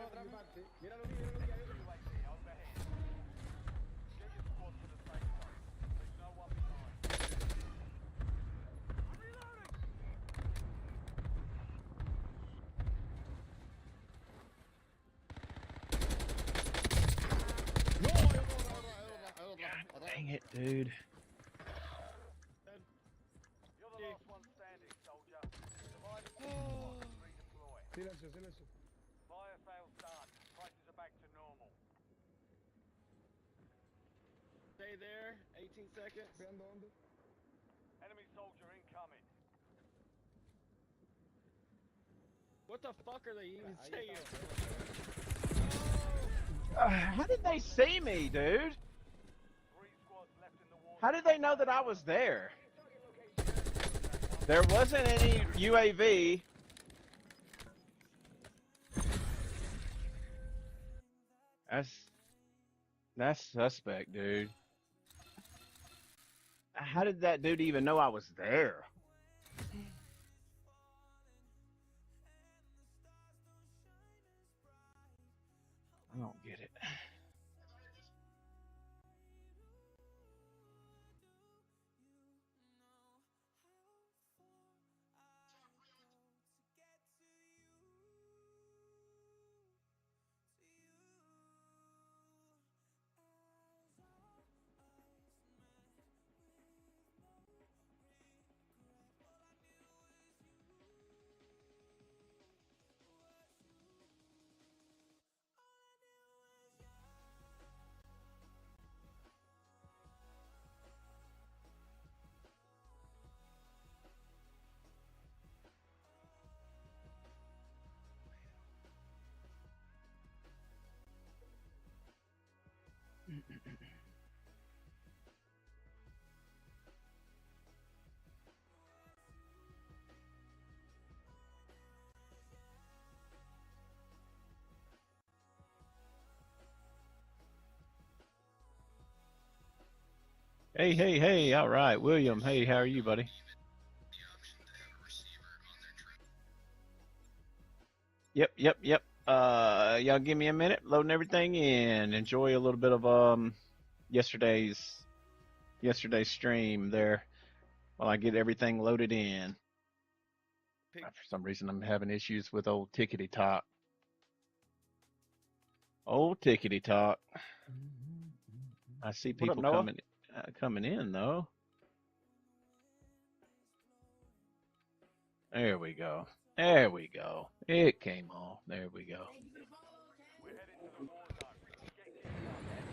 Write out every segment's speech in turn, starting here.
otra parte. Míralo aquí, míralo aquí. Hay otro. No, hay otra. Dang it, dude. Silencio, silencio. Stay there. 18 seconds. ¿Vean dónde? What the fuck are they even saying? How did they see me, dude? How did they know that I was there? There wasn't any UAV. That's suspect, dude. How did that dude even know I was there? I don't get it. Hey, hey, hey. All right, William. Hey, how are you, buddy? Yep, yep, yep. Y'all give me a minute, loading everything in. Enjoy a little bit of yesterday's yesterday's stream there while I get everything loaded in. For some reason, I'm having issues with old Tickety Talk. Old Tickety Talk. I see What up, people Noah? coming in though. There we go. There we go. It came on. There we go.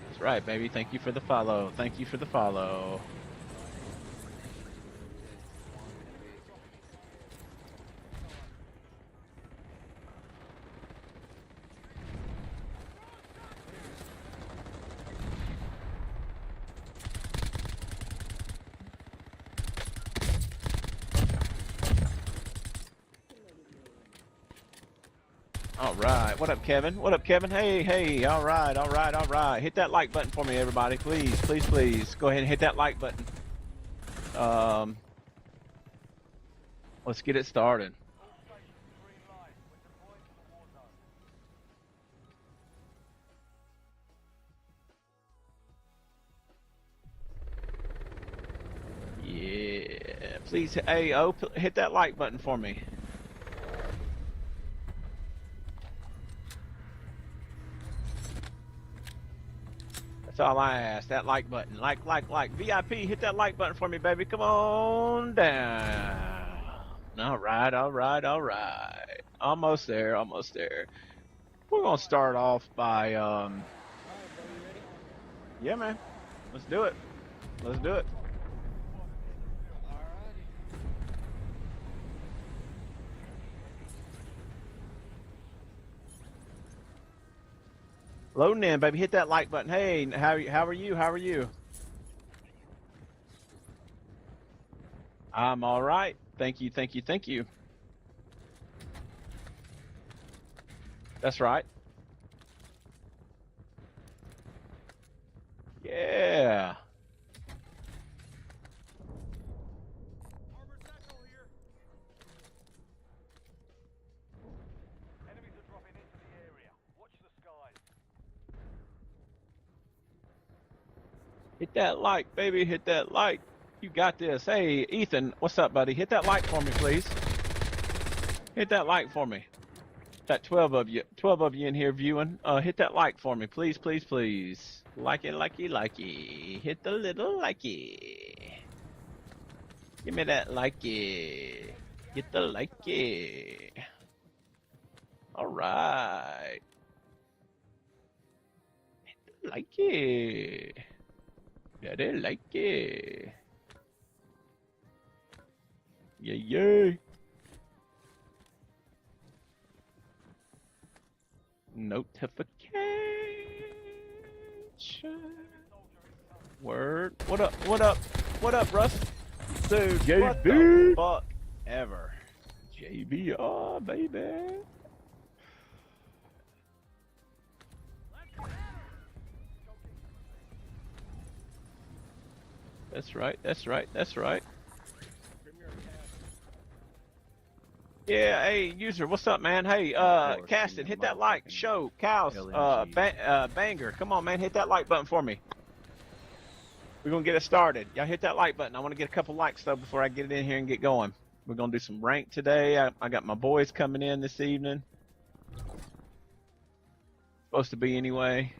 That's right, baby. Thank you for the follow. Thank you for the follow. All right. What up, Kevin? What up, Kevin? Hey, hey. All right, all right, all right. Hit that like button for me, everybody. Please, please, please. Go ahead and hit that like button. Let's get it started. Yeah. Please, hey, hit that like button for me. That's all I ask. That like button. Like. VIP, hit that like button for me, baby. Come on down. All right, all right, all right. Almost there, almost there. We're going to start off by, All right, bro, you ready? yeah, man. Let's do it. Let's do it. Alrighty. Loading in, baby. Hit that like button. Hey, how are you? How are you? I'm all right. Thank you, thank you, thank you. That's right. Yeah. Hit that like, baby. Hit that like. You got this. Hey, Ethan, what's up, buddy? Hit that like for me, please. Hit that like for me. Got 12 of you in here viewing. Hit that like for me, please, please, please. Like it, likey. Hit the little likey. Give me that likey. Get the likey. All right. Hit the likey. Daddy likey. Yeah. Notification. Word. What up, Russ? Dude, what the fuck ever. JBR, baby. That's right. Yeah, hey, user, what's up, man? Hey, Caston, hit that like, show, cows, banger. Come on, man, hit that like button for me. We're gonna get it started. Y'all hit that like button. I want to get a couple likes, though, before I get it in here and get going. We're gonna do some rank today. I got my boys coming in this evening. Supposed to be anyway.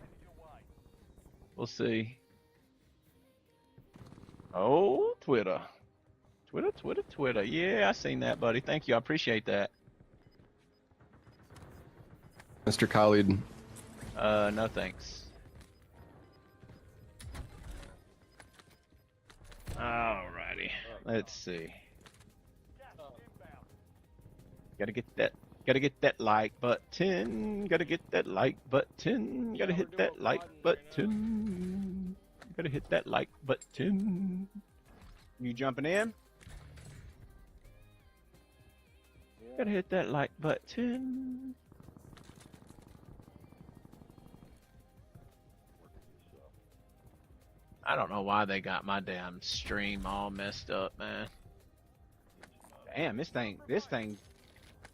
We'll see. Oh, Twitter. Twitter. Yeah, I seen that, buddy. Thank you. I appreciate that. Mr. Khalid. No thanks. Alrighty. Let's see. Gotta get that like button. Gotta hit that like button. Gotta hit that like button. You jumping in? Gotta hit that like button. I don't know why they got my damn stream all messed up, man. Damn, this thing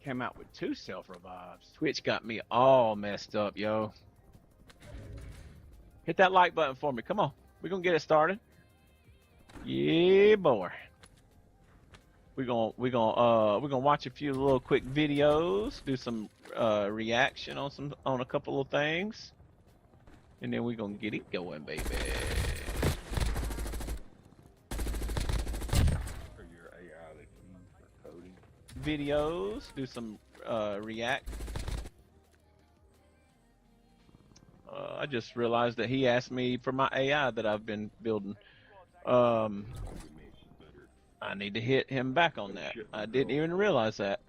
came out with 2 self-revives. Twitch got me all messed up, yo. Hit that like button for me. Come on. We're gonna get it started. Yeah, boy. We're gonna watch a few little quick videos, do some reaction on a couple of things, and then we're gonna get it going, baby. Videos, do some react. I just realized that he asked me for my AI that I've been building. I need to hit him back on that. I didn't even realize that.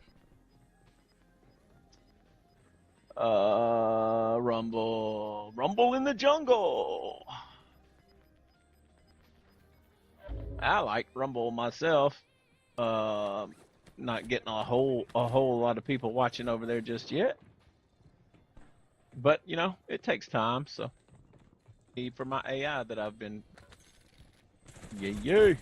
Rumble in the jungle. I like Rumble myself. Not getting a whole lot of people watching over there just yet. But, you know, it takes time, so. For my AI that I've been. Yeah.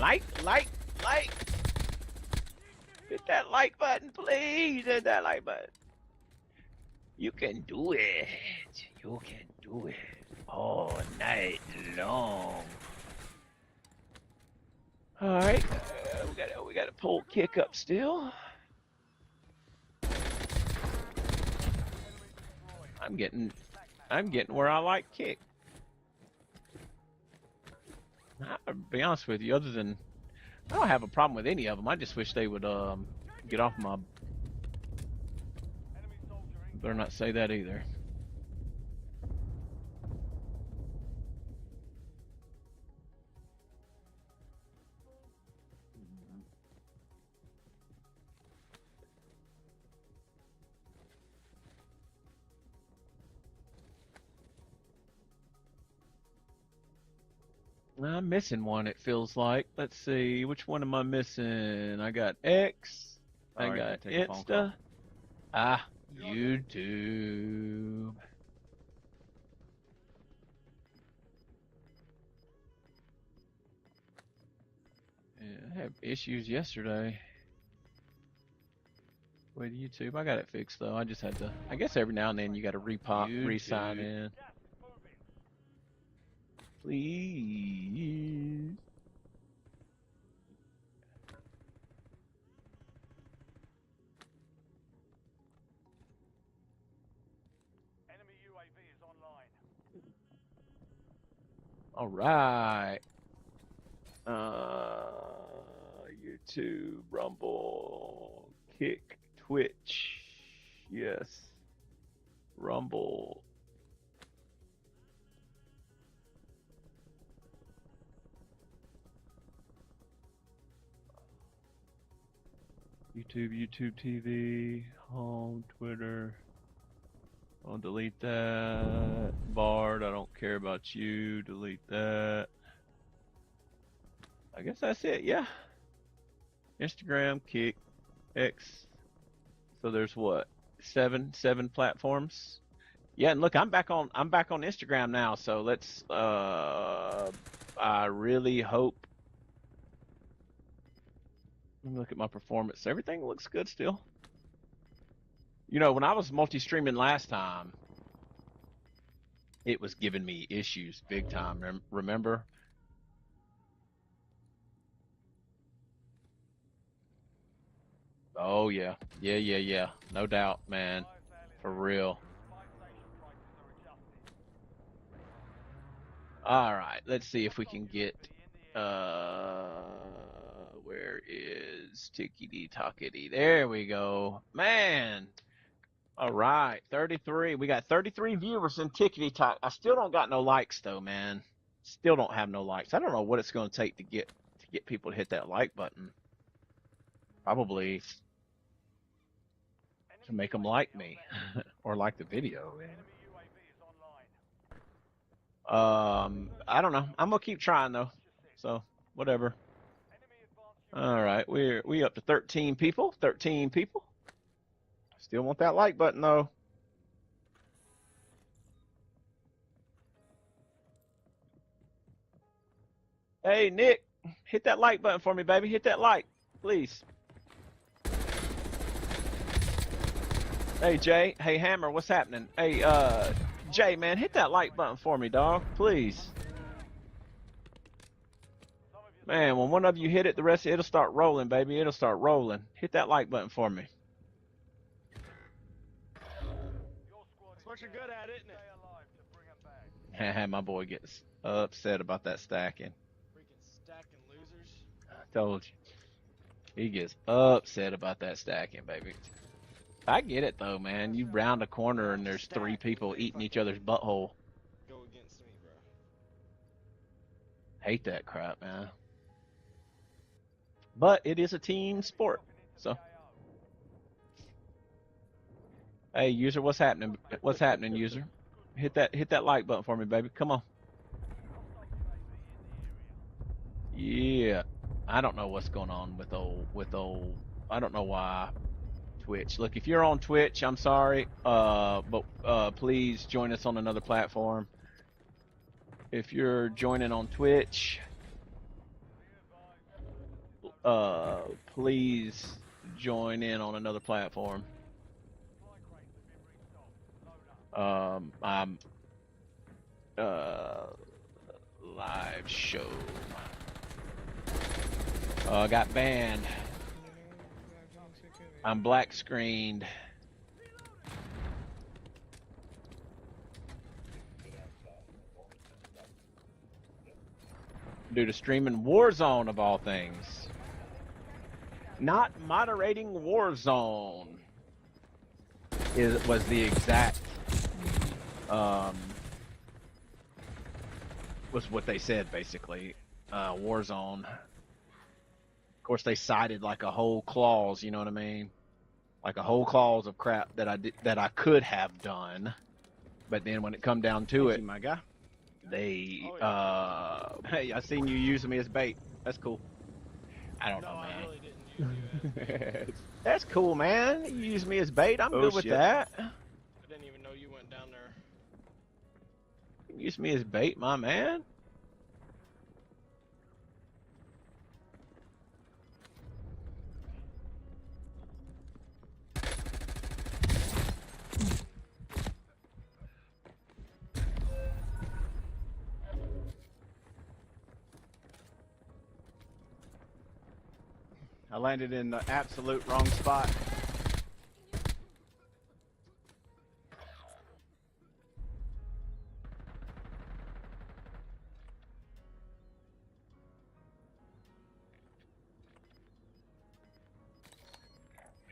Like. Hit that like button, please. Hit that like button. You can do it. You can do it all night long. All right, we got a pole kick up still. I'm getting where I like kick. I'll be honest with you, other than I don't have a problem with any of them. I just wish they would get off my. Better not say that either. I'm missing one, it feels like. Let's see, which one am I missing? I got X, I got Insta, YouTube. had issues yesterday with YouTube. I got it fixed though. I just had to. I guess every now and then you got to re-sign in. Please. Enemy UAV is online. All right. YouTube, Rumble, Kick, Twitch. Yes. Rumble. YouTube TV, home, Twitter. I'll delete that. Bard, I don't care about you. Delete that. I guess that's it, yeah. Instagram, Kick, X. So there's what? Seven platforms. Yeah, and look, I'm back on Instagram now, so let's I really hope. Let me look at my performance. Everything looks good still. You know, when I was multi-streaming last time, it was giving me issues big time. Remember? Oh yeah, yeah. No doubt, man. For real. All right, let's see if we can get. Where is Tickety Tockety? There we go, man. All right, 33. We got 33 viewers in Tickety Tock. I still don't got no likes though, man. Still don't have no likes. I don't know what it's going to take to get people to hit that like button. Probably to make them like me or like the video. I don't know. I'm gonna keep trying though. So whatever. All right, we up to 13 people. 13 people. Still want that like button though. Hey Nick, hit that like button for me, baby. Hit that like, please. Hey Jay, hey Hammer, what's happening? Hey Jay, man, hit that like button for me, dog, please. Man, when one of you hit it, the rest of it'll start rolling, baby. It'll start rolling. Hit that like button for me. That's what you're good at, isn't it? My boy gets upset about that stacking. Freaking stacking losers. I told you. He gets upset about that stacking, baby. I get it though, man. You round a corner and there's 3 people eating each other's butthole. Go against me, bro. Hate that crap, man. But it is a team sport, so. Hey, user, what's happening? What's happening, user? Hit that like button for me, baby. Come on. Yeah, I don't know what's going on with old. I don't know why. Twitch. Look, if you're on Twitch, I'm sorry, but please join us on another platform. If you're joining on Twitch, please join in on another platform. I'm live show. I got banned. I'm black screened. Due to streaming Warzone of all things. Not moderating Warzone was the exact was what they said basically. Warzone. Of course, they cited like a whole clause, you know what I mean? Like a whole clause of crap that I could have done, but then when it come down to it, my guy, they hey, I seen you using me as bait. That's cool. I don't know, man. I really didn't use you. That's cool, man. You use me as bait. I'm good with that. I didn't even know you went down there. You use me as bait, my man. I landed in the absolute wrong spot. I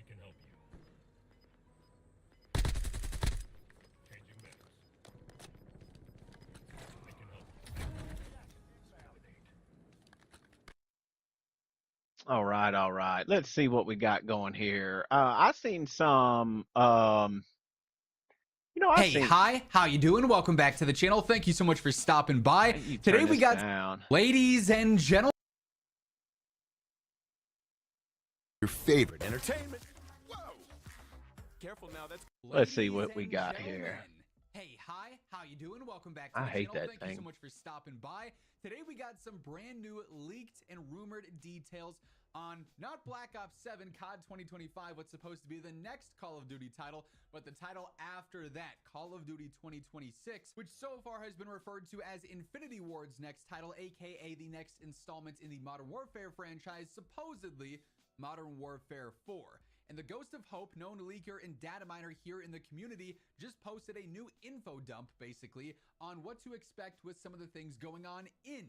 can help you. Changing maps. I can help you. All right, all right. Let's see what we got going here. I seen some. I've Hey, seen. hi, how you doing? Welcome back to the channel. Thank you so much for stopping by. You Today turn we this got, down. ladies and gentlemen, Your favorite entertainment. Whoa! Careful now, that's Let's see ladies what we and got gentlemen. here. Hey, hi, how you doing? Welcome back to I the hate channel. that Thank you thing. so much for stopping by. Today we got some brand new leaked and rumored details on not Black Ops 7 COD 2025, what's supposed to be the next Call of Duty title, but the title after that, Call of Duty 2026, which so far has been referred to as Infinity Ward's next title, aka the next installment in the Modern Warfare franchise, supposedly Modern Warfare 4. And the Ghost of Hope, known leaker and data miner here in the community, just posted a new info dump, basically, on what to expect with some of the things going on in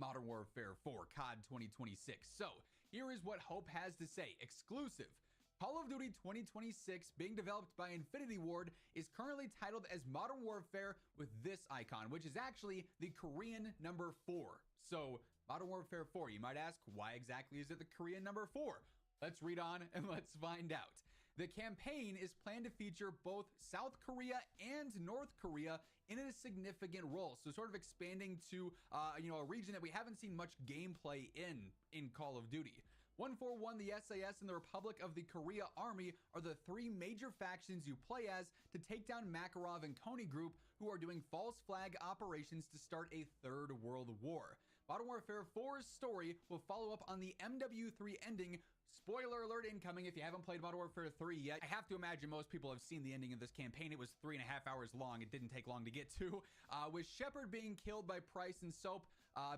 Modern Warfare 4 COD 2026. So, here is what Hope has to say. Exclusive. Call of Duty 2026, being developed by Infinity Ward, is currently titled as Modern Warfare with this icon, which is actually the Korean number 4. So, Modern Warfare 4, you might ask, why exactly is it the Korean number 4? Let's read on and let's find out. The campaign is planned to feature both South Korea and North Korea in a significant role. So sort of expanding to, a region that we haven't seen much gameplay in Call of Duty. 141, the SAS, and the Republic of the Korea Army are the three major factions you play as to take down Makarov and Kony Group, who are doing false flag operations to start a third world war. Modern Warfare 4's story will follow up on the MW3 ending. Spoiler alert incoming if you haven't played Modern Warfare 3 yet. I have to imagine most people have seen the ending of this campaign. It was 3.5 hours long. It didn't take long to get to. With Shepard being killed by Price and Soap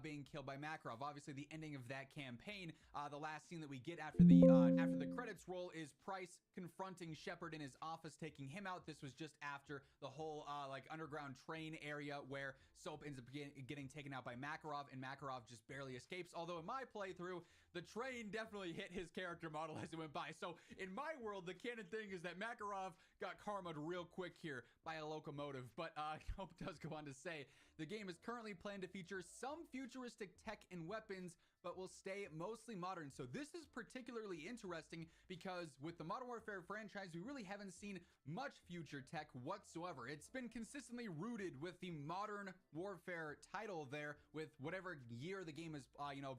being killed by Makarov. Obviously, the ending of that campaign, the last scene that we get after the credits roll is Price confronting Shepard in his office, taking him out. This was just after the whole underground train area where Soap ends up getting taken out by Makarov, and Makarov just barely escapes. Although in my playthrough, the train definitely hit his character model as it went by. So in my world, the canon thing is that Makarov got karma'd real quick here by a locomotive. But Hope does go on to say, the game is currently planned to feature some futuristic tech and weapons, but will stay mostly modern. So this is particularly interesting because with the Modern Warfare franchise, we really haven't seen much future tech whatsoever. It's been consistently rooted with the Modern Warfare title there, with whatever year the game is,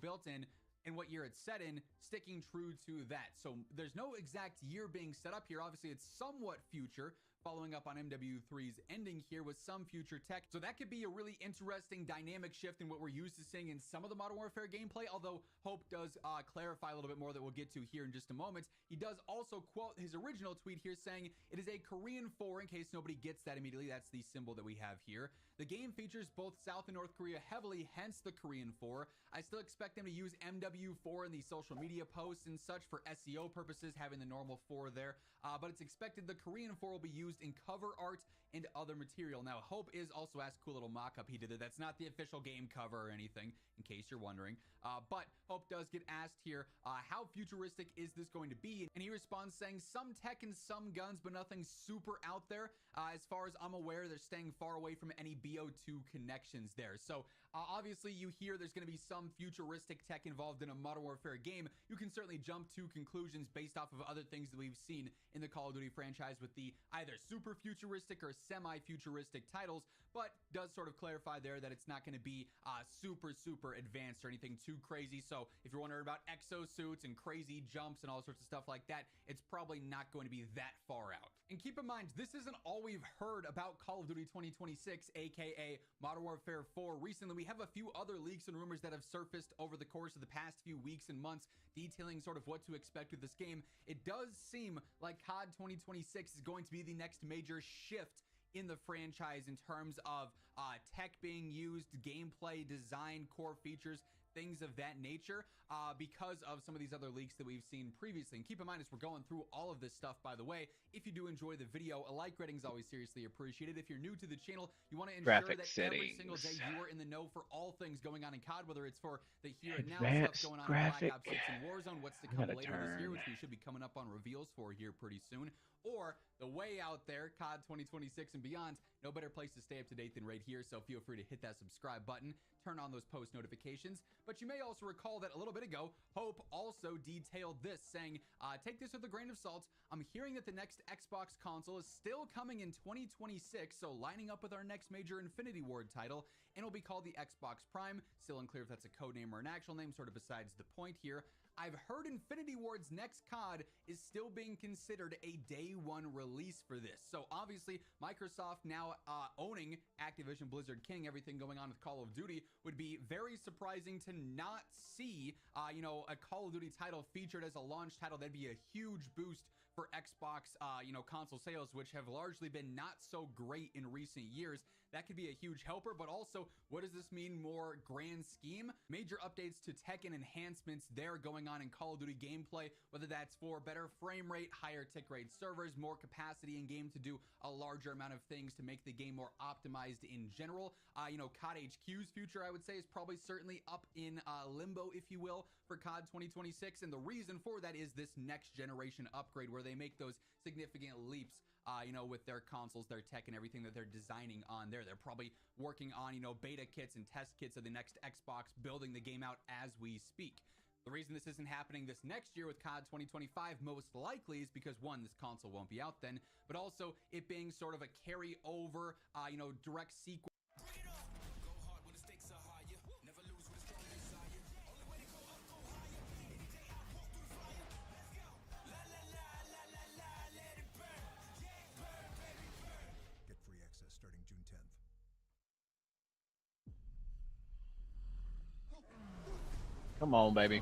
built in, and what year it's set in, sticking true to that. So there's no exact year being set up here. Obviously, it's somewhat future, following up on MW3's ending here with some future tech. So that could be a really interesting dynamic shift in what we're used to seeing in some of the Modern Warfare gameplay, although Hope does clarify a little bit more that we'll get to here in just a moment. He does also quote his original tweet here saying, "It is a Korean 4, in case nobody gets that immediately. That's the symbol that we have here. The game features both South and North Korea heavily, hence the Korean 4. I still expect them to use MW4 in the social media posts and such for SEO purposes, having the normal 4 there. But it's expected the Korean 4 will be used in cover art and other material." Now, Hope is also asked, cool little mock-up he did it. That's not the official game cover or anything, in case you're wondering. But Hope does get asked here, how futuristic is this going to be? And he responds saying, some tech and some guns, but nothing super out there. As far as I'm aware, they're staying far away from any BO2 connections there. So obviously you hear there's going to be some futuristic tech involved in a Modern Warfare game. You can certainly jump to conclusions based off of other things that we've seen in the Call of Duty franchise with the either super futuristic or semi-futuristic titles, but does sort of clarify there that it's not going to be super advanced or anything too crazy. So if you're wondering about exosuits and crazy jumps and all sorts of stuff like that, it's probably not going to be that far out. And keep in mind, this isn't all we've heard about Call of Duty 2026, aka Modern Warfare 4. Recently, we have a few other leaks and rumors that have surfaced over the course of the past few weeks and months, detailing sort of what to expect with this game. It does seem like COD 2026 is going to be the next major shift in the franchise in terms of tech being used, gameplay, design, core features, things of that nature because of some of these other leaks that we've seen previously. And keep in mind, as we're going through all of this stuff, by the way, if you do enjoy the video, a like rating is always seriously appreciated. If you're new to the channel, you want to ensure Graphic that every single day settings. you are in the know for all things going on in COD, whether it's for the here and now Advanced stuff going on graphic. in Black Ops 6 and Warzone, what's to I come gotta later this year, turn. which we should be coming up on reveals for here pretty soon, or the way out there, COD 2026 and beyond. No better place to stay up to date than right here, so feel free to hit that subscribe button, turn on those post notifications. But you may also recall that a little bit ago, Hope also detailed this, saying, take this with a grain of salt. I'm hearing that the next Xbox console is still coming in 2026, so lining up with our next major Infinity Ward title, and it'll be called the Xbox Prime. Still unclear if that's a code name or an actual name, sort of besides the point here. I've heard Infinity Ward's next COD is still being considered a day one release for this. So obviously, Microsoft now owning Activision Blizzard King, everything going on with Call of Duty, would be very surprising to not see, you know, a Call of Duty title featured as a launch title. That'd be a huge boost for Xbox, you know, console sales, which have largely been not so great in recent years. That could be a huge helper, but also, what does this mean more grand scheme? Major updates to tech and enhancements there going on in Call of Duty gameplay, whether that's for better frame rate, higher tick rate servers, more capacity in game to do a larger amount of things to make the game more optimized in general. You know, COD HQ's future, I would say, is probably certainly up in limbo, if you will, for COD 2026. And the reason for that is this next generation upgrade where they make those significant leaps, you know, with their consoles, their tech, and everything that they're designing on there. They're probably working on, you know, beta kits and test kits of the next Xbox, building the game out as we speak. The reason this isn't happening this next year with COD 2025 most likely is because, one, this console won't be out then, but also it being sort of a carryover, you know, direct sequel. Get free access starting June 10th. Come on, baby.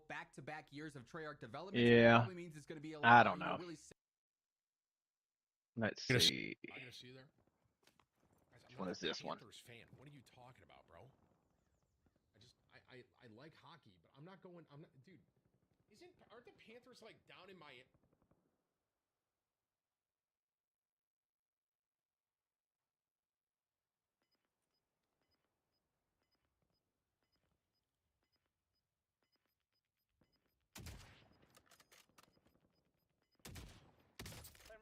Back-to-back years of Treyarch development. Yeah. Probably means it's going to be a lot. I don't you know. Really Let's Gonna see. I gonna see there. Guys, I'm What not is a this one? Panthers fan. What are you talking about, bro? I like hockey, but I'm not going. I'm not, dude. Aren't the Panthers like down in my?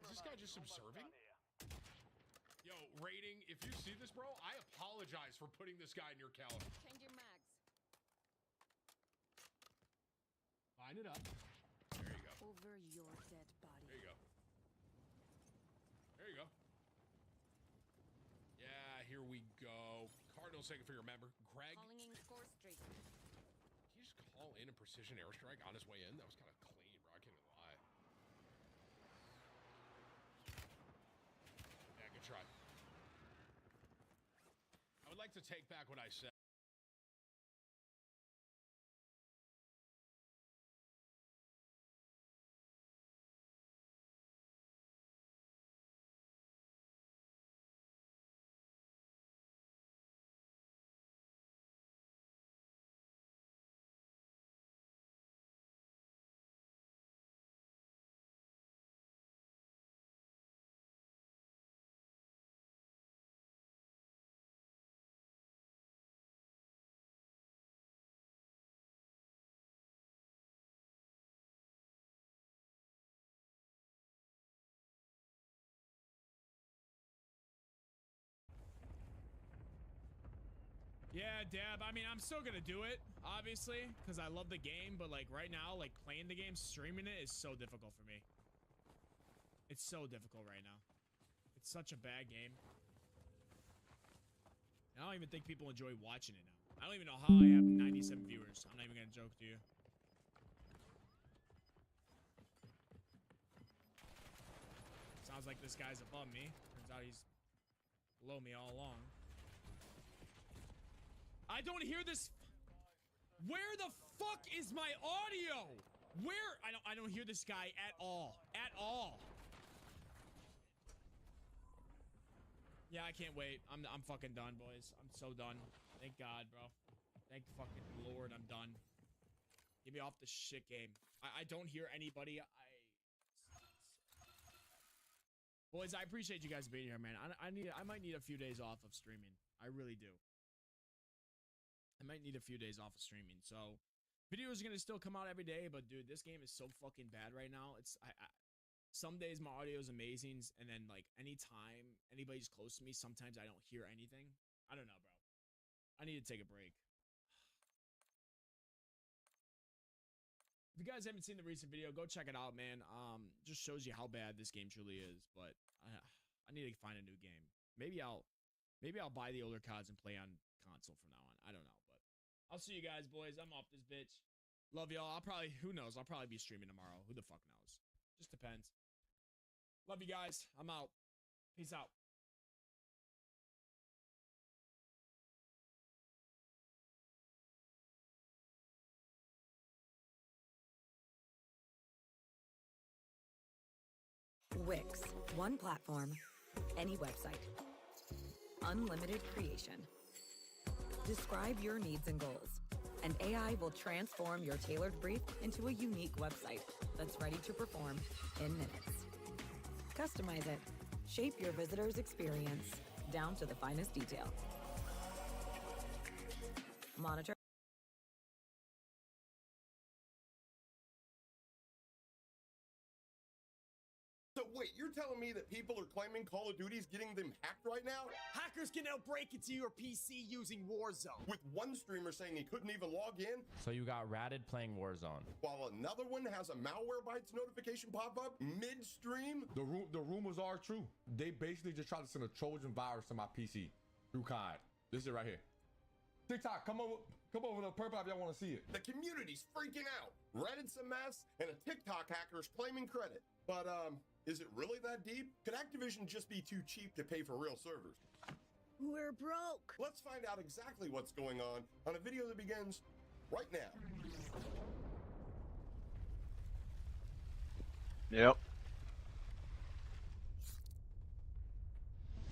Is this guy just subserving? Yo, rating, if you see this, bro, I apologize for putting this guy in your calendar. Change your mags. Line it up. There you go. Over your dead body. There you go. There you go. Yeah, here we go. Cardinals taking for your member. Greg, Calling in score streak. did you just call in a precision airstrike on his way in? That was kind of clean, bro. I can't even lie. Yeah, good try. I would like to take back what I said. Yeah, Dab. I mean, I'm still gonna do it, obviously, because I love the game. But like right now, like playing the game, streaming it is so difficult for me. It's so difficult right now. It's such a bad game. I don't even think people enjoy watching it now. I don't even know how I have 97 viewers. I'm not even gonna joke to you. Sounds like this guy's above me. Turns out he's below me all along. I don't hear this. Where the fuck is my audio? Where? I don't hear this guy at all. At all. Yeah, I can't wait. I'm fucking done, boys. I'm so done. Thank God, bro. Thank fucking Lord I'm done. Get me off the shit game. I don't hear anybody. Boys, I appreciate you guys being here, man. I might need a few days off of streaming. I really do. I might need a few days off of streaming. So, videos are gonna still come out every day, but dude, this game is so fucking bad right now. Some days my audio is amazing, and then like anytime anybody's close to me, sometimes I don't hear anything. I don't know, bro. I need to take a break. If you guys haven't seen the recent video, go check it out, man. Just shows you how bad this game truly is. But I need to find a new game. Maybe I'll buy the older CODs and play on console from now on. I don't know, but I'll see you guys, boys. I'm off this bitch. Love y'all. Who knows? I'll probably be streaming tomorrow. Who the fuck knows? Just depends. Love you guys. I'm out. Peace out. Wix. One platform. Any website. Unlimited creation. Describe your needs and goals, and AI will transform your tailored brief into a unique website that's ready to perform in minutes. Customize it. Shape your visitor's experience down to the finest detail. Monitor. So wait, you're telling me that people are claiming Call of Duty's getting them hacked right now? Hackers can now break into your PC using Warzone. With one streamer saying he couldn't even log in, So you got ratted playing Warzone. while another one has a Malwarebytes notification pop up mid-stream? The rumors are true. They basically just tried to send a Trojan virus to my PC through COD. This is it right here. TikTok, come over to Purple if y'all want to see it. The community's freaking out. Reddit's a mess, and a TikTok hacker's claiming credit. But, is it really that deep? Could Activision just be too cheap to pay for real servers? We're broke. Let's find out exactly what's going on a video that begins right now. Yep.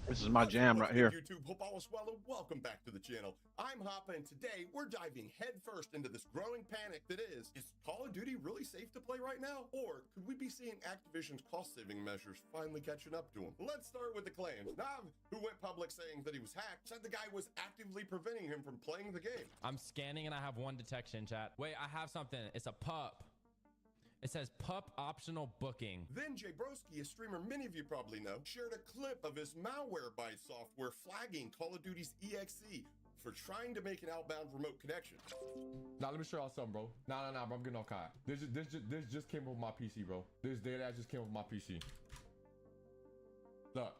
This is my jam right here. YouTube, hope all is well, and welcome back to the channel. I'm Hoppa, and today we're diving headfirst into this growing panic that is Call of Duty really safe to play right now? Or could we be seeing Activision's cost-saving measures finally catching up to them? Let's start with the claims. Nav, who went public saying that he was hacked, said the guy was actively preventing him from playing the game. I'm scanning and I have one detection, chat. Wait, I have something. It's a pup. It says pup optional booking. Then Jay Broski, a streamer many of you probably know, shared a clip of his Malwarebytes software flagging Call of Duty's EXE for trying to make an outbound remote connection. Now let me show y'all something, bro. Nah, bro, I'm getting off COD. This just came over my PC, bro. This data just came over my PC. Look.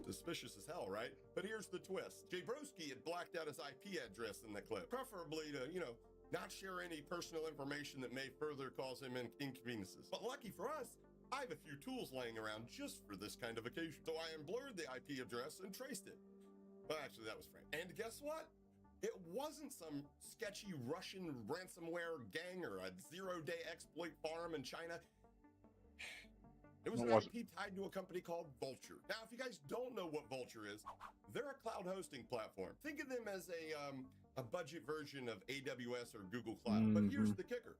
Suspicious as hell, right? But here's the twist. Jay Broski had blacked out his IP address in the clip, preferably to, not share any personal information that may further cause him inconveniences. But lucky for us, I have a few tools laying around just for this kind of occasion. So I unblurred the IP address and traced it. Well, actually, that was Frank. And guess what? It wasn't some sketchy Russian ransomware gang or a zero-day exploit farm in China. It was an IP tied to a company called Vulture. Now, if you guys don't know what Vulture is, they're a cloud hosting platform. Think of them as a budget version of AWS or Google Cloud. But here's the kicker.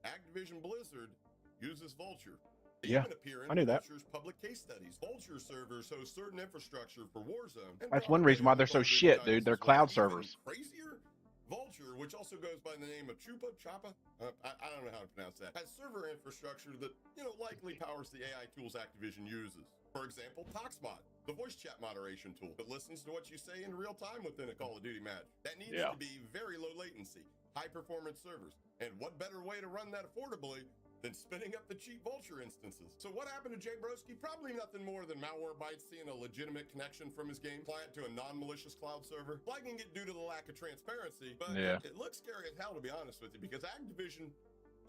Activision Blizzard uses Vulture. They even appear in Vulture's public case studies. Vulture servers host certain infrastructure for Warzone. That's one reason why they're so shit, dude. They're cloud servers. Crazier? Vulture, which also goes by the name of Choppa, I don't know how to pronounce that, has server infrastructure that, likely powers the AI tools Activision uses. For example, TalkSpot, the voice chat moderation tool that listens to what you say in real time within a Call of Duty match. That needs to be very low latency, high performance servers. And what better way to run that affordably than spinning up the cheap Vulture instances? So what happened to Jay Broski? Probably nothing more than Malwarebytes seeing a legitimate connection from his game client to a non-malicious cloud server, flagging it due to the lack of transparency. But it looks scary as hell, to be honest with you, because Activision,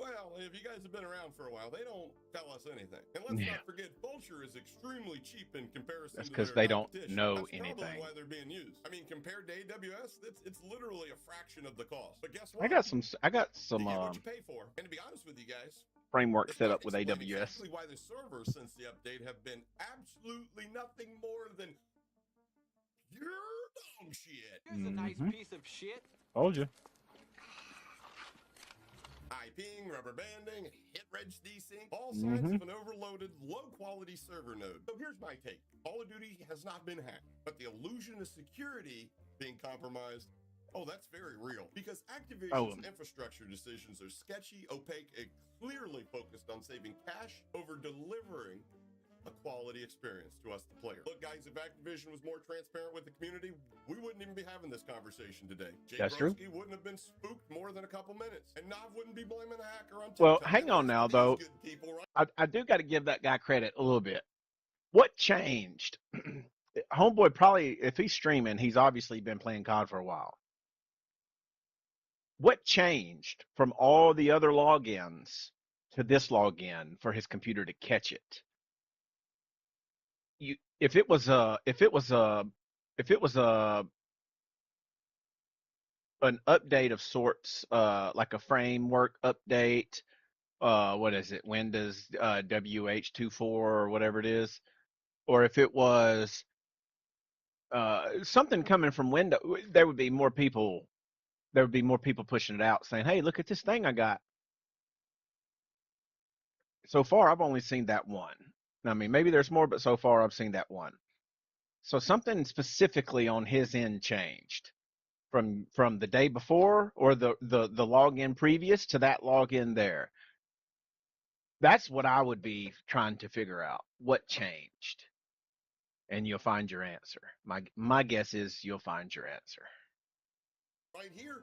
well, if you guys have been around for a while, they don't tell us anything. And let's not forget, Vulture is extremely cheap in comparison That's to because their they don't competition. know That's anything. probably why they're being used. I mean, compared to AWS, it's literally a fraction of the cost. But guess what? I got some You get what you pay for. And to be honest with you guys, framework set up with explain AWS. exactly why the servers since the update have been absolutely nothing more than You're dog shit. Here's a nice Mhm. piece of shit. Told you. IPing, rubber banding, hit reg desync, all signs Mhm. of an overloaded, low-quality server node. So here's my take. Call of Duty has not been hacked, but the illusion of security being compromised, oh, that's very real. Because Activision's infrastructure decisions are sketchy, opaque, and clearly focused on saving cash over delivering a quality experience to us, the player. Look, guys, if Activision was more transparent with the community, we wouldn't even be having this conversation today. Jay That's true. Broski wouldn't have been spooked more than a couple minutes, and Nav wouldn't be blaming a hacker on TikTok. Well, hang on And now, these though. good people, right? I do got to give that guy credit a little bit. What changed? Homeboy probably, if he's streaming, he's obviously been playing COD for a while. What changed from all the other logins to this login for his computer to catch it? If it was an update of sorts, like a framework update, what is it, Windows WH24 or whatever it is, or if it was something coming from Windows, there would be more people pushing it out saying, hey, look at this thing I got. So far I've only seen that one. I mean, maybe there's more, but so far I've seen that one. So something specifically on his end changed from the day before, or the login previous to that login there. That's what I would be trying to figure out. What changed? And you'll find your answer. My guess is you'll find your answer. Right here,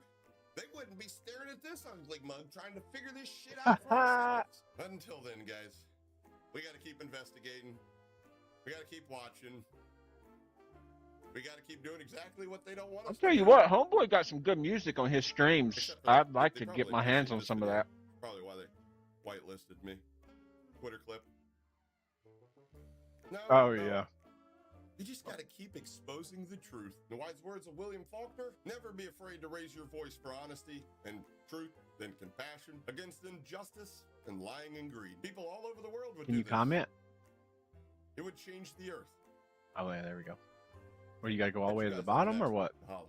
they wouldn't be staring at this ugly mug trying to figure this shit out for ourselves. Until then, guys, we got to keep investigating. We got to keep watching. We got to keep doing exactly what they don't want us I'll to tell you do. what, Homeboy got some good music on his streams. Except for I'd like they to probably get my appreciate hands on this some of video. that. Probably why they whitelisted me. Twitter clip. No. Oh, no. yeah. You just got to keep exposing the truth. In the wise words of William Faulkner, never be afraid to raise your voice for honesty and truth and compassion against injustice and lying and greed. People all over the world would Can do you this. comment? It would change the earth. Oh, yeah, there we go. Where you got to go all the way to the bottom or what? Oh.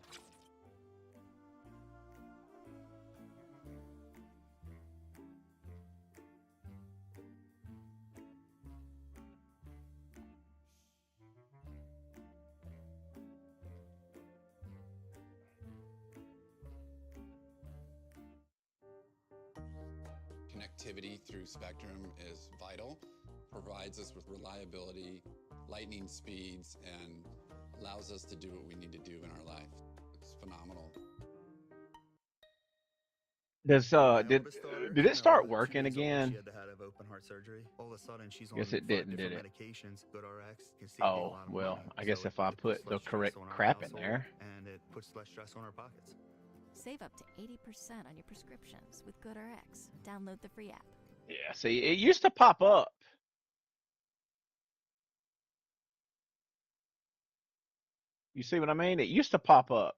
Connectivity through Spectrum is vital, provides us with reliability, lightning speeds, and allows us to do what we need to do in our life. It's phenomenal. Does did it start working again? She had to have open heart surgery. All of a sudden, she's on Guess it 5 didn't, did different it? medications. GoodRx can save you a Oh, lot of well, money. I guess So if I it puts put the less correct stress on our crap in household, there. and it puts less stress on our pockets. Save up to 80% on your prescriptions with GoodRx. Download the free app. Yeah, see, it used to pop up. You see what I mean? It used to pop up.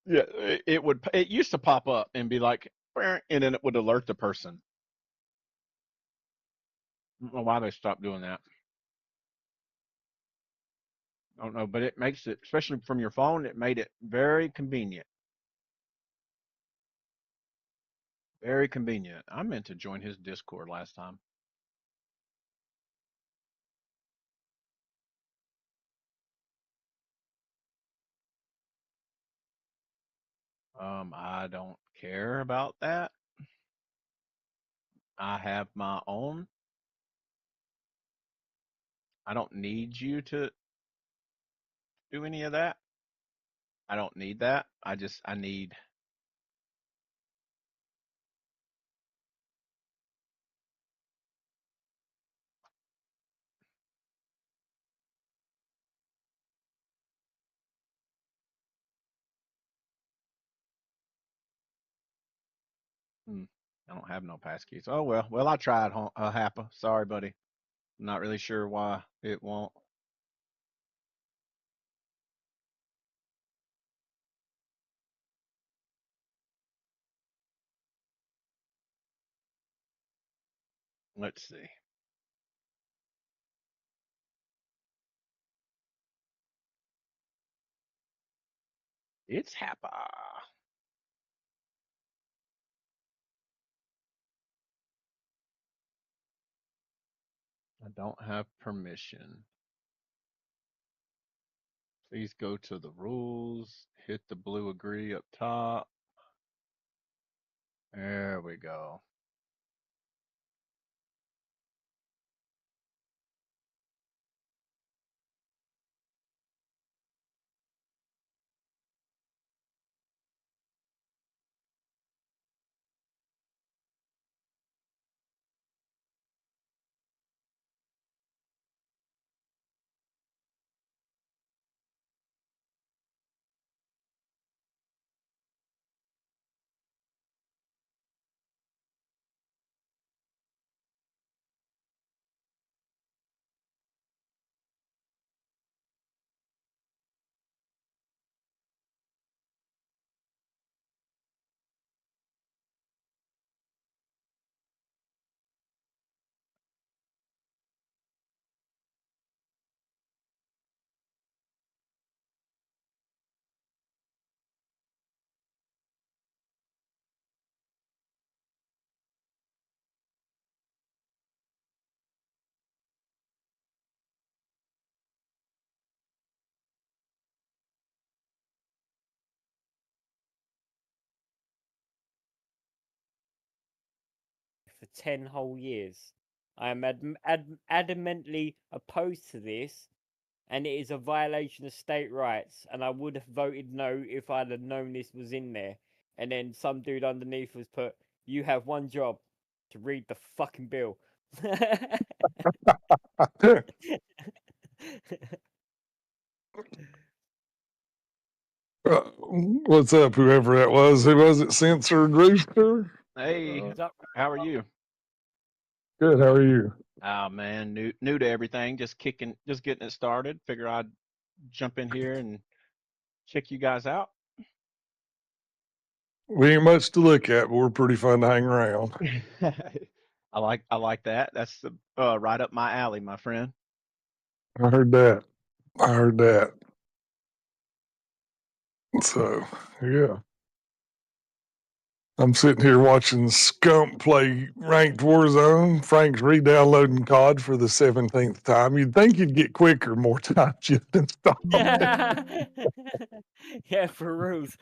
Yeah, it used to pop up and be like, and then it would alert the person. I don't know why they stopped doing that. I don't know, but it makes it, especially from your phone, it made it very convenient. Very convenient. I meant to join his Discord last time. I don't care about that. I have my own. I don't need you to do any of that. I don't need that. I need. I don't have no passkeys. Oh well. Well, I tried, Happa. Sorry, buddy. I'm not really sure why it won't. Let's see. It's Happa. I don't have permission. Please go to the rules, hit the blue agree up top. There we go. For 10 whole years. I am adamantly opposed to this, and it is a violation of state rights, and I would have voted no if I'd have known this was in there. And then some dude underneath was put, you have one job, to read the fucking bill. What's up, whoever that was? Who was it? Censored Rooster? Hey, how are you? Good. How are you? Oh man, new to everything. Just getting it started. Figure I'd jump in here and check you guys out. We ain't much to look at, but we're pretty fun to hang around. I like that. That's right up my alley, my friend. I heard that. So, yeah. I'm sitting here watching Scump play ranked Warzone. Frank's re-downloading COD for the 17th time. You'd think you'd get quicker more times you'd install it. Yeah, for rules.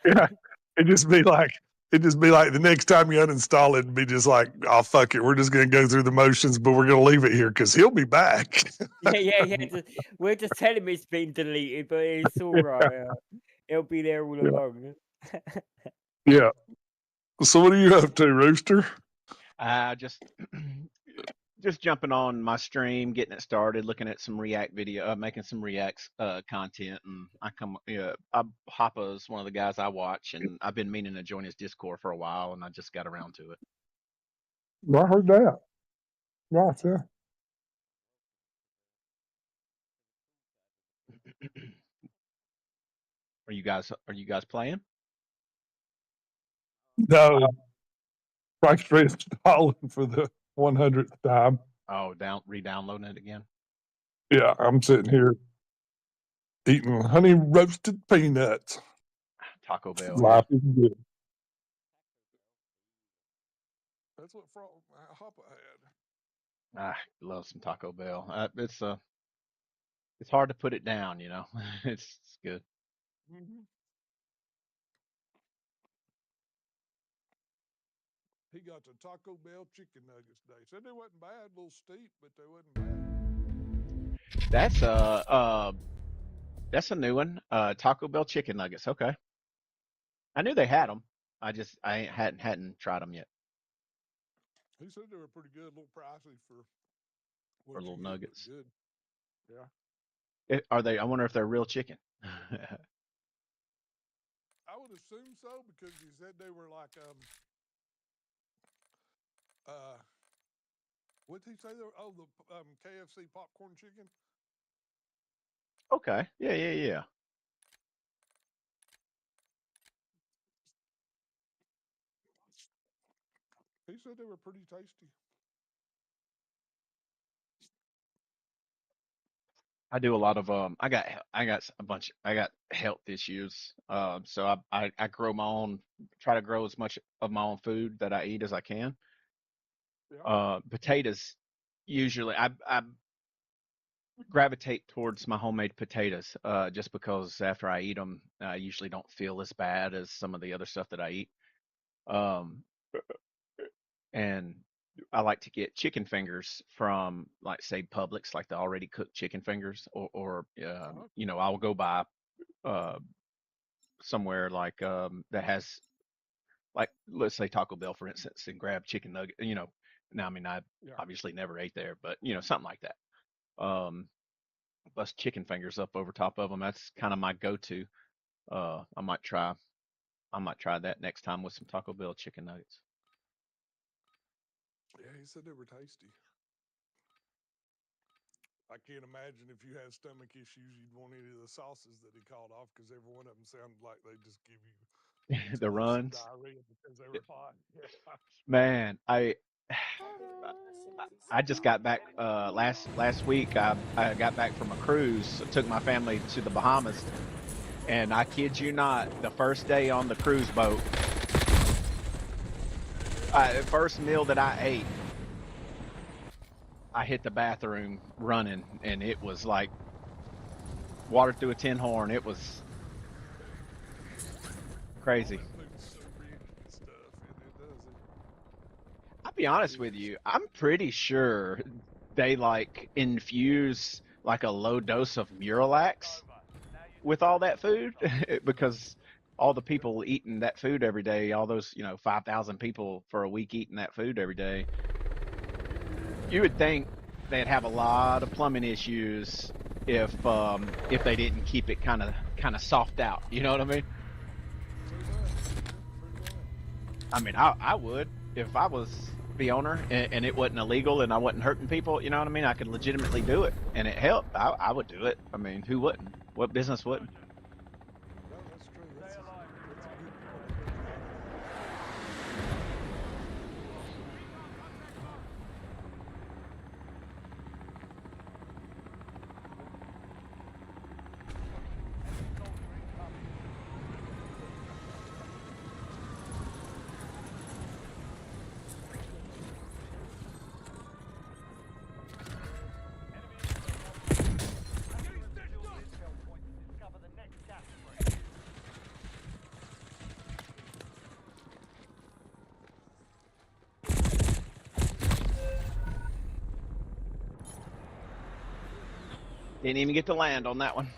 Yeah. It'd just be like the next time you uninstall it, it'd be just like, oh, fuck it. We're just going to go through the motions, but we're going to leave it here because he'll be back. Yeah. We're just telling him it's been deleted, but it's all right. It'll be there all along. Yeah. So what are you up to, Rooster? Just jumping on my stream, getting it started, looking at some React video, making some React content, and Hoppa is one of the guys I watch, and I've been meaning to join his Discord for a while, and I just got around to it. Well, I heard that. Right, yeah. Are you guys playing? No. Frank's reinstalling for the 100th time. Oh, re-downloading it again? Yeah, I'm sitting here eating honey roasted peanuts. Taco Bell. Life is good. That's what Hoppa had. I love some Taco Bell. It's hard to put it down, you know. It's good. Mm-hmm. He got the Taco Bell chicken nuggets today. Said they wasn't bad, a little steep, but they wasn't bad. That's a new one. Taco Bell chicken nuggets. Okay. I knew they had them. I hadn't tried them yet. He said they were pretty good, a little pricey for little nuggets. Good. Yeah. Are they? I wonder if they're real chicken. I would assume so because he said they were like what did he say they were? Oh, the KFC popcorn chicken. Okay. Yeah. He said they were pretty tasty. I do a lot of I got I got health issues. So I grow my own, try to grow as much of my own food that I eat as I can. Potatoes, usually I gravitate towards my homemade potatoes, just because after I eat them, I usually don't feel as bad as some of the other stuff that I eat. Um, and I like to get chicken fingers from, like, say, Publix, like the already cooked chicken fingers, or you know, I'll go buy uh somewhere like that has, like, let's say Taco Bell, for instance, and grab chicken nugget. You know, now I mean I obviously never ate there, but you know, something like that. Bust chicken fingers up over top of them. That's kind of my go-to. I might try. I might try that next time with some Taco Bell chicken nuggets. Yeah, he said they were tasty. I can't imagine if you had stomach issues, you'd want any of the sauces that he called off because every one of them sounded like they just give you The runs. diarrhea because they were hot. Yeah. Man, I just got back last week. I got back from a cruise. Took my family to the Bahamas, and I kid you not, the first day on the cruise boat, first meal that I ate, I hit the bathroom running, and it was like water through a tin horn. It was crazy. I'll be honest with you, I'm pretty sure they like infuse like a low dose of Muralax with all that food because all the people eating that food every day, all those, you know, 5,000 people for a week eating that food every day, you would think they'd have a lot of plumbing issues if they didn't keep it kind of soft out. You know what I mean? I mean, I would if I was the owner and it wasn't illegal and I wasn't hurting people. You know what I mean? I could legitimately do it and it helped. I would do it. I mean, who wouldn't? What business wouldn't? Didn't even get to land on that one.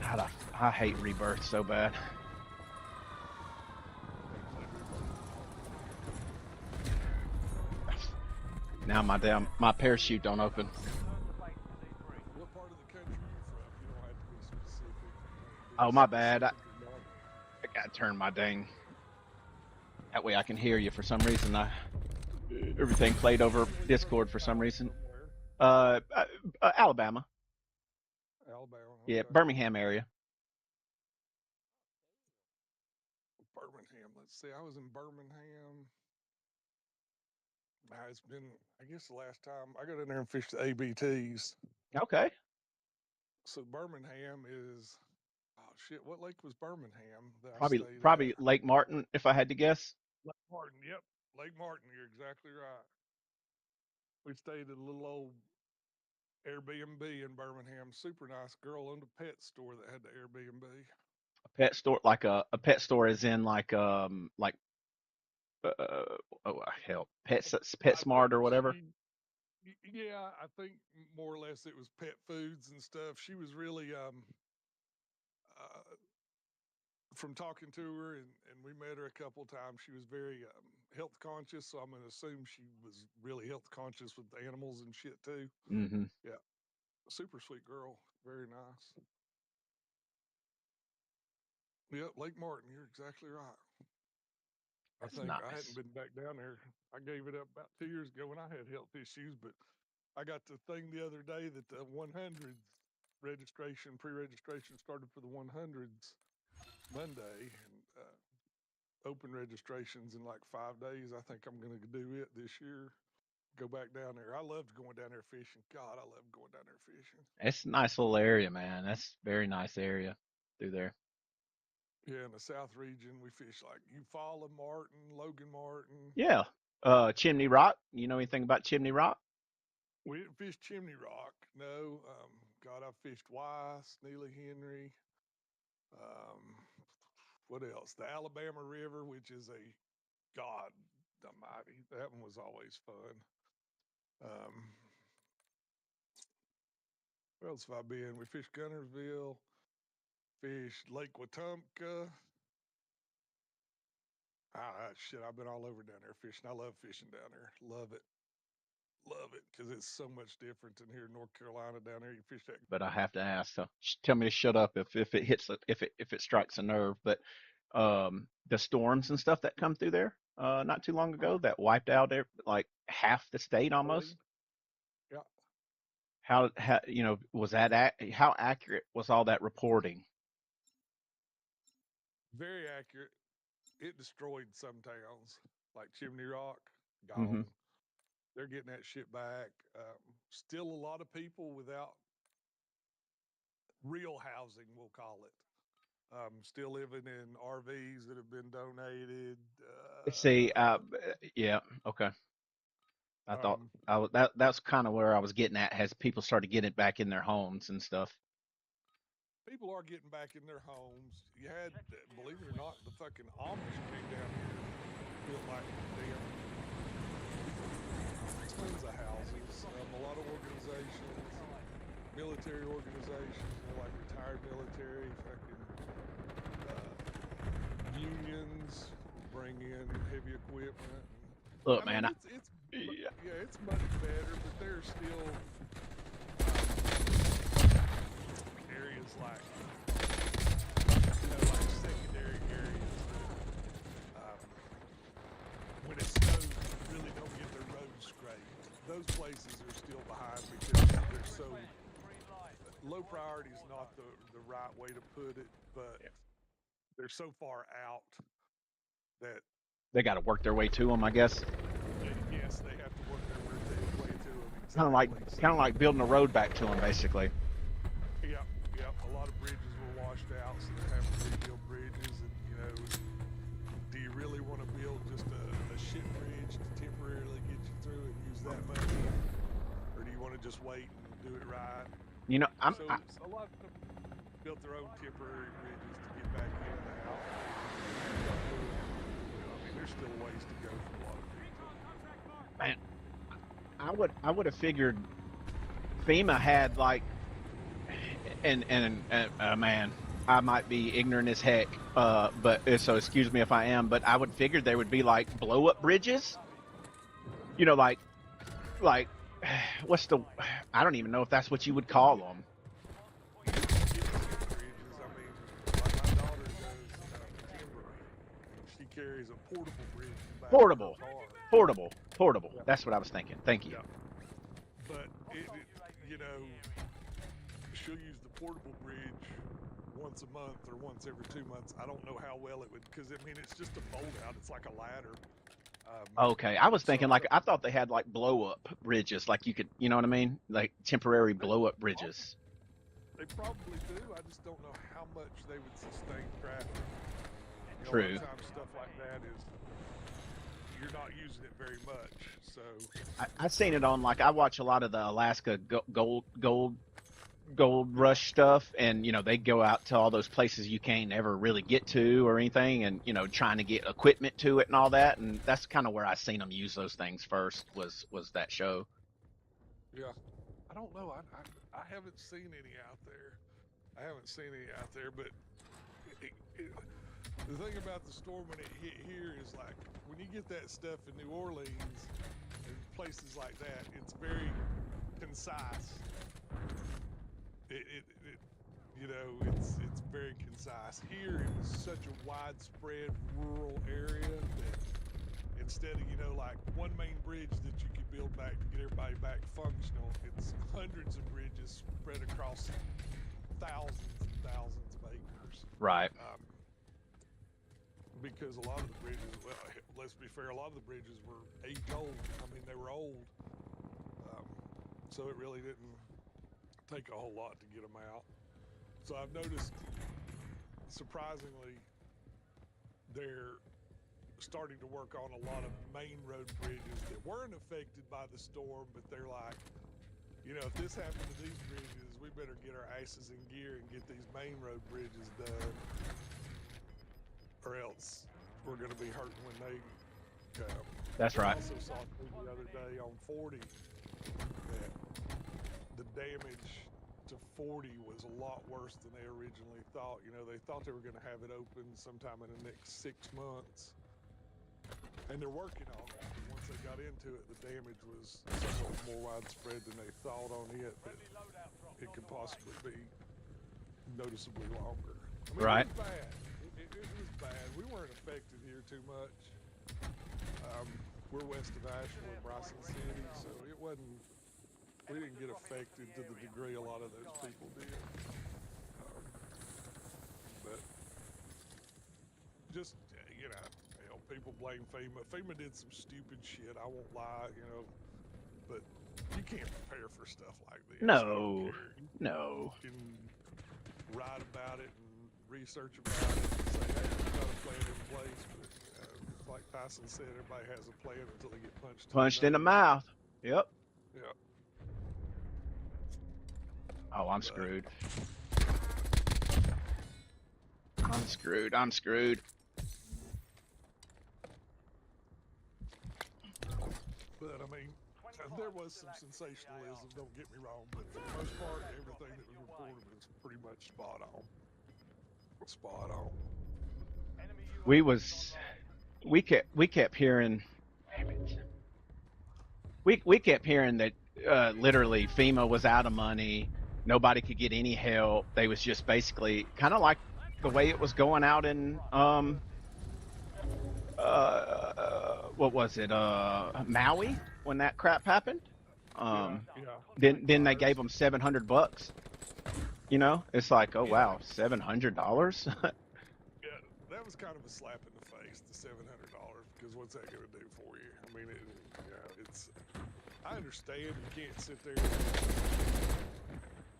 God, I hate Rebirth so bad. Now my parachute don't open. What part of the country are you from? You don't have to be specific. Oh, my bad. I gotta turn my dang. That way I can hear you. For some reason, everything played over Discord for some reason. Alabama. Alabama. Yeah, okay. Birmingham area. Birmingham. Let's see. I was in Birmingham. It's been, I guess, the last time I got in there and fished the ABTs. Okay. So Birmingham is, oh shit, what lake was Birmingham that I Probably stayed at? Lake Martin, if I had to guess. Lake Martin. Yep, Lake Martin. You're exactly right. We stayed at a little old Airbnb in Birmingham. Super nice girl owned a pet store that had the Airbnb. A pet store, like a pet store, is in like hell, PetSmart or whatever. Yeah, I think more or less it was pet foods and stuff. She was really from talking to her and we met her a couple times, she was very health conscious, so I'm gonna assume she was really health conscious with animals and shit too. Mm-hmm. Yeah, super sweet girl, very nice. Yep, Lake Martin, you're exactly right. That's I think I nice. hadn't been back down there. I gave it up about 2 years ago when I had health issues, but I got the thing the other day that the 100s registration, pre-registration started for the 100s Monday, and open registrations in like 5 days. I think I'm going to do it this year. go back down there. I loved going down there fishing. God, I love going down there fishing. It's a nice little area, man. That's a very nice area through there. Yeah, in the South region, we fish like Eufaula Martin, Logan Martin. Yeah. Chimney Rock. You know anything about Chimney Rock? We didn't fish Chimney Rock. No. God, I fished Weiss, Neely Henry. What else? The Alabama River, which is a God almighty. That one was always fun. Where else have I been? We fished Gunnersville, fished Lake Wetumpka. Shit, I've been all over down there fishing. I love fishing down there. Love it. Love it, because it's so much different than here in North Carolina. Down there, you fish that. But I have to ask. So tell me to shut up if it hits if it strikes a nerve. But the storms and stuff that come through there not too long ago that wiped out like half the state almost. Yeah. How was that? How accurate was all that reporting? Very accurate. It destroyed some towns like Chimney Rock. Gone. Mm-hmm. They're getting that shit back. Still a lot of people without real housing, we'll call it. Still living in RVs that have been donated. See, yeah, okay. I thought that's kind of where I was getting at. Has people started getting back in their homes and stuff? People are getting back in their homes. You had, believe it or not, the fucking Amish came down here, built like damn tons of houses. A lot of organizations, military organizations, like retired military, fucking unions bring in heavy equipment. Look, I mean, man, it's much better, but there's still areas like like secondary areas that when it snows, really don't get their roads scraped. Those places are still behind because they're so low priority is not the right way to put it, but they're so far out that they got to work their way to them, I guess. Yes, they have to work their way to them. Kind of like building a road back to them, basically. Yep. A lot of bridges were washed out, so they have to rebuild bridges. And do you really want to build just a shit bridge to temporarily get you through and use that money, or do you want to just wait and do it right? So a lot of them built their own temporary bridges to get back in and out. There's still ways to go for a lot of people. Man, I would have figured FEMA had like, and man, I might be ignorant as heck, but so excuse me if I am, but I would figure there would be like blow up bridges. Like what's I don't even know if that's what you would call them. She carries a portable bridge. Portable. Yeah. That's what I was thinking. Thank you. Yeah. But she'll use the portable bridge once a month or once every 2 months. I don't know how well it would, because it's just a fold out. It's like a ladder. Okay, I was thinking I thought they had like blow up bridges, like you could, you know what I mean, like temporary blow up bridges. They probably do. I just don't know how much they would sustain traffic. True. A lot of times stuff like that is you're not using it very much. So I've seen it on I watch a lot of the Alaska gold rush stuff, and they go out to all those places you can't ever really get to or anything, and trying to get equipment to it and all that, and that's kind of where I seen them use those things first was that show. Yeah, I don't know. I haven't seen any out there. But the thing about the storm when it hit here is when you get that stuff in New Orleans and places like that, it's very concise. It's very concise. Here, it was such a widespread rural area that instead of, one main bridge that you could build back to get everybody back functional, it's hundreds of bridges spread across thousands and thousands of acres. Right. Because a lot of the bridges, let's be fair, a lot of the bridges were age old. I mean, they were old. So it really didn't take a whole lot to get them out. So I've noticed, surprisingly, they're starting to work on a lot of main road bridges that weren't affected by the storm, but they're like, you know, if this happened to these bridges, we better get our asses in gear and get these main road bridges done, or else we're going to be hurting when they come. That's right. I also saw the other day on 40 that the damage to 40 was a lot worse than they originally thought. You know, they thought they were going to have it open sometime in the next 6 months, and they're working on it. Once they got into it, the damage was somewhat more widespread than they thought on it. That it could possibly be noticeably longer. I mean, Right. It was bad. It was bad. We weren't affected here too much. We're west of Asheville and Bryson City, so it wasn't. We didn't get affected to the degree a lot of those people did. But just, you know, people blame FEMA. FEMA did some stupid shit, I won't lie, you know, but you can't prepare for stuff like this. No, no. You can write about it and research about it and say, hey, we've got a plan in place, but like Tyson said, everybody has a plan until they get punched In the mouth. Yep. Yeah. Oh, I'm screwed. I'm screwed. I'm screwed. But I mean, there was some sensationalism, don't get me wrong, but for the most part, everything that was reported was pretty much spot on. Spot on. We kept hearing, damn it. We kept hearing that literally FEMA was out of money. Nobody could get any help. They was just basically kind of like the way it was going out in what was it, Maui, when that crap happened. Then they gave them $700. You know, it's like, oh wow, $700. Yeah, that was kind of a slap in the face, the $700, because what's that going to do for you? I mean, it's. I understand you can't sit there and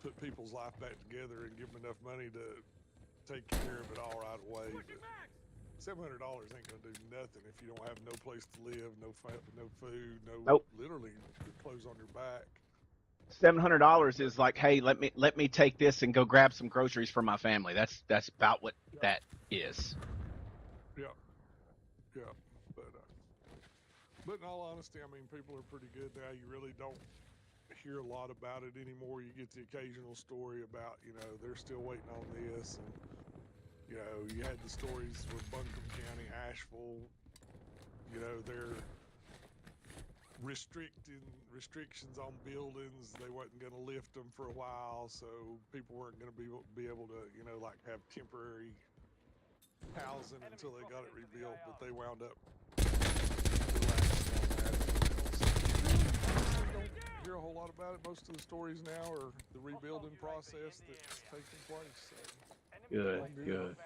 put people's life back together and give them enough money to take care of it all right away. But $700 ain't gonna do nothing if you don't have no place to live, no food, Nope. literally your clothes on your back. $700 is like, hey, let me take this and go grab some groceries for my family. That's about what that is. Yeah, yeah, but in all honesty, I mean, people are pretty good now. You really don't hear a lot about it anymore. You get the occasional story about, you know, they're still waiting on this, and you know, you had the stories with Buncombe County, Asheville. You know, they're restrictions on buildings. They wasn't going to lift them for a while, so people weren't going to be able to, you know, like have temporary housing until they got it rebuilt. But they wound up relaxing on that. So, don't hear a whole lot about it. Most of the stories now are the rebuilding process that's taking place. So. Good, good.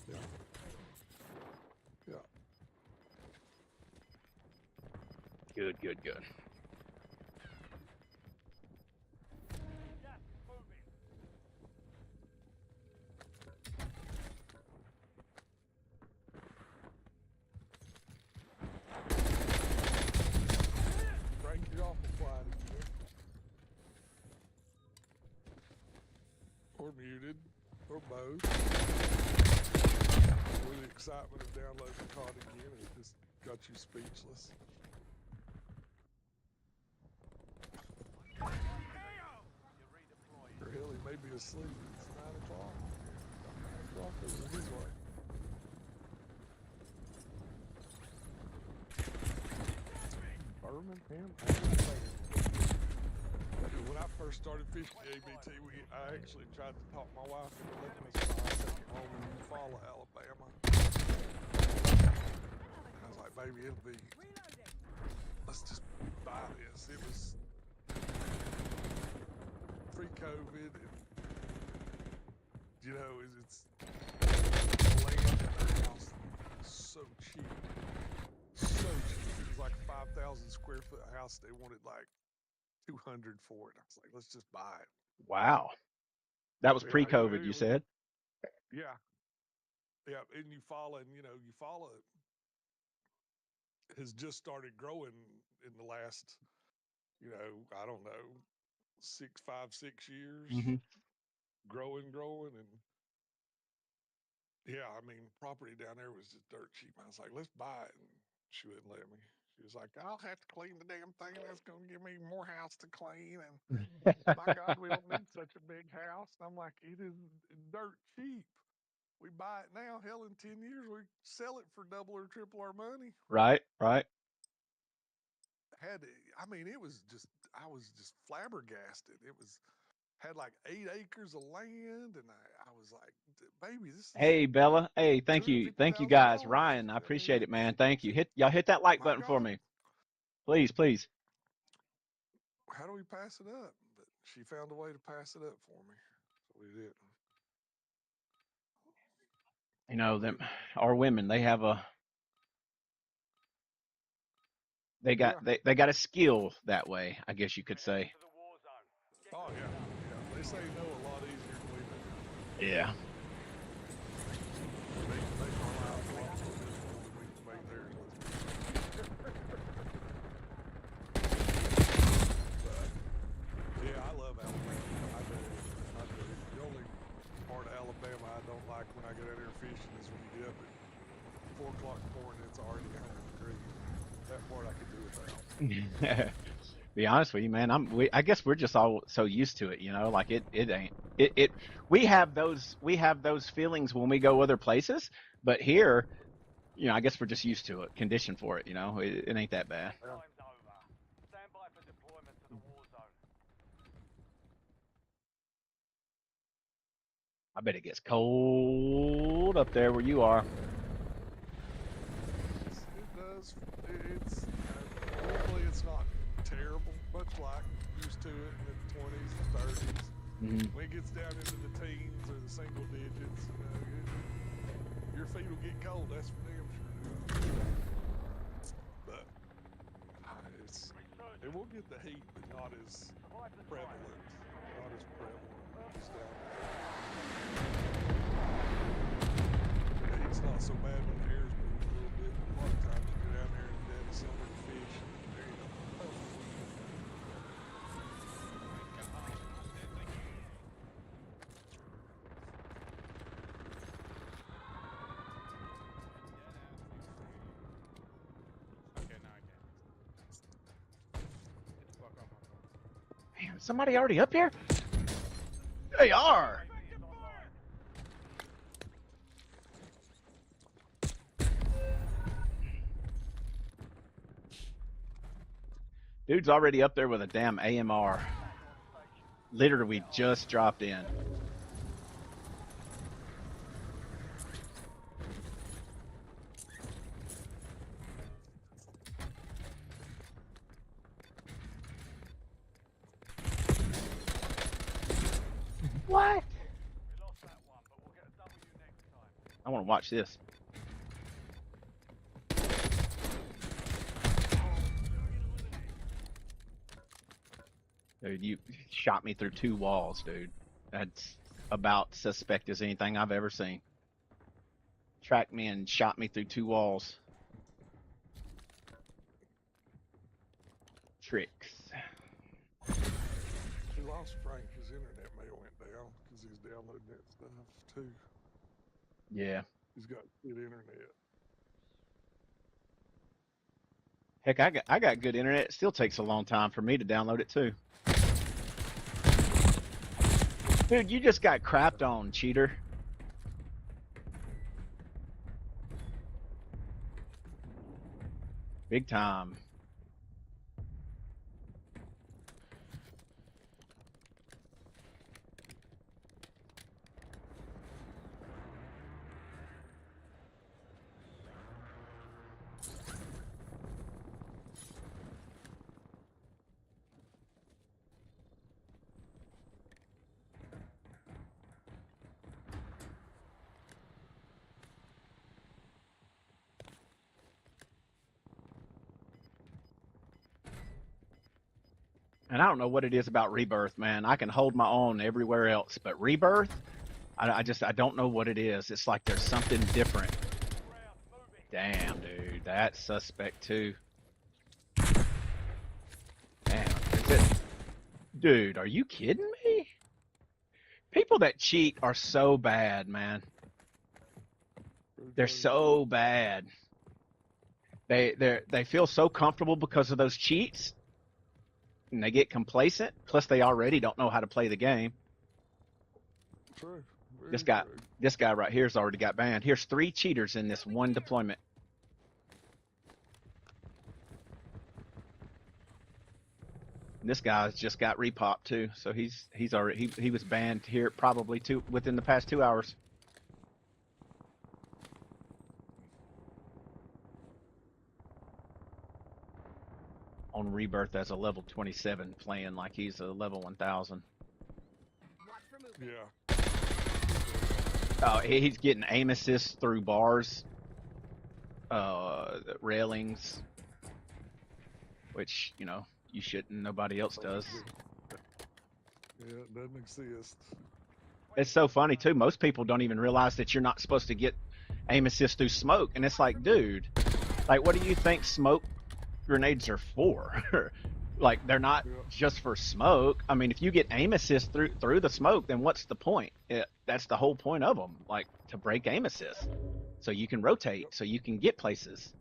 Yeah. Yeah. Good, good, good. Crank your awful quiet again. Or muted. Or both. With the excitement of downloading COD again, it just got you speechless. Or hell, he may be asleep. It's 9 o'clock. 9 o'clock over his way. Birmingham? When I first started fishing the ABT, I actually tried to talk my wife into letting us buy a second home in Eufaula, Alabama. I was like, baby, let's just buy this. It was pre-COVID, and, you know, it's land in our house so cheap. square foot house. They wanted like 200 for it. I was like, let's just buy it. Wow. That was Yeah, pre-COVID, it you was- said? Yeah. Yeah, and Eufaula, has just started growing in the last, I don't know, 5, 6 years. Mhm. Growing, and yeah, I mean, property down there was just dirt cheap. I was like, let's buy it, and she wouldn't let me. She was like, I'll have to clean the damn thing. That's gonna give me more house to clean, and my God, we don't need such a big house. And I'm like, it is dirt cheap. We buy it now. Hell, in 10 years, we sell it for double or triple our money. Right, right. It was just, I was just flabbergasted. Had like 8 acres of land, and I was like, baby, this is Hey, Bella. Hey, thank you guys. Ryan, I appreciate it, man. Thank you. Hit that like button for me. Please, please. how do we pass it up? But she found a way to pass it up for me. So we did. You know, them our women, they have they got a skill that way, I guess you could say. Oh yeah. They say no a lot easier than we do. Yeah. They come out a lot more difficult than we can make theirs. But yeah, I love Alabama. I do. The only part of Alabama I don't like when I get out there fishing is when you get up at 4 o'clock in the morning, it's already 100 degrees. That part I could do without. Be honest with you, man. I guess we're just all so used to it, like it ain't it we have those feelings when we go other places, but here, I guess we're just used to it, conditioned for it, it ain't that bad. Time's over. Stand by for deployment to the war zone. I bet it gets cold up there where you are. It does. Normally it's not terrible, much like used to it in the 20s and 30s. Mhm. When it gets down into the teens or the single digits, your feet will get cold. That's for damn sure. But it will get the heat, but not as prevalent. Not as prevalent as down there. It's not so bad when the air's moving a little bit. A lot of times you go down there in the dead of summer to fish, and there you go. Man, somebody already up here? They are. Dude's already up there with a damn AMR. Literally, we just dropped in. What? I want to watch this. Dude, you shot me through 2 walls, dude. That's about suspect as anything I've ever seen. Tracked me and shot me through 2 walls. Tricks. We lost Frank. His internet may have went down because he's downloading that stuff too. Yeah. He's got good internet. Heck, I got good internet. It still takes a long time for me to download it too. Dude, you just got crapped on, cheater. Big time. And I don't know what it is about Rebirth, man. I can hold my own everywhere else, but Rebirth, I don't know what it is. It's like there's something different. Damn, dude, that's suspect too. Damn, is it? Dude, are you kidding me? People that cheat are so bad, man. They're so bad. They feel so comfortable because of those cheats, and they get complacent. Plus, they already don't know how to play the game. True. This guy right here's already got banned. Here's 3 cheaters in this one deployment. And this guy's just got repopped too, so he's already he was banned here probably within the past 2 hours. On Rebirth as a level 27, playing like he's a level 1000. Yeah. Oh, he's getting aim assist through bars, railings, which, you know, you shouldn't. Nobody else does. Yeah, it doesn't exist. It's so funny too. Most people don't even realize that you're not supposed to get aim assist through smoke, and it's like, dude, like, what do you think smoke grenades are for? Like, they're not just for smoke. I mean, if you get aim assist through the smoke, then what's the point? That's the whole point of them, like, to break aim assist, so you can rotate, so you can get places.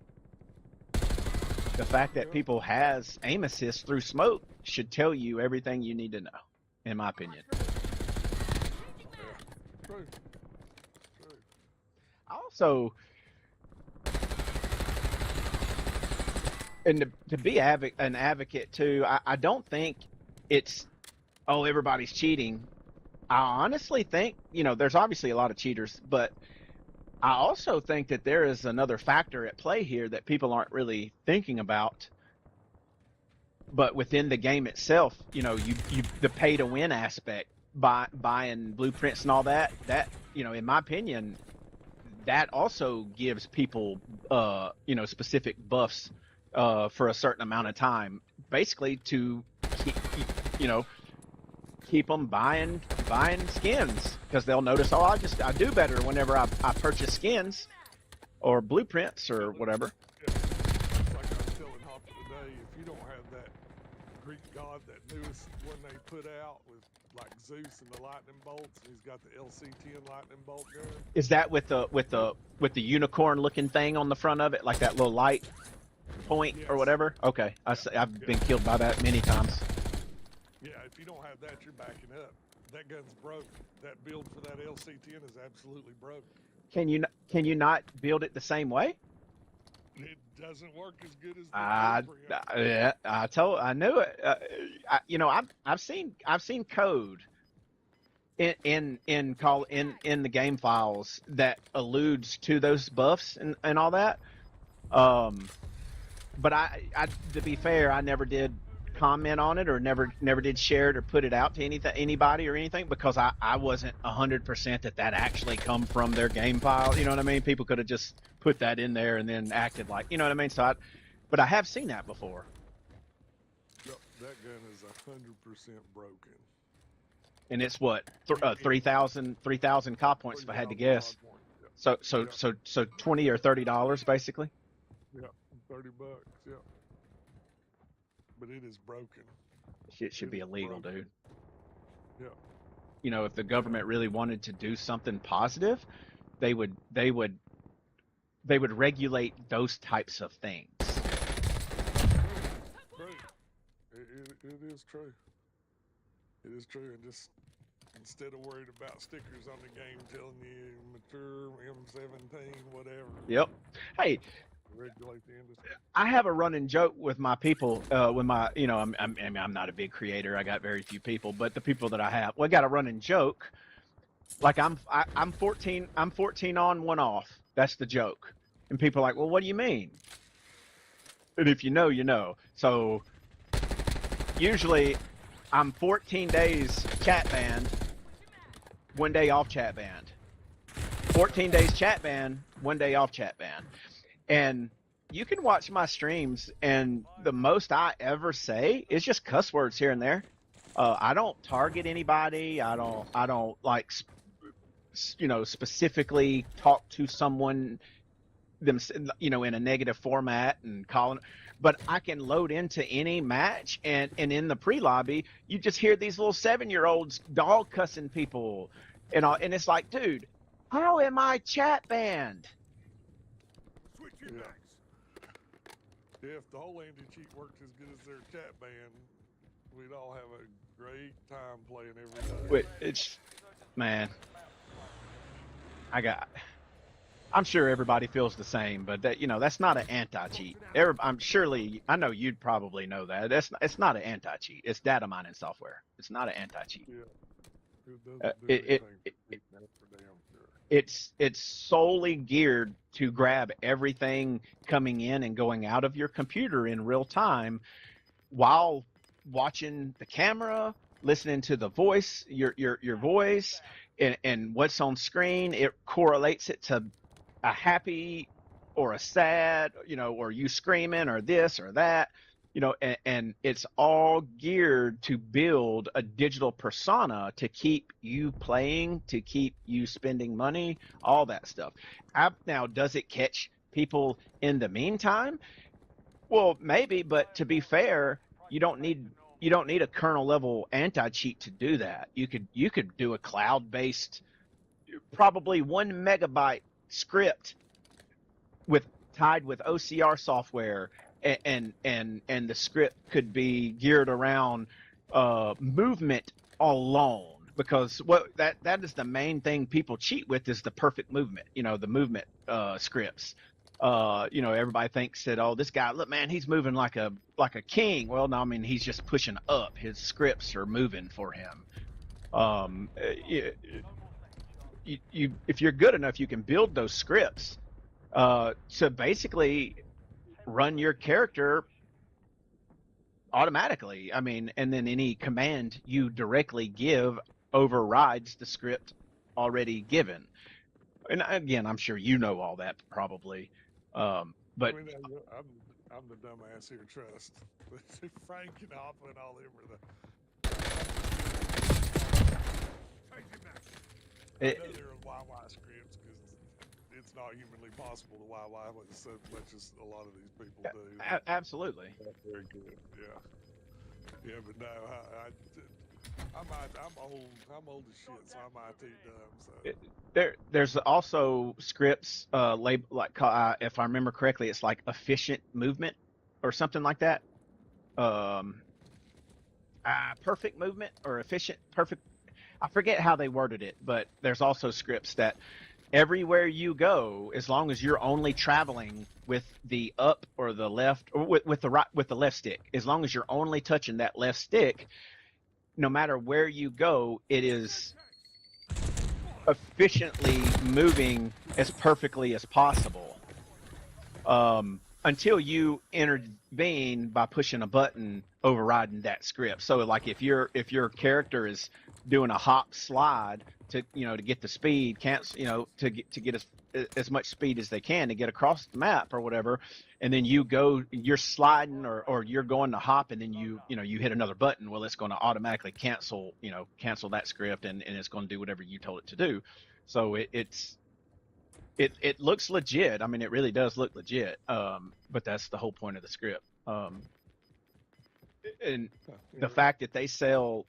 The fact that people has aim assist through smoke should tell you everything you need to know, in my opinion. True. Also, and to be an advocate too, I don't think it's, oh, everybody's cheating. I honestly think, you know, there's obviously a lot of cheaters, but I also think that there is another factor at play here that people aren't really thinking about. But within the game itself, you know, the pay to win aspect, buying blueprints and all that, you know, in my opinion, that also gives people, you know, specific buffs for a certain amount of time, basically to keep them buying skins, because they'll notice, oh, I do better whenever I purchase skins or blueprints or whatever. Yeah. Like I was telling Hopper today, if you don't have that Greek god, that newest one they put out with like Zeus and the lightning bolts, and he's got the LC-10 lightning bolt gun. Is that with the unicorn looking thing on the front of it, like that little light point or whatever? Okay, I've been killed by that many times. Yeah, if you don't have that, you're backing up. That gun's broke. That build for that LC-10 is absolutely broke. Can you not build it the same way? It doesn't work as good as yeah, I knew it. You know, I've seen code in the game files that alludes to those buffs and all that. But I to be fair, I never did comment on it, or never did share it or put it out to anybody or anything, because I wasn't 100% that actually come from their game file. You know what I mean? People could have just put that in there and then acted like, you know what I mean? So but I have seen that before. Yep, that gun is 100% broken. And it's what, 3,000 COD points if I had to guess. So 20 or $30 basically. Yeah, $30. Yeah. But it is broken. Shit should be illegal, dude. Yeah. You know, if the government really wanted to do something positive, they would regulate those types of things. True. It is true. It is true, and just instead of worried about stickers on the game telling you mature M17, whatever. Yep. Hey. Regulate the industry. I have a running joke with my people. With my, you know, I'm not a big creator. I got very few people, but the people that I have, well, I got a running joke. Like I'm 14 on, 1 off. That's the joke. And people are like, well, what do you mean? And if you know, you know. So usually I'm 14 days chat banned, 1 day off chat banned. 14 days chat banned, 1 day off chat banned. And you can watch my streams, and the most I ever say is just cuss words here and there. I don't target anybody. I don't like, specifically talk to someone them, in a negative format and calling. But I can load into any match, and in the pre-lobby, you just hear these little 7-year-olds dog cussing people, and it's like, dude, how am I chat banned? Yeah. If the whole anti-cheat worked as good as their chat ban, we'd all have a great time playing every day. Wait, man, I'm sure everybody feels the same, but that's not an anti-cheat. I know you'd probably know that. It's not an anti-cheat. It's data mining software. It's not an anti-cheat. Yeah. It doesn't do anything for damn sure. It's solely geared to grab everything coming in and going out of your computer in real time while watching the camera, listening to the voice, your voice, and what's on screen. It correlates it to a happy or a sad, or you screaming or this or that, and it's all geared to build a digital persona to keep you playing, to keep you spending money, all that stuff. Now, does it catch people in the meantime? Well, maybe, but to be fair, you don't need a kernel level anti-cheat to do that. You could do a cloud-based, probably 1 megabyte script tied with OCR software, and the script could be geared around movement alone, because that is the main thing people cheat with, is the perfect movement, the movement scripts. Everybody thinks that, oh, this guy, look, man, he's moving like a king. Well, no, I mean, he's just pushing up. His scripts are moving for him. If you're good enough, you can build those scripts to basically run your character automatically. I mean, and then any command you directly give overrides the script already given. And again, I'm sure you know all that probably. But I mean, I'm the dumbass here, trust. Frank and Alpha and all them are the. I know they're YY scripts because it's not humanly possible to YY with so much as a lot of these people do. Absolutely. That's very good. Yeah. Yeah, but no, I'm old. I'm old as shit, so I'm IT dumb. So. There's also scripts labeled like, if I remember correctly, it's like efficient movement or something like that. Perfect movement or perfect. I forget how they worded it, but there's also scripts that everywhere you go, as long as you're only traveling with the up or the left, or with the left stick, as long as you're only touching that left stick, no matter where you go, it is efficiently moving as perfectly as possible. Until you intervene by pushing a button overriding that script. So like if your character is doing a hop slide to get the speed, to get as much speed as they can to get across the map or whatever, and then you're sliding or you're going to hop, and then you hit another button, well, it's going to automatically cancel that script, and it's going to do whatever you told it to do. So it looks legit. I mean, it really does look legit. But that's the whole point of the script. And the fact that they sell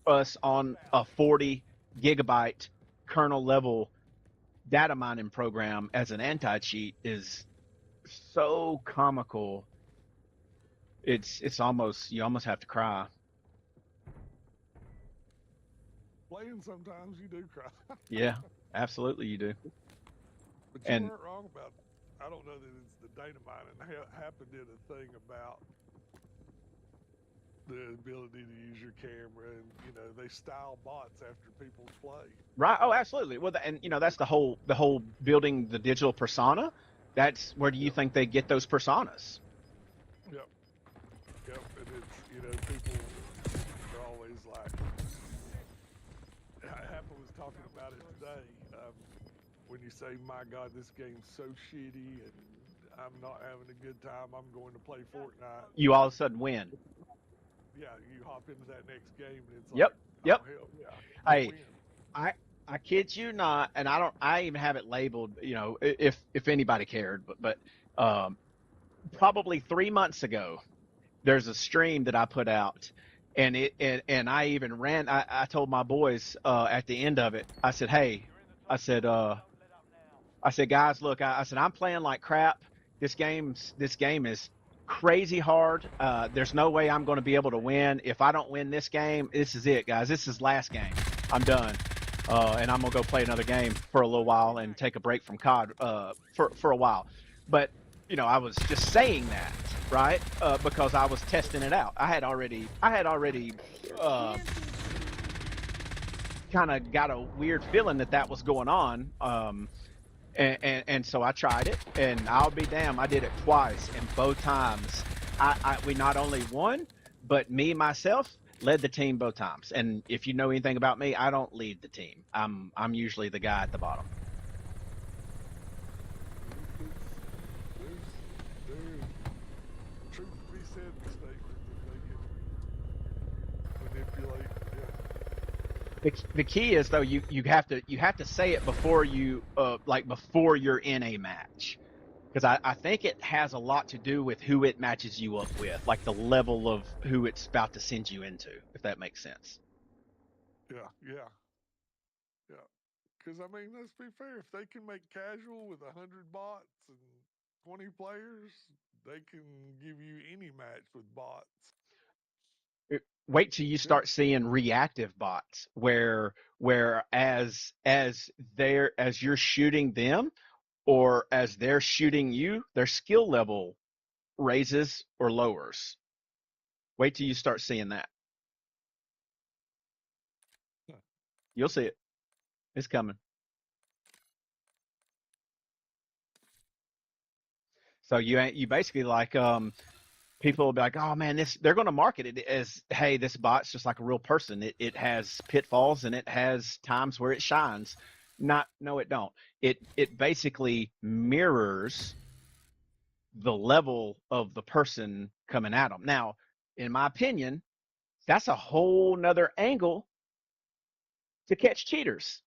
us on a 40 gigabyte kernel level data mining program as an anti-cheat is so comical. It's almost, you almost have to cry. Playing sometimes you do cry. Yeah, absolutely you do. But you weren't wrong about, I don't know that it's the data mining. Happen did a thing about the ability to use your camera, and they style bots after people play. Right. Oh, absolutely. Well, and that's the whole building the digital persona. That's where do you think they get those personas? Yep. And it's people are always like. Happen was talking about it today. When you say, "My God, this game's so shitty, and I'm not having a good time. I'm going to play Fortnite." You all of a sudden win. Yeah, you hop into that next game, and it's Yep. like, Yep. "Oh hell yeah!" I Hey, win. I kid you not, and I even have it labeled. You know, if anybody cared, but probably 3 months ago, there's a stream that I put out, and I even ran. I told my boys at the end of it. I said, hey, I said guys, look, I said I'm playing like crap. This game is crazy hard. There's no way I'm going to be able to win. If I don't win this game, this is it, guys. This is last game. I'm done. And I'm gonna go play another game for a little while and take a break from COD for a while. But you know, I was just saying that, right? Because I was testing it out. I had already kind of got a weird feeling that was going on. And so I tried it, and I'll be damned, I did it twice, and both times we not only won, but me myself led the team both times. And if you know anything about me, I don't lead the team. I'm usually the guy at the bottom. Truth be said, the statement that they can manipulate. The key is though you have to say it before you before you're in a match, because I think it has a lot to do with who it matches you up with, like the level of who it's about to send you into, if that makes sense. Yeah. Because I mean, let's be fair. If they can make casual with 100 bots and 20 players, they can give you any match with bots. Wait till you start seeing reactive bots where as you're shooting them or as they're shooting you, their skill level raises or lowers. Wait till you start seeing that. You'll see it. It's coming. So you basically like people will be like, oh man, they're going to market it as, hey, this bot's just like a real person. It has pitfalls and it has times where it shines. No, it don't. It basically mirrors the level of the person coming at them. Now, in my opinion, that's a whole nother angle to catch cheaters,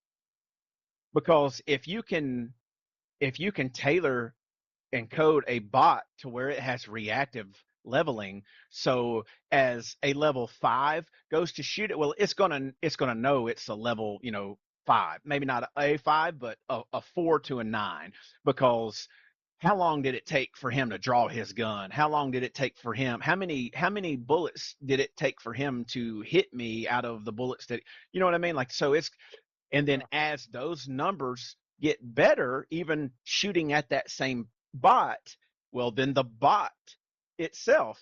because if you can tailor and code a bot to where it has reactive leveling, so as a level 5 goes to shoot it, well, it's gonna know it's a level 5, maybe not a 5, but a 4 to a 9, because how long did it take for him to draw his gun? How long did it take for him? How many bullets did it take for him to hit me out of the bullets that, you know what I mean? Like, so it's, and then as those numbers get better, even shooting at that same bot, well, then the bot itself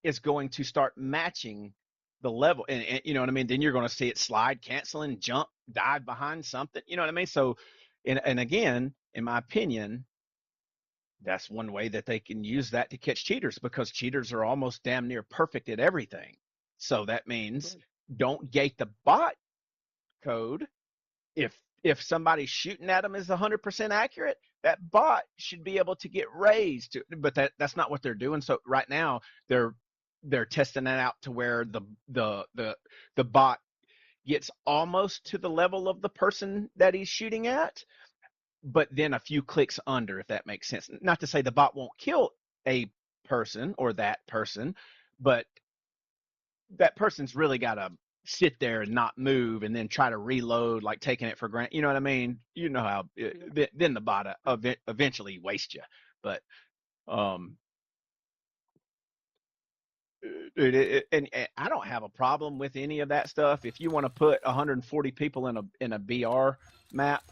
is going to start matching the level. And you know what I mean? Then you're going to see it slide, canceling, jump, dive behind something. You know what I mean? So, and again, in my opinion, that's one way that they can use that to catch cheaters, because cheaters are almost damn near perfect at everything. So that means don't gate the bot code. If somebody's shooting at them is 100% accurate, that bot should be able to get raised. But that's not what they're doing. So right now they're testing that out to where the bot gets almost to the level of the person that he's shooting at, but then a few clicks under, if that makes sense. Not to say the bot won't kill a person or that person, but that person's really got to sit there and not move and then try to reload, like taking it for granted. You know what I mean? You know how then the bot eventually wastes you. But and I don't have a problem with any of that stuff. If you want to put 140 people in a BR map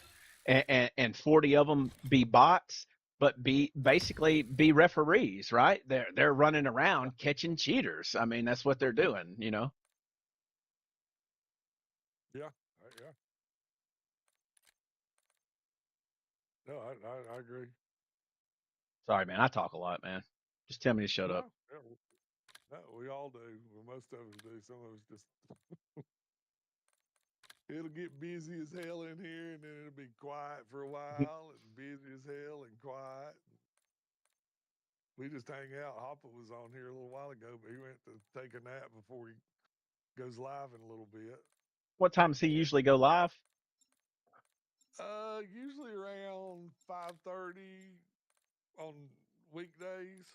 and 40 of them be bots, but basically be referees, right? They're running around catching cheaters. I mean, that's what they're doing, you know. Yeah. No, I agree. Sorry, man. I talk a lot, man. Just tell me to shut up. No, we all do. Well, most of us do. Some of us just it'll get busy as hell in here, and then it'll be quiet for a while, and busy as hell and quiet. We just hang out. Hopper was on here a little while ago, but he went to take a nap before he goes live in a little bit. What time does he usually go live? Usually around 5:30 on weekdays.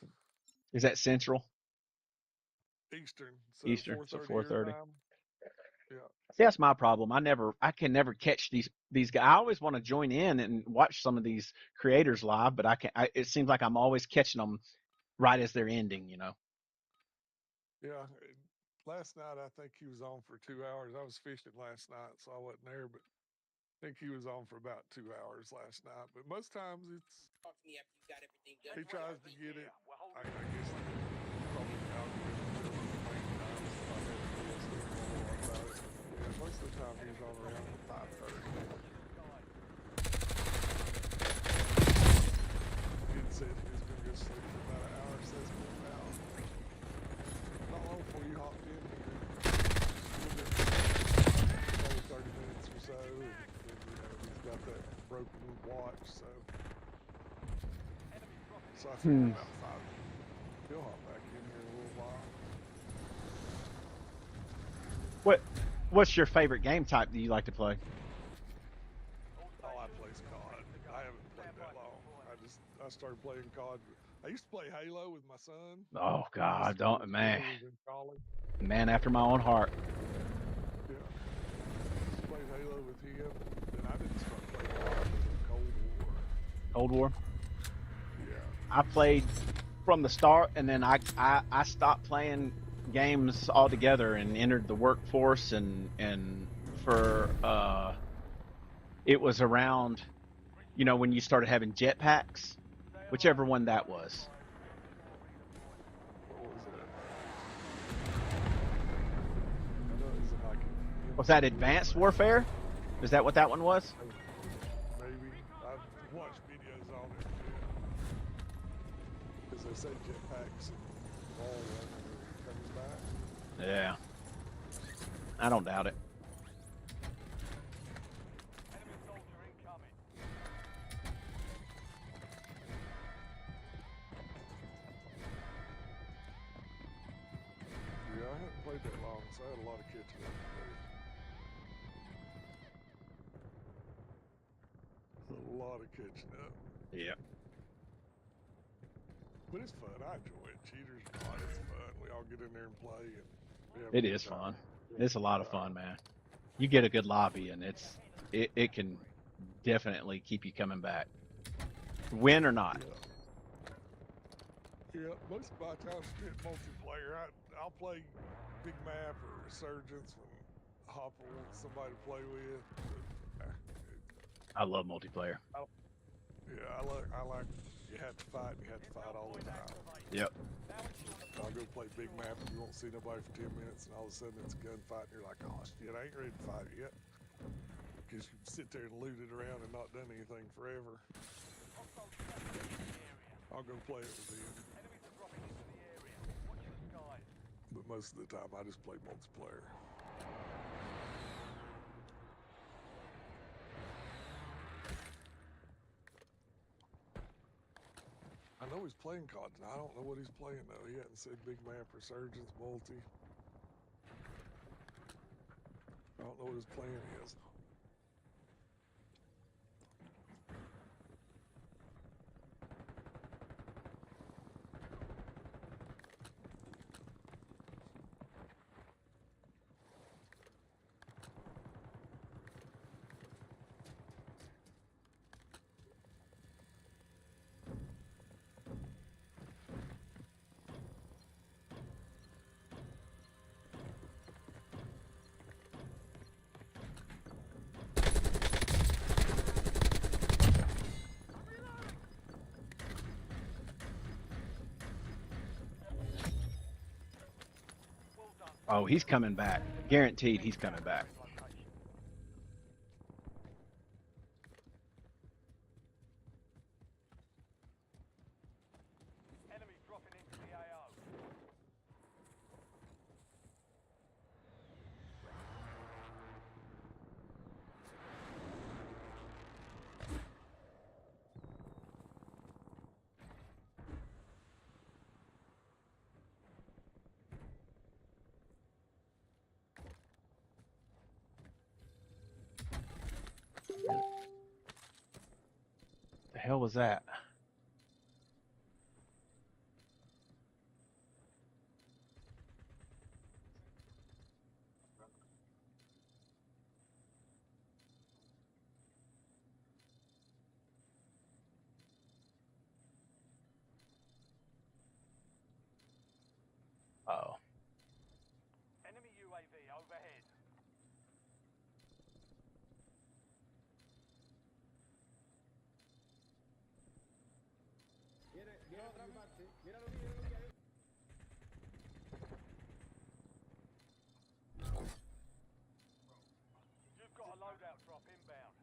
Is that Central? Eastern. So Eastern, so 4:30. 4:30. Yeah. See, that's my problem. I can never catch these guys. I always want to join in and watch some of these creators live, but I can't. It seems like I'm always catching them right as they're ending. Yeah. Last night, I think he was on for 2 hours. I was fishing last night, so I wasn't there, but I think he was on for about 2 hours last night. But most times it's he tries to get it. I guess probably most of the time he's on around 5:30. He said he was going to go sleep for about an hour, so it's been about not long before you hopped in here. Probably 30 minutes or so. And then, he's got that broken watch, so I think about 5. He'll hop back in here in a little while. What's your favorite game type that you like to play? Oh, I play COD. I haven't played that long. I started playing COD. I used to play Halo with my son. Oh God, don't man. He was in college. Man after my own heart. Yeah. I played Halo with him. Then I didn't start playing COD until Cold War. Cold War. Yeah. I played from the start, and then I stopped playing games altogether and entered the workforce, and for it was around, when you started having jetpacks, whichever one that was. What was it? I know it's like Was that Advanced Warfare? Is that what that one was? maybe. I've watched videos on it. Because they say jetpacks and all that comes back. Yeah. I don't doubt it. Yeah, I haven't played that long, so I had a lot of catching up to do. A lot of catching up. Yeah. But it's fun. I enjoy it. Cheaters not. It's fun. We all get in there and play. And we have a It good is time. fun. It's a lot of fun, man. You get a good lobby, and it can definitely keep you coming back, win or not. Yeah, most of my time spent multiplayer. I'll play big map or Resurgence when Hopper wants somebody to play with. But, I love multiplayer. yeah, I like you have to fight. You have to fight all the time. Yep. I'll go play big map and you won't see nobody for 10 minutes, and all of a sudden it's a gunfight, and you're like, oh shit, I ain't ready to fight it yet. Because you sit there and loot it around and not done anything forever. I'll go play it with him. But most of the time I just play multiplayer. I know he's playing COD. I don't know what he's playing though. He hadn't said big map, Resurgence, multi. I don't know what his plan is. Oh, he's coming back. Guaranteed he's coming back. hell was that? Oh. Enemy UAV overhead. You've got a loadout drop inbound.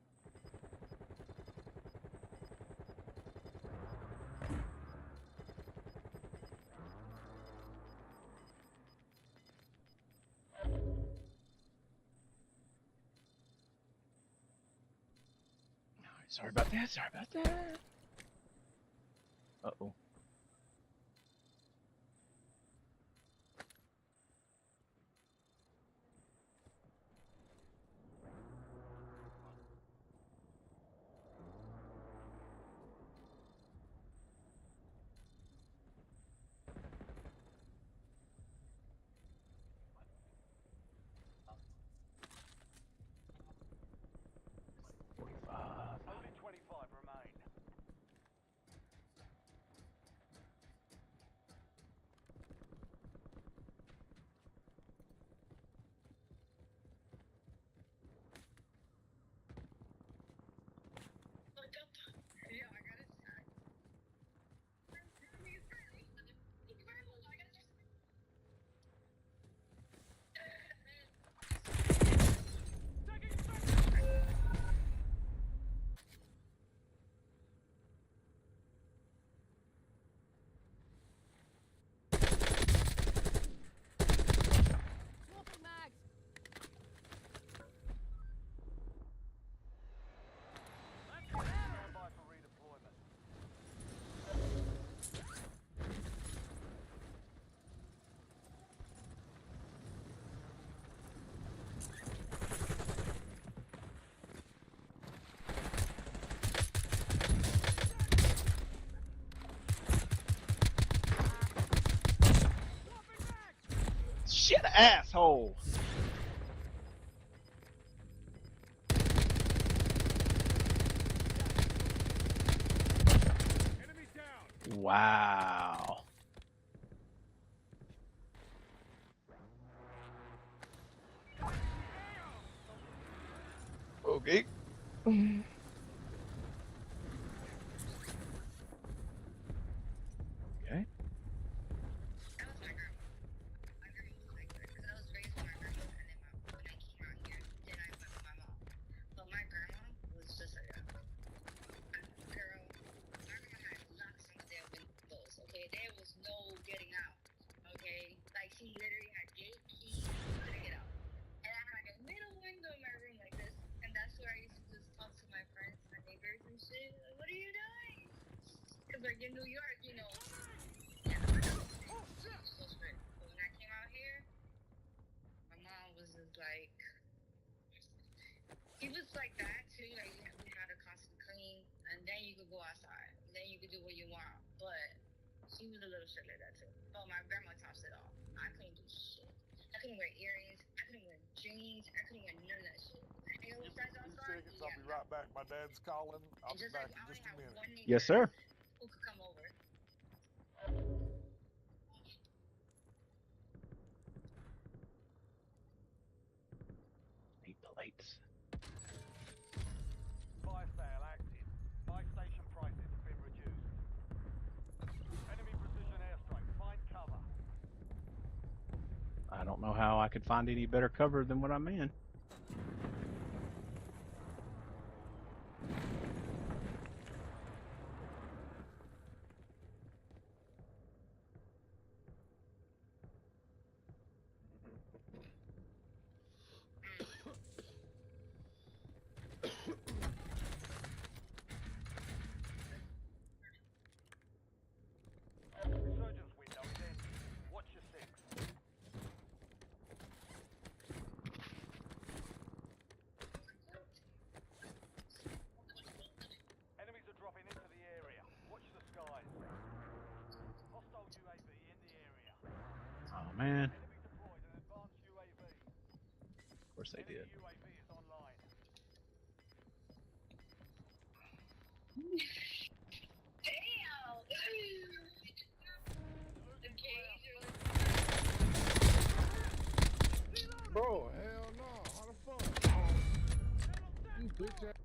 Sorry about that. Sorry about that. Uh-oh. Only 25 remain. Standby for redeployment. Shit, asshole. Wow. Okay. Okay. Okay, there was no getting out. Okay, like she literally had 8 keys to get out, and I had like a little window in my room like this, and that's where I used to just talk to my friends, my neighbors and shit. Like, what are you doing? Cause like in New York, you know, yeah, so strict. But when I came out here, my mom was just like, he was like that too. Like we had a constant clean, and then you could go outside, and then you could do what you want, but. She was a little shit like that too. Oh, my grandma tops it off. I couldn't do shit. I couldn't wear earrings. I couldn't wear jeans. I couldn't wear none of that shit. Hang out with friends outside. Seconds, I'll be right back. My dad's calling. I'll be back in just a minute. Yes, sir. Who could come over? Need plates. Fire sale active. Buy station prices have been reduced. Enemy precision airstrike. Find cover. I don't know how I could find any better cover than what I'm in. Resurgence window is ending. Watch your six. man. Of course they did. Bro, hell no. How the fuck? You bitch ass.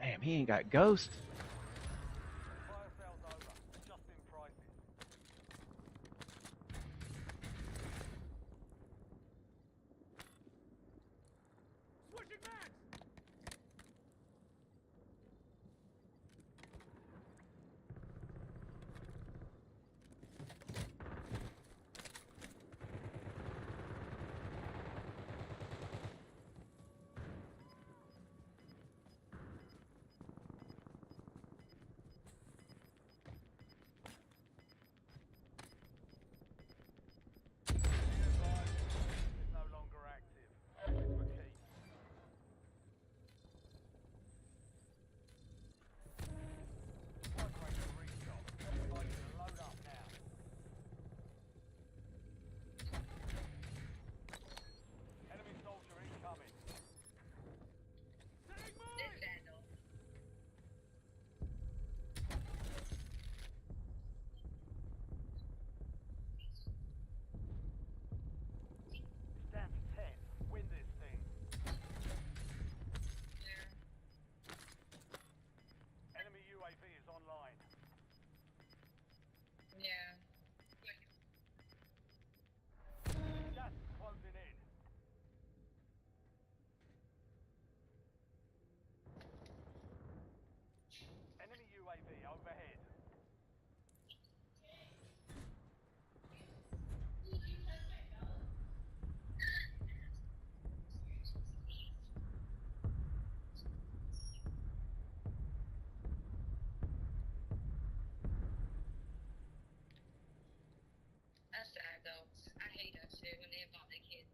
Damn, he ain't got Ghost. That's sad though. I hate that shit when they involve their kids.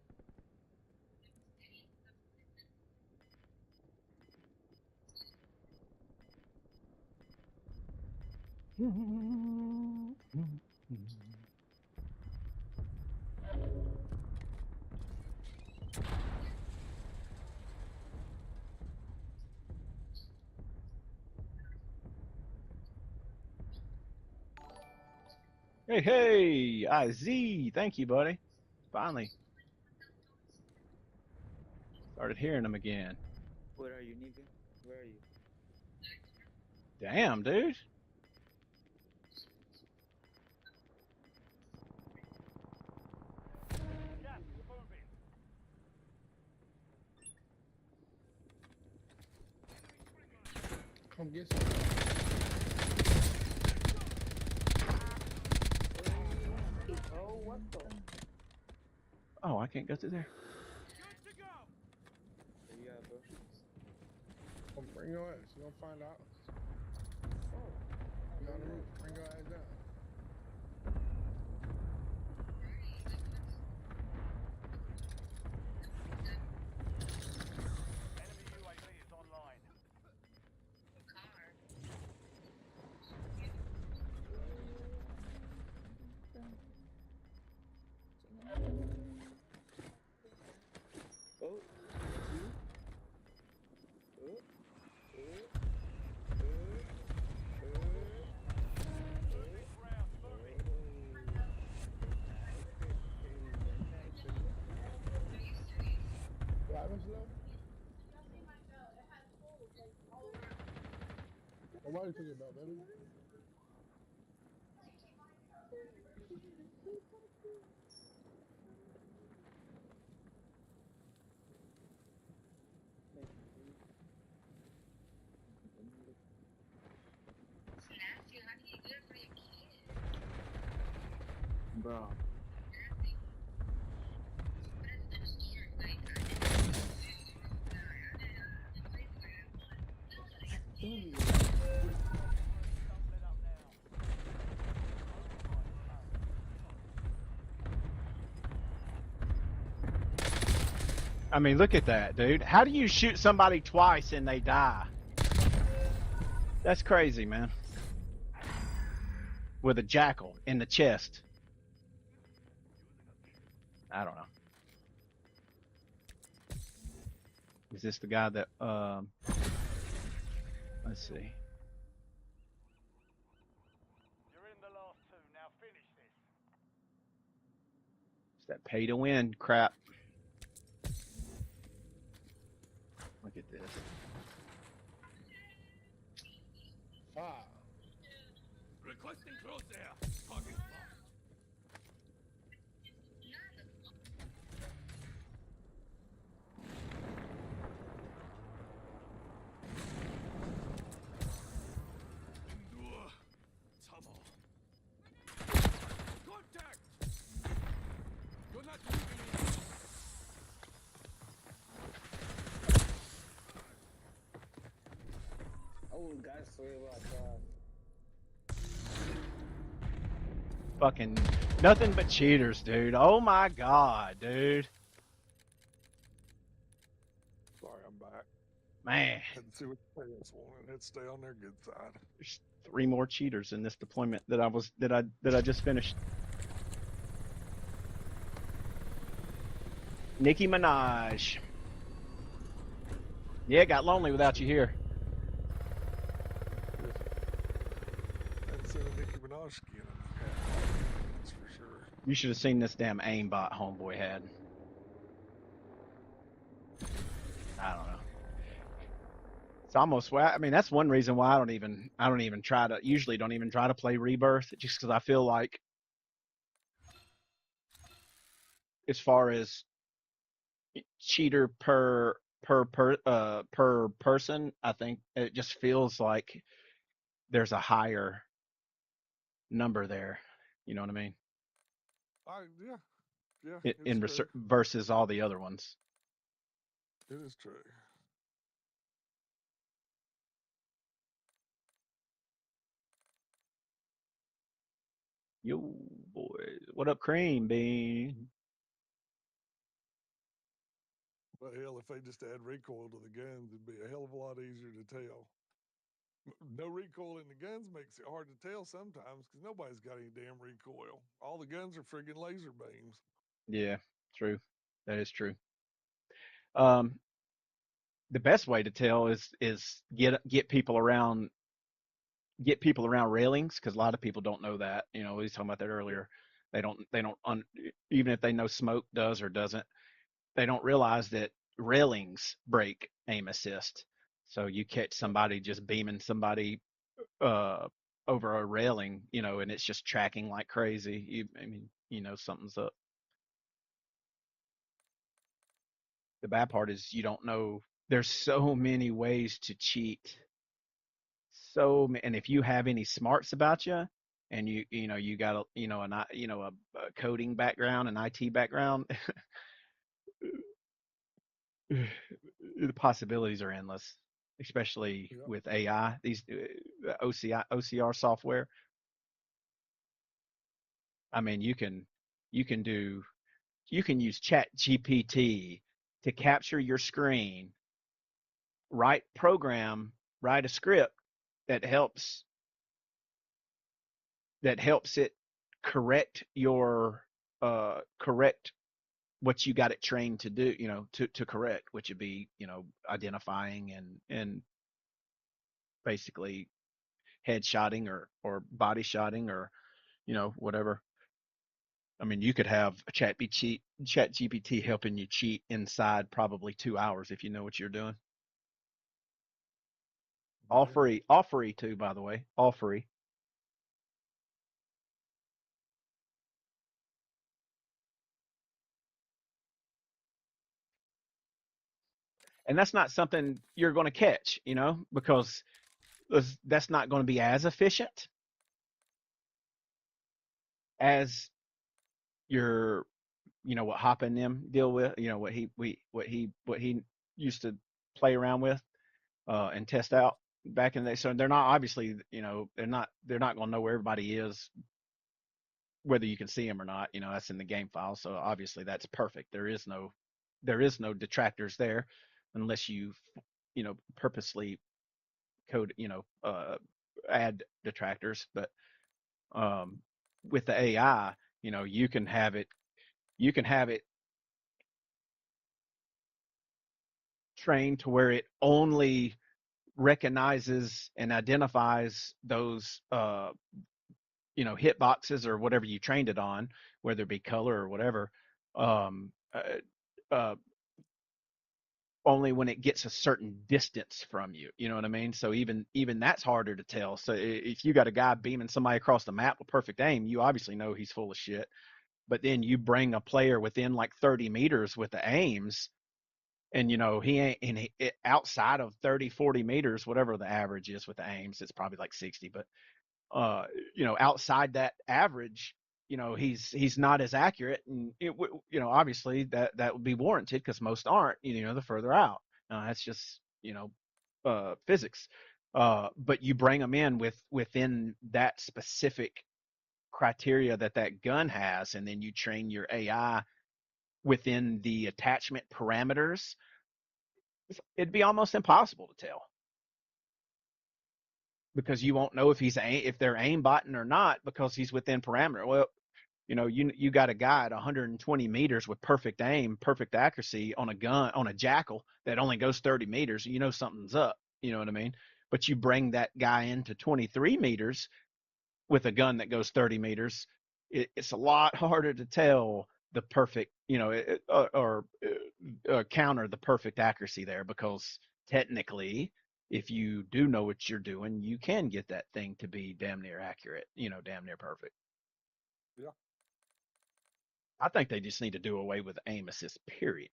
Hey, hey, IZ, thank you, buddy. Finally started hearing him again. Where are you, nigga? Where are you? Damn, dude. Come get some. Oh, what the? Oh, I can't go through there. Where you at, bro? Come bring your ass. You gonna find out. You on the roof. Bring your ass down. Oh, What are you talking about, baby? bro. I mean, look at that, dude. How do you shoot somebody twice and they die? That's crazy, man. With a jackal in the chest. I don't know. Is this the guy that, let's see. You're in the last two. Now finish this. It's that pay to win crap. Look at this. Requesting crosshair. Target locked. Endure. Tunnel. Contact. You're not moving. Oh, guys, sorry about that. Fucking nothing but cheaters, dude. Oh my god, dude. Sorry, I'm back. Man, Had to see what the players wanted. Had to stay on their good side. there's 3 more cheaters in this deployment that I just finished. Nicki Minaj. Yeah, it got lonely without you here. Hadn't seen a Nicki Minaj skin in the hat. That's for sure. You should have seen this damn aimbot homeboy had. I don't know. It's almost, I mean, that's one reason why I don't even usually don't even try to play Rebirth, just because I feel like, as far as cheater per person, I think it just feels like there's a higher number there. You know what I mean? Yeah. In versus all the other ones. It is true. Yo, boys. What up, Cream Bean? But hell, if they just add recoil to the guns, it'd be a hell of a lot easier to tell. No recoil in the guns makes it hard to tell sometimes because nobody's got any damn recoil. All the guns are friggin' laser beams. Yeah, true. That is true. The best way to tell is get people around railings, because a lot of people don't know that. You know, we was talking about that earlier. They don't even if they know smoke does or doesn't, they don't realize that railings break aim assist. So you catch somebody just beaming somebody over a railing, you know, and it's just tracking like crazy. I mean, you know, something's up. The bad part is you don't know. There's so many ways to cheat. And if you have any smarts about you, and you got a coding background, an IT background, the possibilities are endless, especially with AI, these OCR software. I mean, you can use Chat GPT to capture your screen, write a script that helps it correct what you got it trained to do, you know, to correct, which would be, you know, identifying and basically headshotting or body shotting or, you know, whatever. I mean, you could have a Chat GPT helping you cheat inside probably 2 hours if you know what you're doing. All free too, by the way, all free. And that's not something you're going to catch, you know, because that's not going to be as efficient as your, you know, what Hoppa and them deal with, you know, what he used to play around with and test out back in the day. So they're not, obviously, you know, they're not going to know where everybody is, whether you can see them or not. You know, that's in the game file. So obviously that's perfect. There is no there is no detractors there unless you purposely code, add detractors. But with the AI, you can have it trained to where it only recognizes and identifies those hit boxes or whatever you trained it on, whether it be color or whatever, only when it gets a certain distance from you. You know what I mean? So even that's harder to tell. So if you got a guy beaming somebody across the map with perfect aim, you obviously know he's full of shit. But then you bring a player within like 30 meters with the aims, and he ain't outside of 30, 40 meters, whatever the average is with the aims, it's probably like 60. But outside that average, he's not as accurate, and obviously that would be warranted because most aren't, the further out. That's just physics. But you bring them in within that specific criteria that gun has, and then you train your AI within the attachment parameters. It'd be almost impossible to tell, because you won't know if they're aimbotting or not, because he's within parameter. Well, you got a guy at 120 meters with perfect aim, perfect accuracy on a gun, on a Jackal that only goes 30 meters. Something's up. You know what I mean? But you bring that guy into 23 meters with a gun that goes 30 meters, it's a lot harder to tell the perfect, or counter the perfect accuracy there, because technically, if you do know what you're doing, you can get that thing to be damn near accurate, damn near perfect. Yeah. I think they just need to do away with aim assist, period.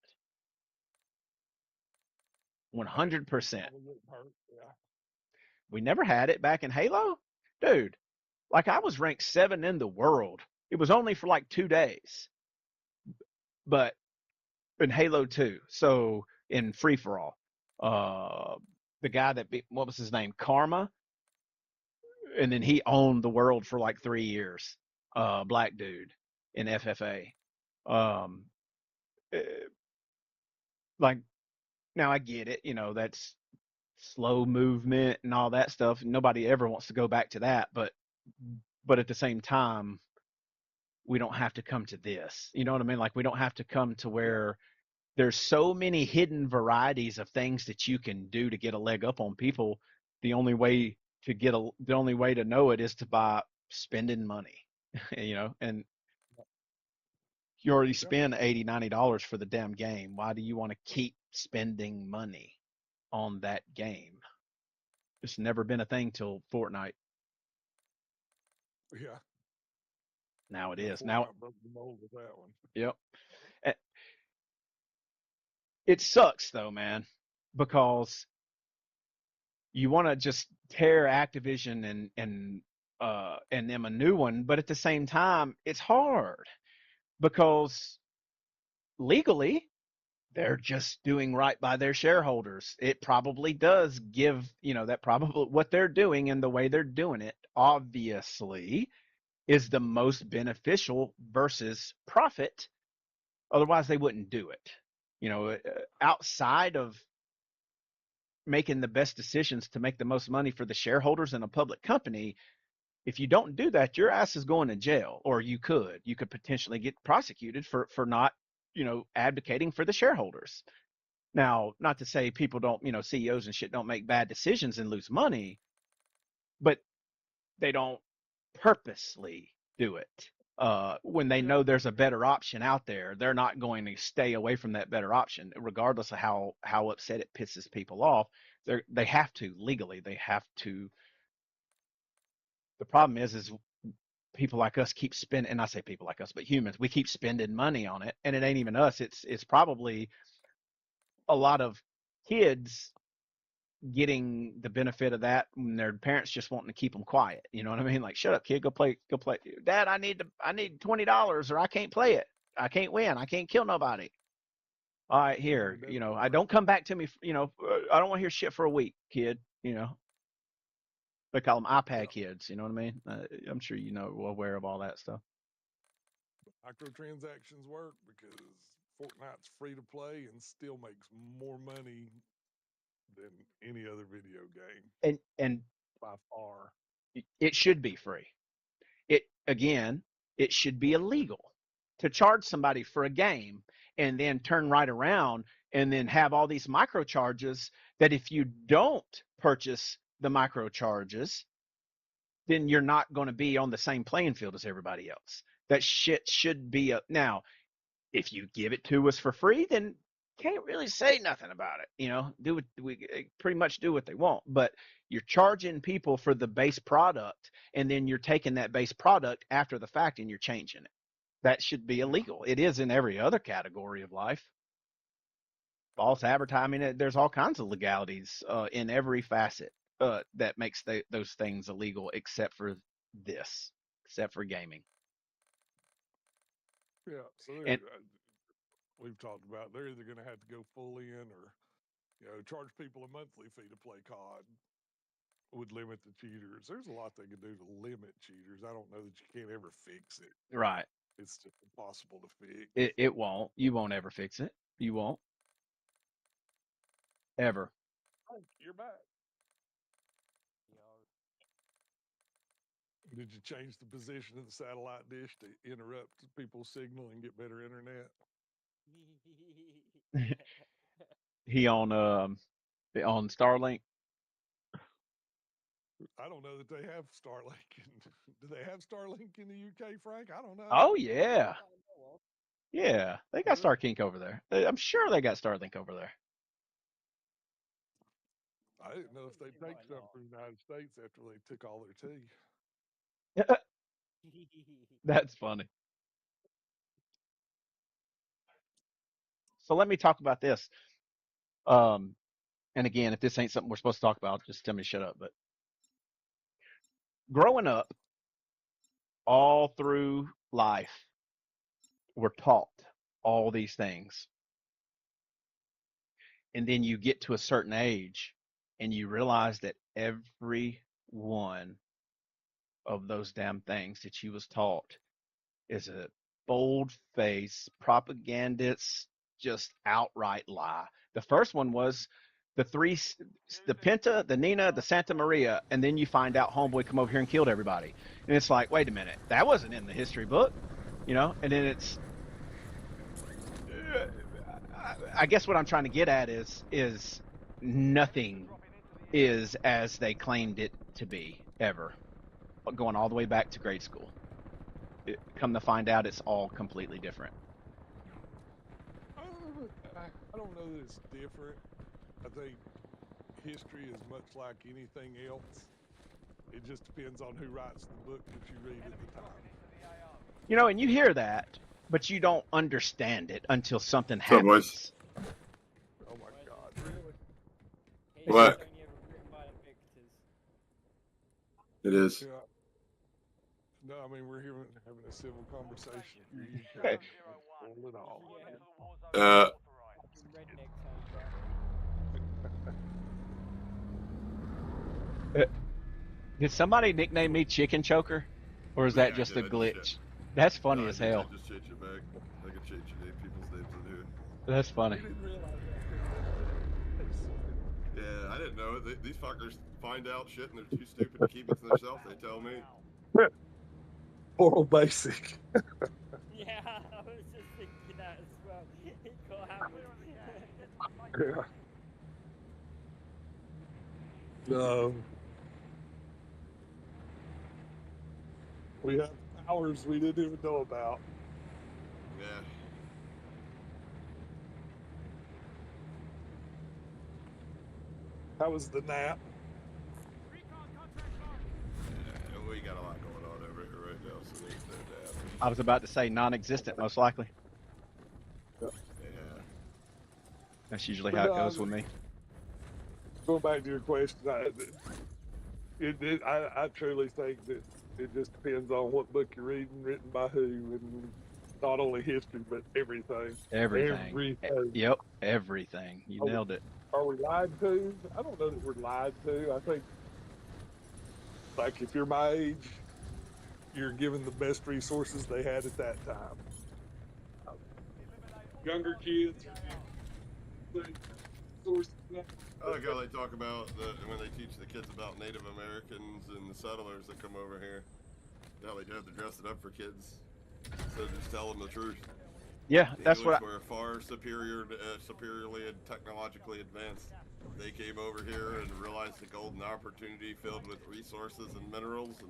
100%. Yeah. We never had it back in Halo. Dude, like, I was ranked 7 in the world. It was only for like 2 days. But in Halo 2, so in Free For All, the guy that what was his name? Karma. And then he owned the world for like 3 years. Black dude in FFA. Like, now I get it, that's slow movement and all that stuff. Nobody ever wants to go back to that, but at the same time, we don't have to come to this. You know what I mean? Like, we don't have to come to where there's so many hidden varieties of things that you can do to get a leg up on people. The only way to know it is by spending money, and you already spend $80, $90 for the damn game. Why do you want to keep spending money on that game? It's never been a thing till Fortnite. Yeah. Now it is. Fortnite Now broke the mold with that one. Yep. It sucks though, man, because you want to just tear Activision and them a new one, but at the same time, it's hard because legally they're just doing right by their shareholders. It probably does give, that probably what they're doing and the way they're doing it obviously is the most beneficial versus profit. Otherwise they wouldn't do it. Outside of making the best decisions to make the most money for the shareholders in a public company, if you don't do that, your ass is going to jail, or you could potentially get prosecuted for not, advocating for the shareholders. Now, not to say people don't, CEOs and shit don't make bad decisions and lose money, but they don't purposely do it. When they know there's a better option out there, they're not going to stay away from that better option, regardless of how upset it pisses people off. They have to, legally, they have to. The problem is people like us keep spending, and I say people like us, but humans, we keep spending money on it, and it ain't even us. It's probably a lot of kids getting the benefit of that, and their parents just wanting to keep them quiet. You know what I mean? Like, shut up, kid, go play. Dad, I need $20, or I can't play it. I can't win. I can't kill nobody. All right, here, I don't come back to me. I don't want to hear shit for a week, kid. They call them iPad kids. You know what I mean? I'm sure aware of all that stuff. Microtransactions work because Fortnite's free to play and still makes more money than any other video game And by far. it should be free. It should be illegal to charge somebody for a game and then turn right around and then have all these micro charges that if you don't purchase the micro charges, then you're not going to be on the same playing field as everybody else. That shit should be now, if you give it to us for free, then can't really say nothing about it. You know, we pretty much do what they want, but you're charging people for the base product, and then you're taking that base product after the fact and you're changing it. That should be illegal. It is in every other category of life. False advertising. There's all kinds of legalities in every facet that makes those things illegal, except for gaming. Yeah, so And we've talked about they're either going to have to go full in or, charge people a monthly fee to play COD. Would limit the cheaters. There's a lot they could do to limit cheaters. I don't know that you can't ever fix it. Right. It's just impossible to fix. It won't. You won't ever fix it. You won't. Ever. Frank, you're back. Did you change the position of the satellite dish to interrupt people's signal and get better internet? He on Starlink. I don't know that they have Starlink. Do they have Starlink in the UK, Frank? I don't know. Oh yeah. Yeah, they got Starlink over there. I'm sure they got Starlink over there. I didn't know if they'd take something from the United States after they took all their tea. That's funny. So let me talk about this. And again, if this ain't something we're supposed to talk about, just tell me to shut up. But growing up, all through life, we're taught all these things. And then you get to a certain age and you realize that every one of those damn things that you was taught is a bold-faced propagandist, just outright lie. The first one was the Pinta, the Nina, the Santa Maria, and then you find out Homeboy come over here and killed everybody. And it's like, wait a minute, that wasn't in the history book, and then it's, I guess what I'm trying to get at is nothing is as they claimed it to be, ever. Going all the way back to grade school. Come to find out, it's all completely different. I don't know that it's different. I think history is much like anything else. It just depends on who writes the book that you read at the time. And you hear that, but you don't understand it until something happens. Oh my God, really? What? It is. Yeah. No, I mean, we're here having a civil conversation. Okay. Pull it off. Did somebody nickname me Chicken Choker? Or is that just a glitch? That's funny as hell. I just changed it back. I can change your name, people's names in here. That's funny. Yeah, I didn't know it. These fuckers find out shit and they're too stupid to keep it to themselves, they tell me. Moral basic. Yeah, I was just thinking that as well. It got happened. Yeah. We have powers we didn't even know about. Yeah. How was the nap? Yeah, we got a lot going on over here right now, so there's no doubt. I was about to say non-existent, most likely. Yeah. That's usually how it goes with me. Going back to your question, I truly think that it just depends on what book you're reading, written by who, and not only history, but everything. Everything. Yep, everything. You nailed it. Are we lied to? I don't know that we're lied to. I think, like, if you're my age, you're given the best resources they had at that time. younger kids are getting sources. I like how they talk about when they teach the kids about Native Americans and the settlers that come over here. How they have to dress it up for kids, so just tell them the truth. Yeah, The that's English what. were far superiorly and technologically advanced. They came over here and realized the golden opportunity filled with resources and minerals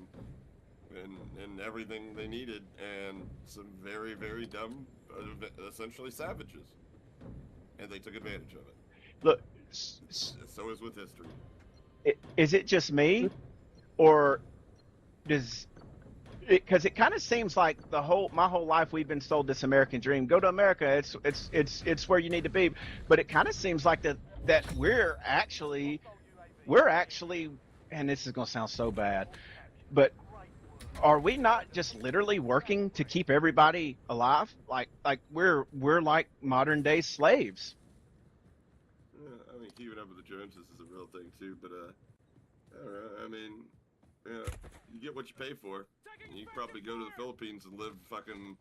and everything they needed, and some very, very dumb, essentially savages. And they took advantage of it. Look, So is with history. is it just me, or does? Because it kind of seems like my whole life we've been sold this American dream. Go to America. It's where you need to be. But it kind of seems like that we're actually, and this is gonna sound so bad, but are we not just literally working to keep everybody alive? Like we're like modern day slaves. I mean, keeping up with the Joneses is a real thing too. But I don't know. I mean, you get what you pay for. You can probably go to the Philippines and live fucking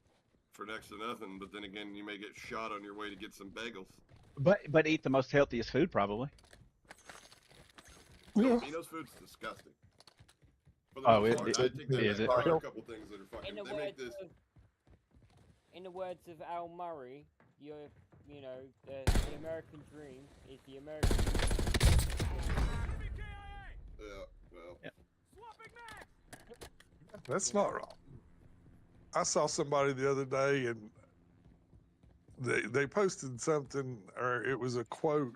for next to nothing, but then again, you may get shot on your way to get some bagels. But eat the most healthiest food probably. Filipino's food's disgusting. For the Oh, most part, I take that is back. it? There are a couple things that are fucking. They make this. In the words of Al Murray, the American dream is the American Yeah, well. That's not wrong. I saw somebody the other day, and they posted something, or it was a quote,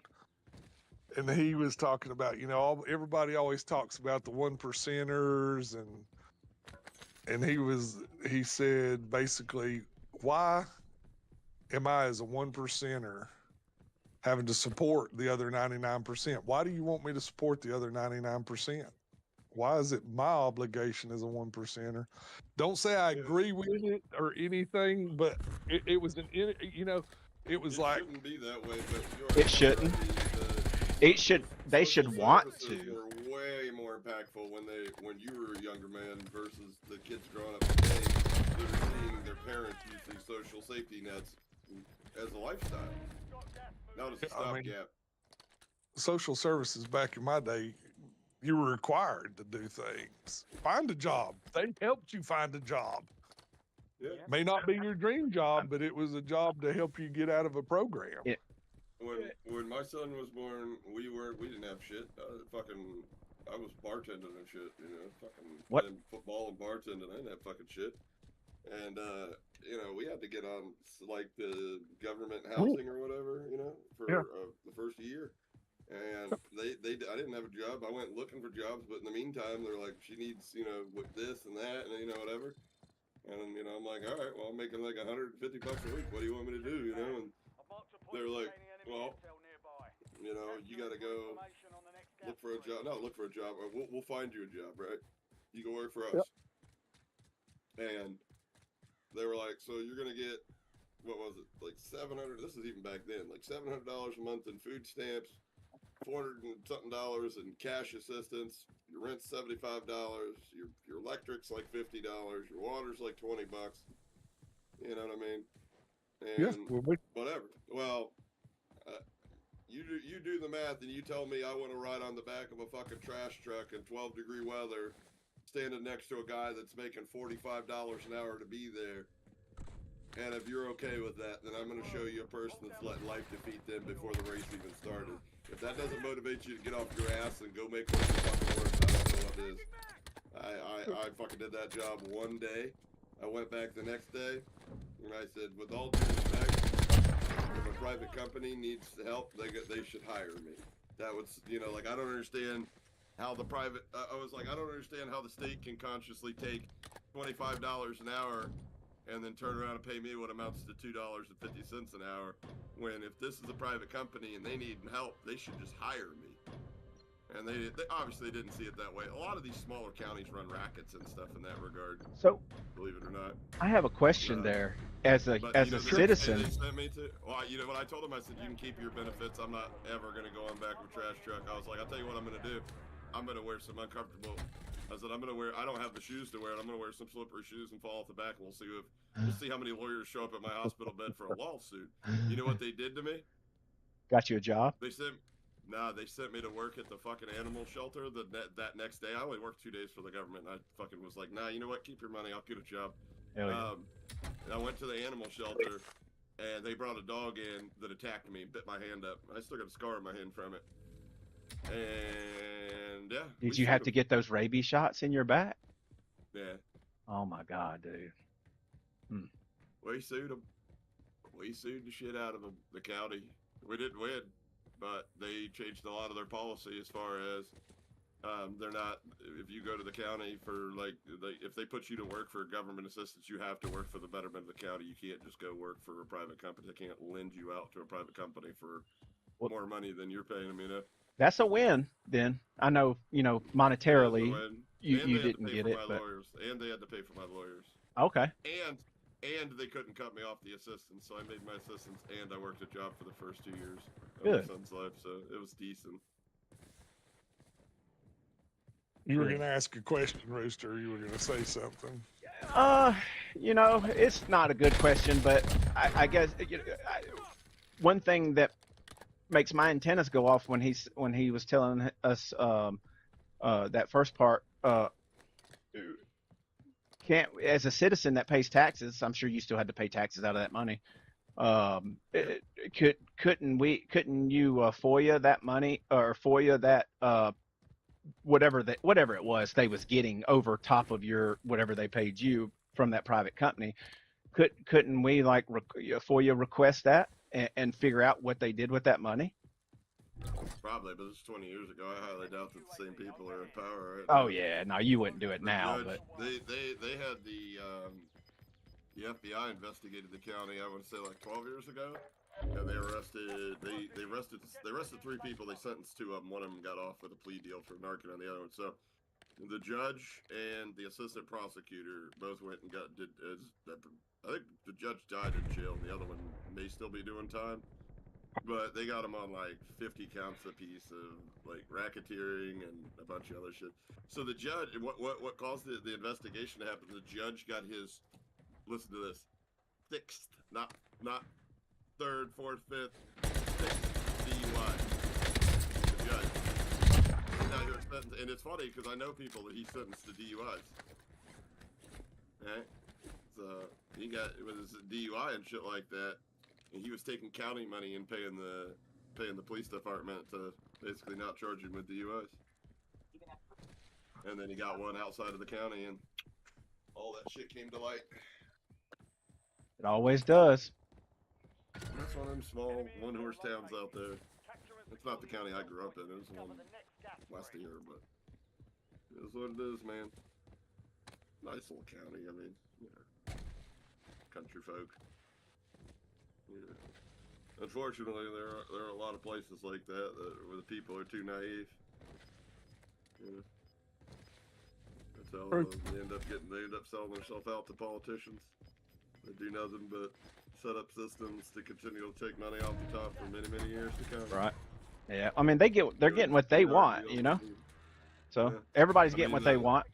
and he was talking about, everybody always talks about the 1%ers, and he said basically, why am I as a 1%er having to support the other 99%? Why do you want me to support the other 99%? Why is it my obligation as a 1%er? Don't say I agree with it or anything, but it was it was like. It shouldn't be that way, but It shouldn't. They should want to. Were way more impactful when you were a younger man versus the kids growing up today that are seeing their parents use these social safety nets as a lifestyle, not as a stopgap. Social services back in my day, you were required to do things. Find a job. They helped you find a job. Yeah. May not be your dream job, but it was a job to help you get out of a program. Yeah. When my son was born, we didn't have shit. I was bartending and shit, fucking playing football and bartending. I didn't have fucking shit. And we had to get on like the government housing or whatever, for the first year. And I didn't have a job. I went looking for jobs, but in the meantime, they're like, she needs, with this and that, and whatever. And I'm like, all right, well, I'm making like $150 a week. What do you want me to do? And they're like, well, you got to go look for a job. No, look for a job. Or we'll find you a job, right? You can work for us. Yep. And they were like, so you're gonna get, what was it, like $700? This is even back then, like $700 a month in food stamps. $400 and something in cash assistance. Your rent's $75. Your electric's like $50. Your water's like $20. You know what I mean? And whatever. Well, you do the math, and you tell me I want to ride on the back of a fucking trash truck in 12-degree weather, standing next to a guy that's making $45 an hour to be there. And if you're okay with that, then I'm going to show you a person that's let life defeat them before the race even started. If that doesn't motivate you to get off your ass and go make what you fucking work, I don't know what is. I fucking did that job one day. I went back the next day, and I said, with all due respect, if a private company needs help, they should hire me. That was, I don't understand how the private. I was like, I don't understand how the state can consciously take $25 an hour and then turn around and pay me what amounts to $2.50 an hour, when if this is a private company and they need help, they should just hire me. And they obviously didn't see it that way. A lot of these smaller counties run rackets and stuff in that regard. So, believe it or not. I have a question there. As a citizen. They sent me to, when I told them, I said, you can keep your benefits. I'm not ever going to go on back with trash truck. I was like, I'll tell you what I'm going to do. I'm going to wear some uncomfortable I said, I don't have the shoes to wear, and I'm gonna wear some slippery shoes and fall off the back, and we'll see how many lawyers show up at my hospital bed for a lawsuit. You know what they did to me? Got you a job? They sent me to work at the fucking animal shelter that next day. I only worked 2 days for the government, and I fucking was like, nah, you know what? Keep your money. I'll get a job. Hell yeah. And I went to the animal shelter, and they brought a dog in that attacked me and bit my hand up. I still got a scar on my hand from it. And yeah. Did you have to get those rabies shots in your back? Yeah. Oh my God, dude. We sued them. We sued the shit out of them, the county. We didn't win, but they changed a lot of their policy as far as they're not. If you go to the county for if they put you to work for government assistance, you have to work for the betterment of the county. You can't just go work for a private company. They can't lend you out to a private company for more money than you're paying them. You know. That's a win. Then I know, monetarily, you didn't get it, but and they had to pay for my lawyers. Okay. And they couldn't cut me off the assistance, so I made my assistance, and I worked a job for the first 2 years of Good. my son's life, so it was decent. You were going to ask a question, Rooster. You were going to say something. It's not a good question, but I guess one thing that makes my antennas go off when he was telling us that first part. Can't, as a citizen that pays taxes, I'm sure you still had to pay taxes out of that money. Couldn't you FOIA that money or FOIA that whatever it was they was getting over top of your whatever they paid you from that private company? Couldn't we FOIA request that and figure out what they did with that money? Probably, but it's 20 years ago. I highly doubt that the same people are in power right now. Oh now. yeah, no, you wouldn't do it now. Judge, But they had the FBI investigated the county. I would say 12 years ago, and they arrested 3 people. They sentenced 2 of them. One of them got off with a plea deal for narking on the other one. So the judge and the assistant prosecutor both went and I think the judge died in jail. The other one may still be doing time. But they got them on 50 counts apiece of racketeering and a bunch of other shit. So the judge, what caused the investigation to happen? The judge got his, listen to this, 6th, not 3rd, 4th, 5th, 6th DUI. The judge. Now you're sentenced, and it's funny because I know people that he sentenced to DUIs. Right? So he got it was a DUI and shit like that. And he was taking county money and paying the police department to basically not charge him with DUIs. And then he got one outside of the county, and all that shit came to light. it always does. That's one of them small one-horse towns out there. It's not the county I grew up in. It was one last year, but it is what it is, man. Nice little county. I mean, country folk. Yeah. Unfortunately, there are a lot of places like that where the people are too naive. That's how they end up selling themselves out to politicians. They do nothing but set up systems to continue to take money off the top for many, many years to come. Right. Yeah. I mean, they're getting what they want, So everybody's getting what they want.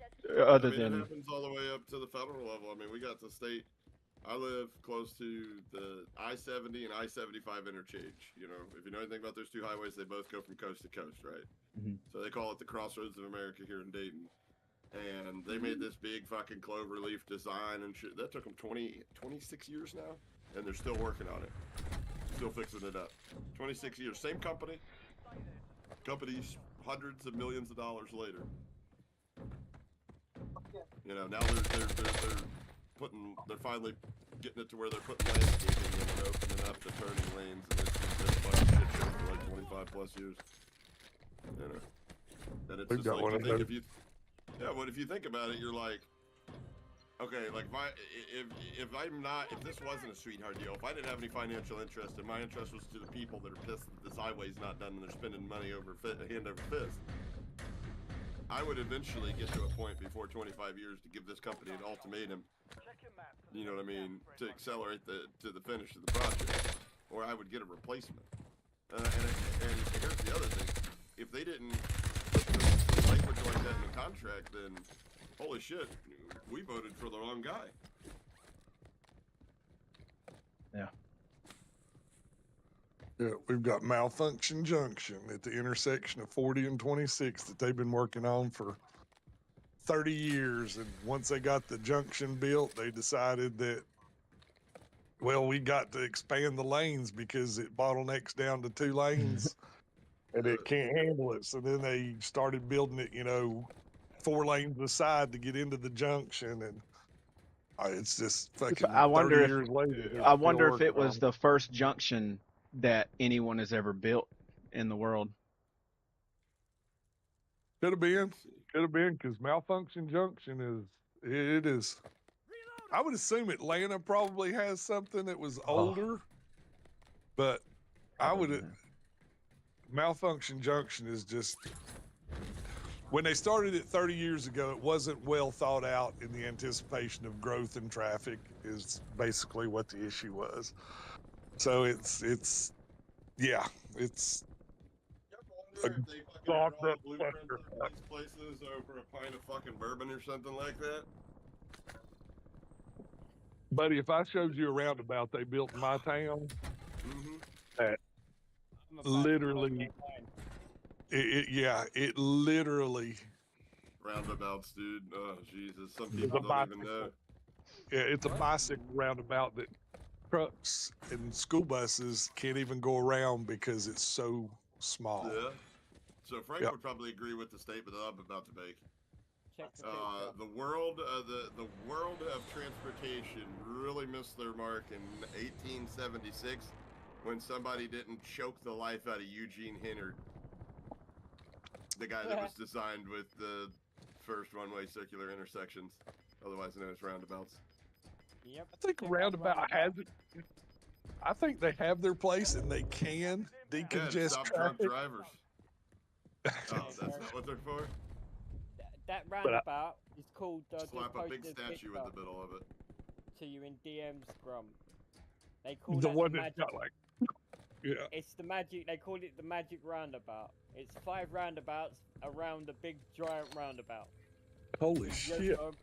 Other than it happens all the way up to the federal level. I mean, we got the state. I live close to the I-70 and I-75 interchange. If you know anything about those 2 highways, they both go from coast to coast, right? Mm-hmm. So they call it the Crossroads of America here in Dayton. And they made this big fucking cloverleaf design and shit. That took them 26 years now, and they're still working on it. Still fixing it up. 26 years. Same company. Companies hundreds of millions of dollars later. Now they're finally getting it to where they're putting landscaping in and opening up the turning lanes, and it's just been a bunch of shit show for 25 plus years. And it's just if you think about it, you're like, okay, if this wasn't a sweetheart deal, if I didn't have any financial interest, and my interest was to the people that are pissed that this highway's not done and they're spending money hand over fist, I would eventually get to a point before 25 years to give this company an ultimatum, you know what I mean, to accelerate to the finish of the project, or I would get a replacement. And here's the other thing: if they didn't put the language something like that in the contract, then holy shit, we voted for the wrong guy. Yeah. Yeah, we've got Malfunction Junction at the intersection of 40 and 26 that they've been working on for 30 years. And once they got the junction built, they decided that, well, we got to expand the lanes because it bottlenecks down to 2 lanes and it can't handle it. So then they started building it, 4 lanes aside to get into the junction. And it's just fucking I wonder 30 if years later. they're I still wonder if it working was on the first junction that anyone has ever built in the world. Could have been, because Malfunction Junction is. I would assume Atlanta probably has something that was older, but I would. Malfunction Junction is just. When they started it 30 years ago, it wasn't well thought out in the anticipation of growth in traffic. Is basically what the issue was. So it's. If they fucking draw a blueprint of these places over a pint of fucking bourbon or something like that. Buddy, if I showed you a roundabout they built in my town, that literally, it literally. Roundabouts, dude. Oh, Jesus. Some It's people a don't even know. Yeah, it's a bicycle roundabout that trucks and school buses can't even go around because it's so small. Yeah. So Frank Yep. would probably agree with the statement that I'm about to make. The world of transportation really missed their mark in 1876 when somebody didn't choke the life out of Eugene Hinnard, the guy that was designed with the first one-way circular intersections, otherwise known as roundabouts. Yep. I think roundabout has it. I think they have their place and they can decongest stop drunk traffic. drivers. Oh, that's not what they're for? That roundabout is called. Slap a big posted statue in the picture middle of it. To you in DMs, Scrum. They call The that one the that's magic. got like, yeah. It's the magic. They call it the magic roundabout. It's 5 roundabouts around a big giant roundabout. Holy Yes, shit! dog,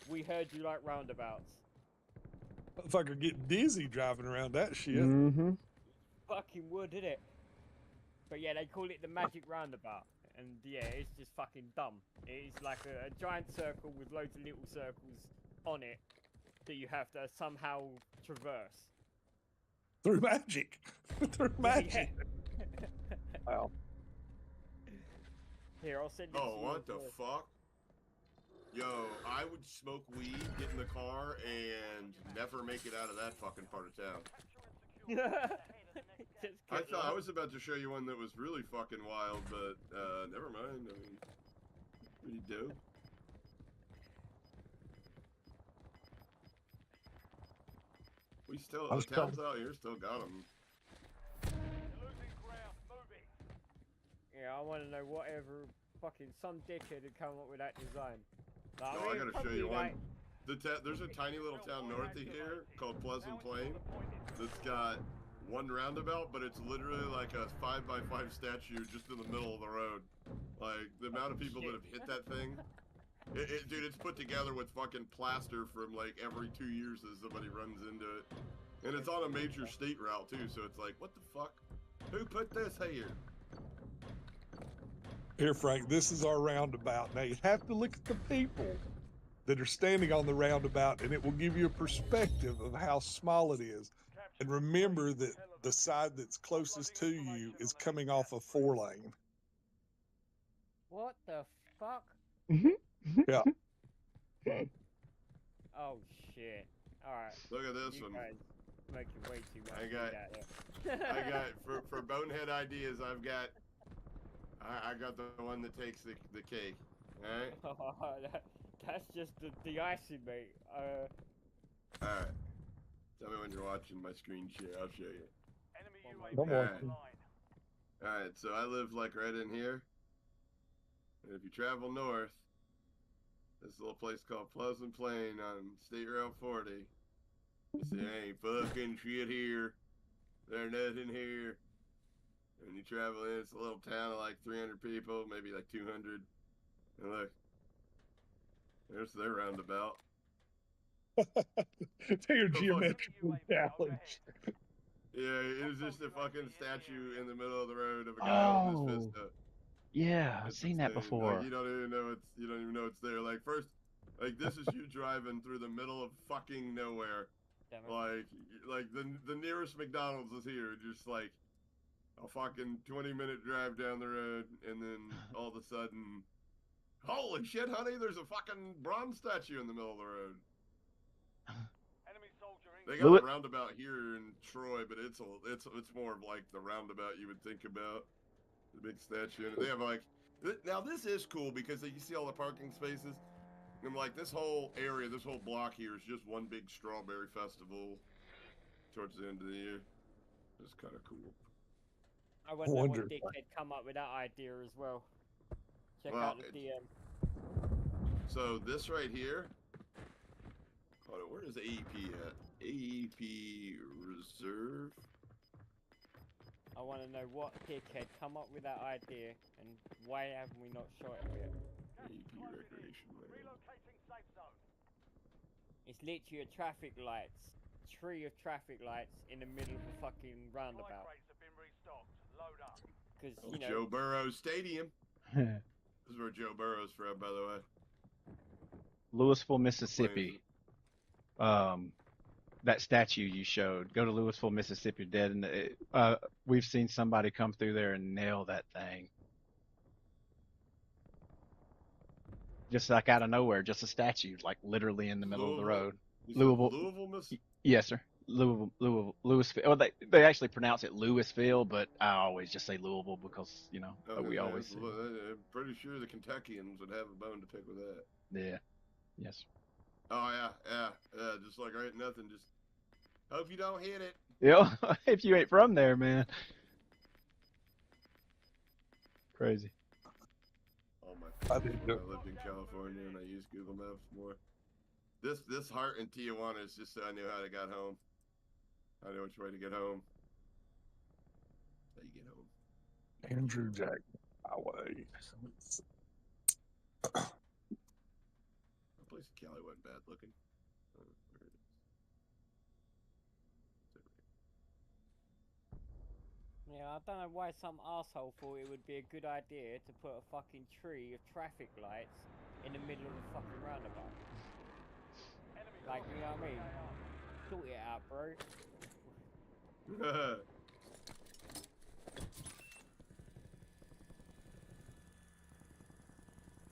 we heard you like roundabouts. Motherfucker get dizzy driving around that shit. Mm-hmm. Fucking wood, isn't it? But yeah, they call it the magic roundabout. And yeah, it's just fucking dumb. It's like a giant circle with loads of little circles on it that you have to somehow traverse. Through magic. Through magic. Wow. Here, I'll send it to Oh, you. what the fuck? Yo, I would smoke weed, get in the car, and never make it out of that fucking part of town. I thought I was about to show you one that was really fucking wild, but never mind. I mean, pretty dope. We still, the towns out here still got them. Yeah, I want to know whatever fucking some dickhead had come up with that design. Like, No, I gotta show you one. There's a tiny little town north of here called Pleasant Plain that's got one roundabout, but it's literally like a 5x5 statue just in the middle of the road. Like, the amount of people that have hit that thing. Dude, it's put together with fucking plaster from like every 2 years as somebody runs into it. And it's on a major state route too, so it's like, what the fuck? Who put this here? Here, Frank, this is our roundabout. Now, you have to look at the people that are standing on the roundabout, and it will give you a perspective of how small it is. And remember that the side that's closest to you is coming off a 4-lane. What the fuck? Yeah. Oh shit! All right. Look at this you one. Guys making way too much. I got for bonehead ideas. I got the one that takes the cake. All right. That's just the icing, mate. All right. Tell me when you're watching my screen share. I'll show you. Come on. All right. So I live like right in here. And if you travel north, this little place called Pleasant Plain on State Route 40. You see, ain't fucking shit here. There's nothing here. And you travel in, it's a little town of like 300 people, maybe like 200. And look, there's their roundabout. They are geometrically challenged. Yeah, it was just a fucking statue in the middle of the road of a guy holding his fist up. Yeah, I've It's seen that insane. before. Like, you don't even know it's there. Like first, like this is you driving through the middle of fucking nowhere. Like the nearest McDonald's is here, just like a fucking 20-minute drive down the road, and then all of a sudden, holy shit, honey, there's a fucking bronze statue in the middle of the road. They got a roundabout here in Troy, but it's more of like the roundabout you would think about, the big statue. And they have like, now this is cool because you see all the parking spaces, and like this whole area, this whole block here is just one big strawberry festival towards the end of the year. It's kind of cool. I wonder what dickhead come up with that idea as well. Check out the DM. So this right here. Hold on, where is AEP at? AEP Reserve. I want to know what dickhead come up with that idea and why haven't we not shot it yet? AEP Recreation. It's literally a traffic lights, tree of traffic lights in the middle of a fucking roundabout. Because you know. Joe Burrow Stadium. This is where Joe Burrow's from, by the way. Louisville, Mississippi. That statue you showed. Go to Louisville, Mississippi. Dead, and we've seen somebody come through there and nail that thing. Just like out of nowhere, just a statue, like literally in the middle of the road. Louisville, Mississippi. Yes, sir. Louisville. Well, they actually pronounce it Louisville, but I always just say Louisville because we always. I'm pretty sure the Kentuckians would have a bone to pick with that. Yeah. Yes. Oh yeah. Just like right, nothing. Just hope you don't hit it. Yeah, if you ain't from there, man. Crazy. Oh my! I lived in California and I used Google Maps more. This heart in Tijuana is just so I knew how to get home. I know which way to get home. How you get home? Andrew Jack Highway. The place in Cali wasn't bad looking. Where it is. Yeah, I don't know why some asshole thought it would be a good idea to put a fucking tree of traffic lights in the middle of a fucking roundabout. Like, you know what I mean? Sort it out, bro.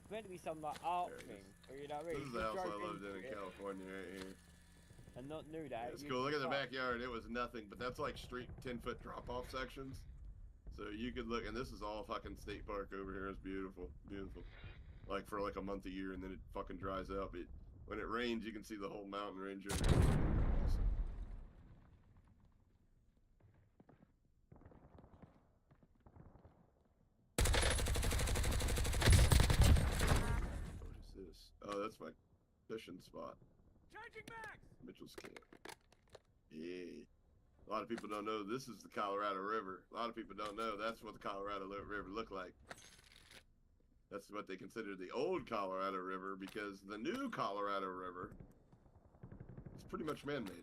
It's meant to be some like art thing, or you know what I mean? This is the house I lived in California right here. And not knew that. It's cool. Look at the backyard. It was nothing, but that's like street 10-foot drop-off sections. So you could look, and this is all fucking state park over here. It's beautiful, beautiful. Like for like a month a year, and then it fucking dries up. When it rains, you can see the whole mountain range. Awesome. What is this? Oh, that's my fishing spot. Changing back. Mitchell's Camp. Yeah. A lot of people don't know this is the Colorado River. A lot of people don't know that's what the Colorado River looked like. That's what they consider the old Colorado River because the new Colorado River is pretty much man-made.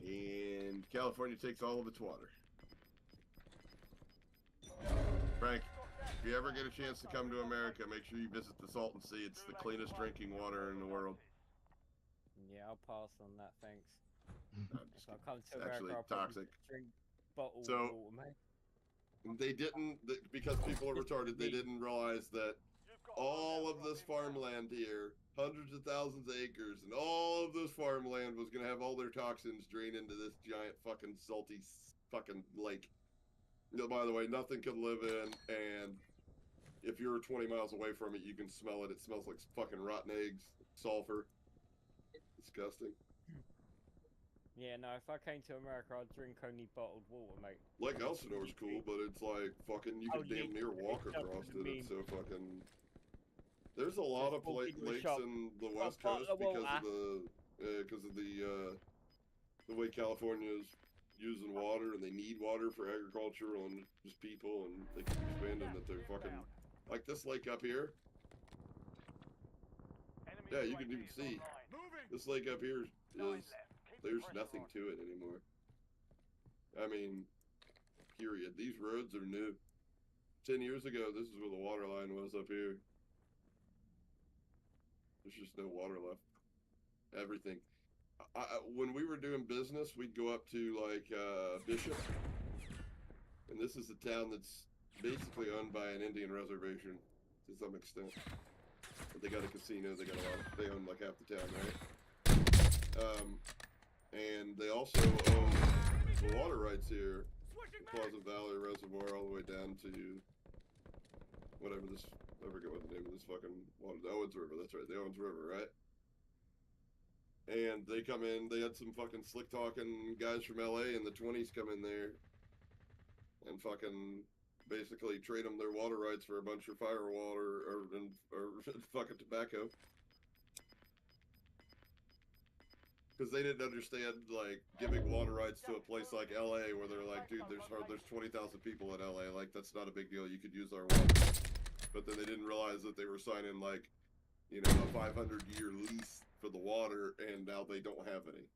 And California takes all of its water. Frank, if you ever get a chance to come to America, make sure you visit the Salton Sea. It's the cleanest drinking water in the world. Yeah, I'll pass on that, thanks. If I come to It's America, actually I'll probably toxic. drink bottles So, of water, mate. They didn't, because people are retarded, they didn't realize that all of this farmland here, hundreds of thousands of acres, and all of this farmland was going to have all their toxins drain into this giant fucking salty fucking lake. By the way, nothing could live in, and if you're 20 miles away from it, you can smell it. It smells like fucking rotten eggs, sulfur. Disgusting. Yeah, no, if I came to America, I'd drink only bottled water, mate. Lake Elsinore's cool, but it's like fucking, you Oh, can damn yeah, near walk it doesn't across it. mean- It's so fucking... There's a lot of walk into a lakes shop, in the got a West bottle Coast of because water. of the the way California is using water, and they need water for agriculture and just people, and they keep expanding that they're fucking like this lake up here. Yeah, you can even see this lake up here is there's nothing to it anymore. I mean, period. These roads are new. 10 years ago, this is where the water line was up here. There's just no water left. Everything. When we were doing business, we'd go up to like Bishop, and this is a town that's basically owned by an Indian reservation to some extent. But they got a casino. They got a lot. They own like half the town, right? And they also own the water rights here, Pleasant Valley Reservoir, all the way down to whatever this. I forget what the name of this fucking water. The Owens River. That's right, the Owens River, right? And they come in, they had some fucking slick talking guys from LA in the 20s come in there and fucking basically trade them their water rights for a bunch of fire water or fucking tobacco. Because they didn't understand, like, giving water rights to a place like LA where they're like, dude, there's 20,000 people in LA, like, that's not a big deal, you could use our water. But then they didn't realize that they were signing, like, you know, a 500-year lease for the water, and now they don't have any.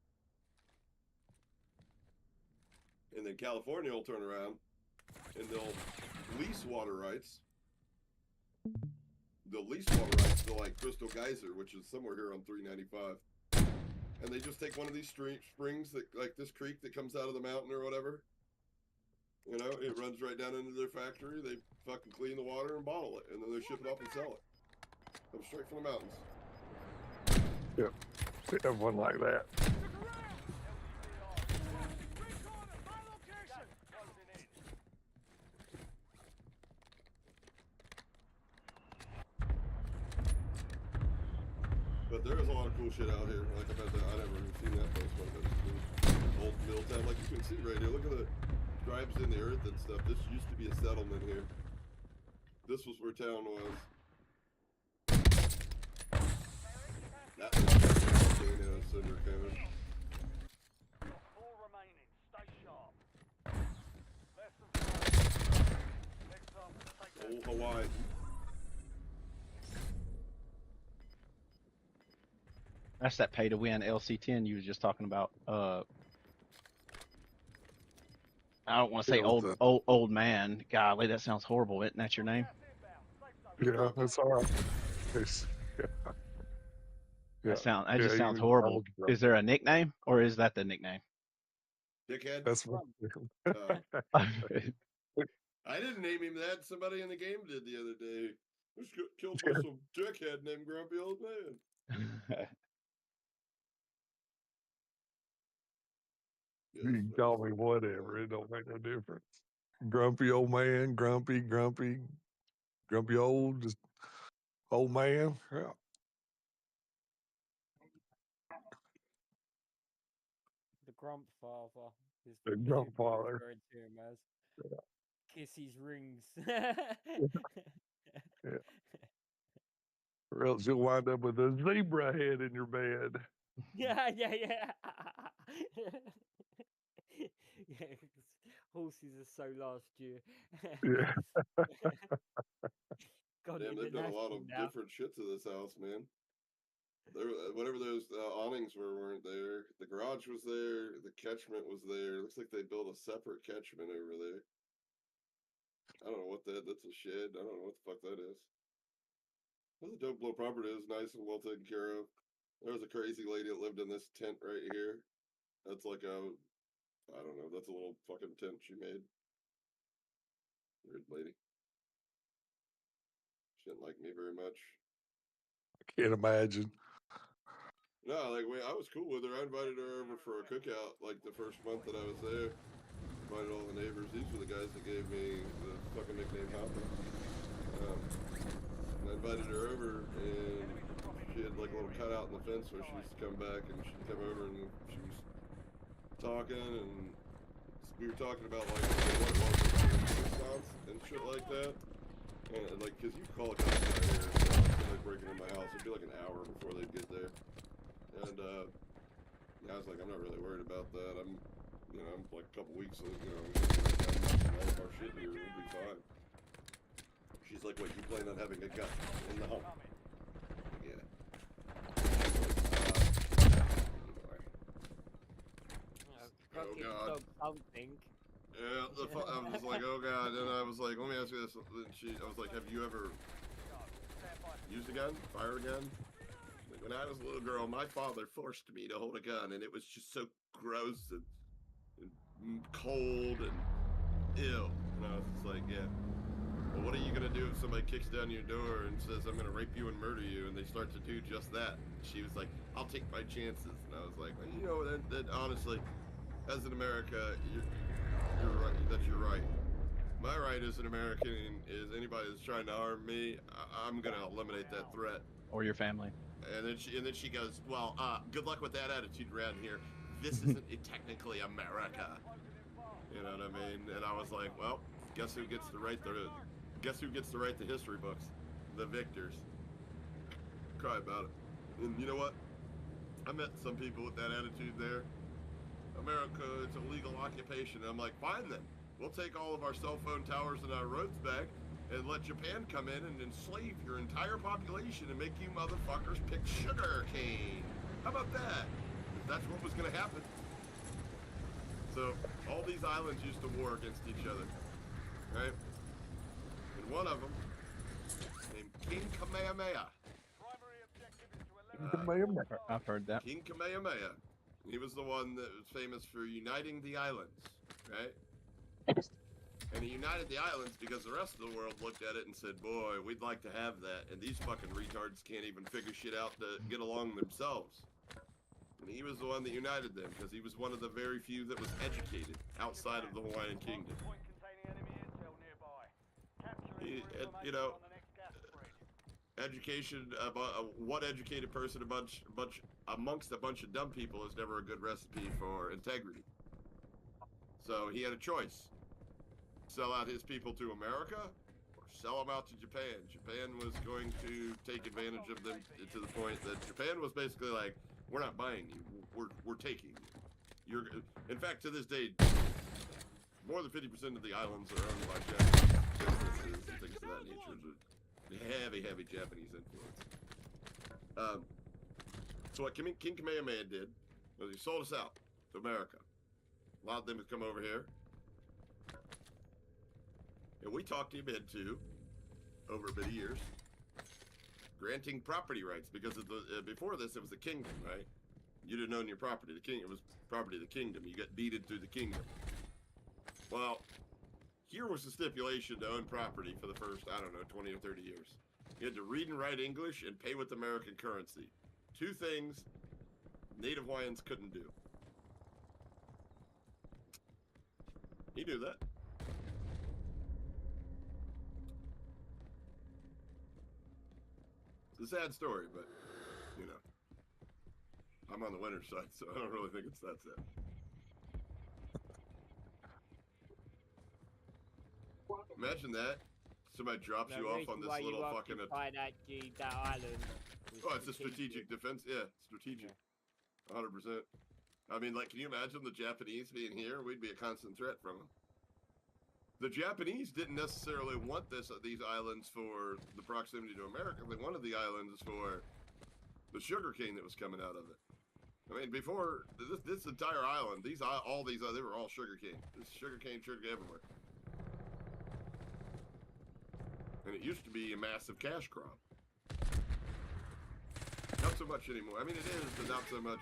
And then California will turn around and they'll lease water rights. They'll lease water rights to like Crystal Geyser, which is somewhere here on 395. And they just take one of these springs that, like this creek that comes out of the mountain or whatever. You know, it runs right down into their factory. They fucking clean the water and bottle it, and then they ship it up and sell it. Comes straight from the mountains. Yep. We have one like that. But there is a lot of cool shit out here. Like I never even seen that place, but it's old mill town. Like you can see right here. Look at the stripes in the earth and stuff. This used to be a settlement here. This was where town was. That was Cinder Cannon. 4 remaining. Stay sharp. Less than 5. Next up, take that. Old Hawaii. That's that pay to win LC10 you was just talking about. I don't want to say old man. Golly, that sounds horrible. Isn't that your name? Yeah, that's all right. That just sounds horrible. Is there a nickname, or is that the nickname? Dickhead. That's what. I didn't name him that. Somebody in the game did the other day. Was killed by some dickhead named Grumpy Old Man. You can call me whatever. It don't make no difference. Grumpy old man, grumpy old, just old man. Yeah. The Grump Father. The Grump Father. Referred to him as. Yeah. Kiss his rings. Yeah. Or else you'll wind up with a zebra head in your bed. Yeah. Horses are so last year. Yeah. Damn, they've done a lot of different shit to this house, man. There, whatever those awnings weren't there. The garage was there. The catchment was there. Looks like they built a separate catchment over there. I don't know what that's a shed. I don't know what the fuck that is. That's a dope little property. It's nice and well taken care of. There was a crazy lady that lived in this tent right here. That's like a, I don't know, that's a little fucking tent she made. Weird lady. She didn't like me very much. I can't imagine. No, like, I was cool with her. I invited her over for a cookout, like, the first month that I was there. Invited all the neighbors. These were the guys that gave me the fucking nickname Hoppy. And I invited her over, and she had, like, a little cutout in the fence where she used to come back, and she'd come over, and she was talking, and we were talking about, like, what it was response and shit like that. And, like, because you call a cop out here, so like breaking in my house, it'd be like an hour before they'd get there. And I was like, I'm not really worried about that. I'm like a couple weeks, we're gonna all of our shit here. We'll be fine. She's like, what, you plan on having a gun in the home? Yeah. Oh God. Something. Yeah, I was just like, oh God. And I was like, let me ask you this. I was like, have you ever used a gun? Fired a gun? Like, when I was a little girl, my father forced me to hold a gun, and it was just so gross and cold and ill. And I was just like, yeah. Well, what are you gonna do if somebody kicks down your door and says, I'm gonna rape you and murder you, and they start to do just that? She was like, I'll take my chances. And I was like, well, you know, that honestly, as an America, you're right. That you're right. My right as an American is anybody that's trying to harm me, I'm gonna eliminate that threat. Or your family. And then she goes, well, good luck with that attitude around here. This isn't technically America. You know what I mean? And I was like, well, guess who gets to write the history books? The victors. Cry about it. And you know what? I met some people with that attitude there. America, it's a legal occupation. And I'm like, fine then. We'll take all of our cell phone towers and our roads back and let Japan come in and enslave your entire population and make you motherfuckers pick sugar cane. How about that? If that's what was going to happen. So, all these islands used to war against each other, right? And one of them, named King Kamehameha. I've heard that. King Kamehameha. He was the one that was famous for uniting the islands, right? And he united the islands because the rest of the world looked at it and said, boy, we'd like to have that. And these fucking retards can't even figure shit out to get along themselves. And he was the one that united them because he was one of the very few that was educated outside of the Hawaiian Kingdom. You know, education, one educated person amongst a bunch of dumb people is never a good recipe for integrity. So he had a choice. Sell out his people to America or sell them out to Japan. Japan was going to take advantage of them to the point that Japan was basically like, we're not buying you, we're taking you. In fact, to this day, more than 50% of the islands are owned by Japanese businesses and things of that nature. Heavy Japanese influence. So what King Kamehameha did was he sold us out to America. Allowed them to come over here. And we talked him into, over a bit of years, granting property rights because of before this it was the kingdom, right? You didn't own your property. It was property of the kingdom. You got deeded to the kingdom. Well, here was the stipulation to own property for the first, I don't know, 20 or 30 years. You had to read and write English and pay with American currency. Two things Native Hawaiians couldn't do. He knew that. It's a sad story, but, you know, I'm on the winner's side, so I don't really think it's that sad. Imagine that. Somebody drops you off on this little fucking... that island. Oh, it's a strategic defense. Yeah, strategic. 100%. I mean, like, can you imagine the Japanese being here? We'd be a constant threat from them. The Japanese didn't necessarily want these islands for the proximity to America. They wanted the islands for the sugar cane that was coming out of it. I mean, before this entire island, they were all sugar cane. There's sugar cane everywhere. And it used to be a massive cash crop. Not so much anymore. I mean, it is, but not so much.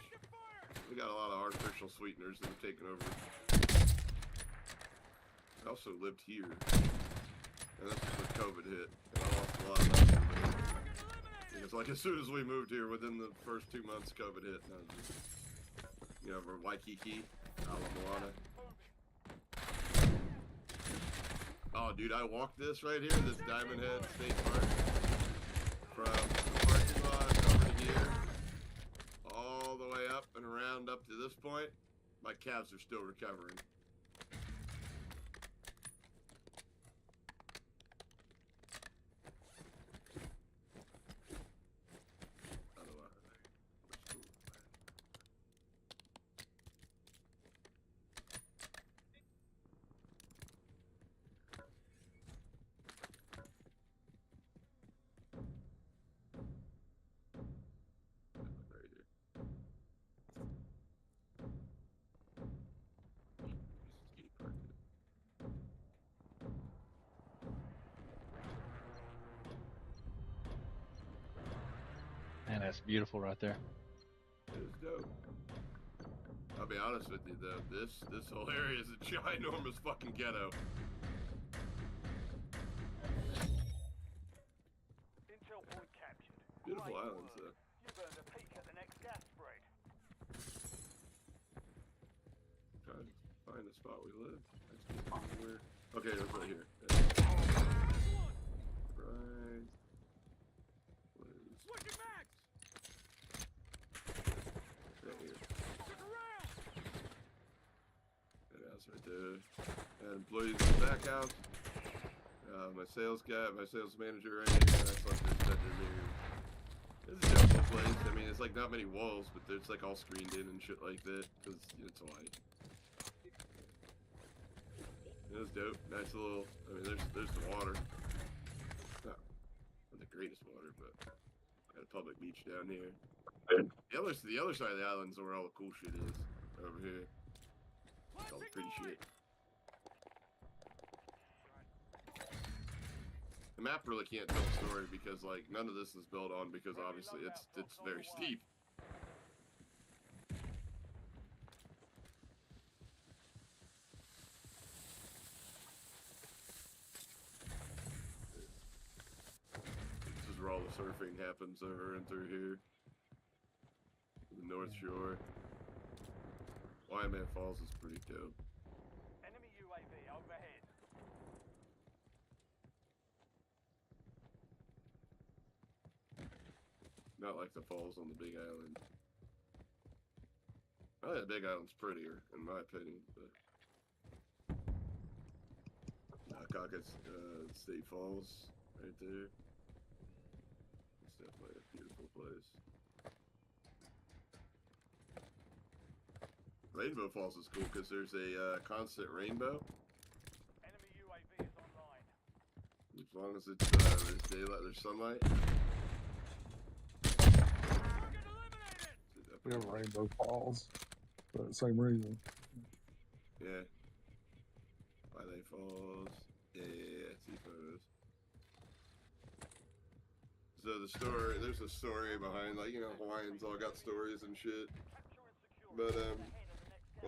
We got a lot of artificial sweeteners that have taken over. I also lived here. And this is when COVID hit. And I lost a lot of money. Because, like, as soon as we moved here, within the first 2 months, COVID hit. And I was just, you know, over Waikiki, Ala Moana. Oh, dude, I walked this right here, this Diamond Head State Park, from the parking lot over to here, all the way up and around up to this point. My calves are still recovering. it's beautiful right there. It is dope. I'll be honest with you though, this whole area is a ginormous fucking ghetto. Intel point captured. Beautiful Great islands work. though. You've earned a peek at the next gas spread. Trying to find the spot we live. Where? Okay, it was right here. Right. Switching back. Right here. That house right there. And employees in the back house. My sales guy, my sales manager right here. That's like this center there. This is a dope place. I mean, it's like not many walls, but it's like all screened in and shit like that because it's white. It was dope. Nice little. I mean, there's the water. Not the greatest water, but got a public beach down here. The other side of the island is where all the cool shit is. Over here, all the pretty shit. The map really can't tell the story because like none of this is built on because obviously it's very steep. This is where all the surfing happens over and through here. The North Shore. Wyman Falls is pretty dope. Enemy UAV overhead. Not like the falls on the Big Island. I think the Big Island's prettier, in my opinion, but Caucus State Falls, right there. It's definitely a beautiful place. Rainbow Falls is cool because there's a constant rainbow. Enemy UAV is online. As long as it's there's daylight, there's sunlight. We have Rainbow Falls for that same reason. Yeah. Twilight Falls. Yeah, see photos. So the story, there's a story behind, like, you know, Hawaiians all got stories and shit. But,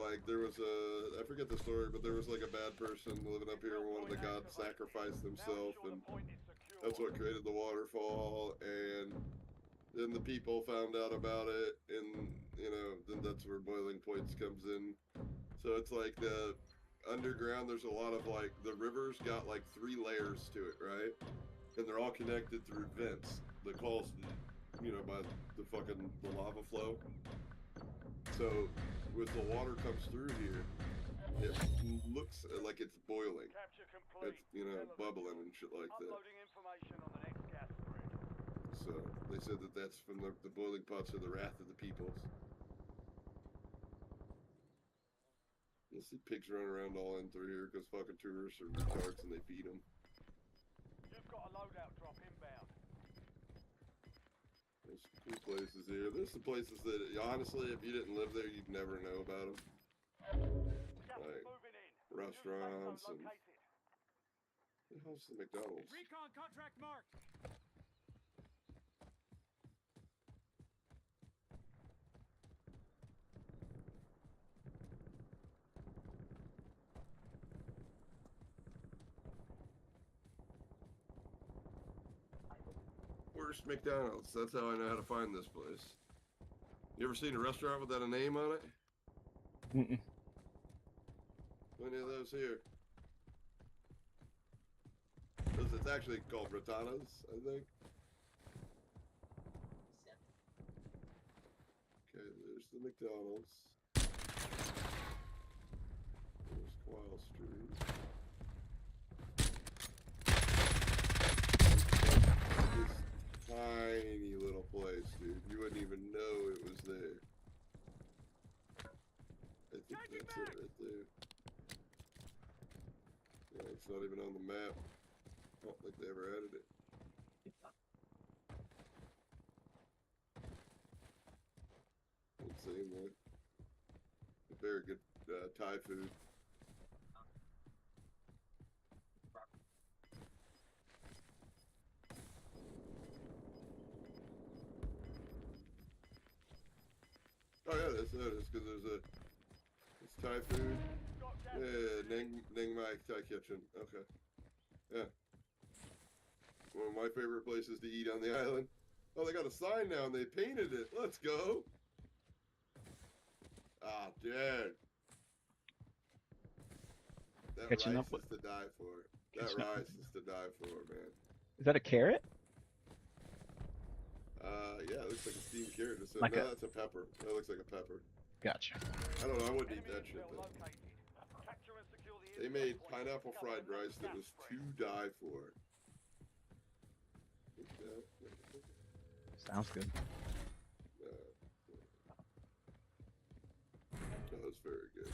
like, there was I forget the story, but there was, like, a bad person living up here and one of the gods sacrificed himself, and that's what created the waterfall, and then the people found out about it, and, you know, then that's where Boiling Points comes in. So it's like the underground, there's a lot of, like, the river's got, like, 3 layers to it, right? And they're all connected through vents that calls, you know, by the lava flow. So, as the water comes through here, it looks like it's boiling. It's, you know, bubbling and shit like that. Uploading information on the next gas spread. So, they said that that's from the boiling pots of the wrath of the peoples. You see pigs running around all in through here because fucking tourists are retards and they feed them. You've got a loadout drop inbound. There's some cool places here. There's some places that, honestly, if you didn't live there, you'd never know about them. Like, restaurants and... What the hell's the McDonald's? Recon contract marked. Where's McDonald's? That's how I know how to find this place. You ever seen a restaurant without a name on it? Mm-mm. Plenty of those here. It's actually called Rotana's, I think. Okay, there's the McDonald's. There's Quail Street. This tiny little place, dude. You wouldn't even know it was there. I think that's it right there. Yeah, it's not even on the map. I don't think they ever added it. Doesn't seem like. Very good Thai food. sodas because it's Thai food. Yeah, Neng Mai Thai Kitchen. Okay. Yeah. One of my favorite places to eat on the island. Oh, they got a sign now and they painted it. Let's go. Ah, dude. That Catching rice up with- is to die for. That Catching up rice is to die for, man. Is that a carrot? Yeah, it looks like a steamed carrot. Like No, a- that's a pepper. That looks like a pepper. Gotcha. I don't know. I wouldn't eat that shit though. They made pineapple fried rice that was to die for. Sounds good. That was very good.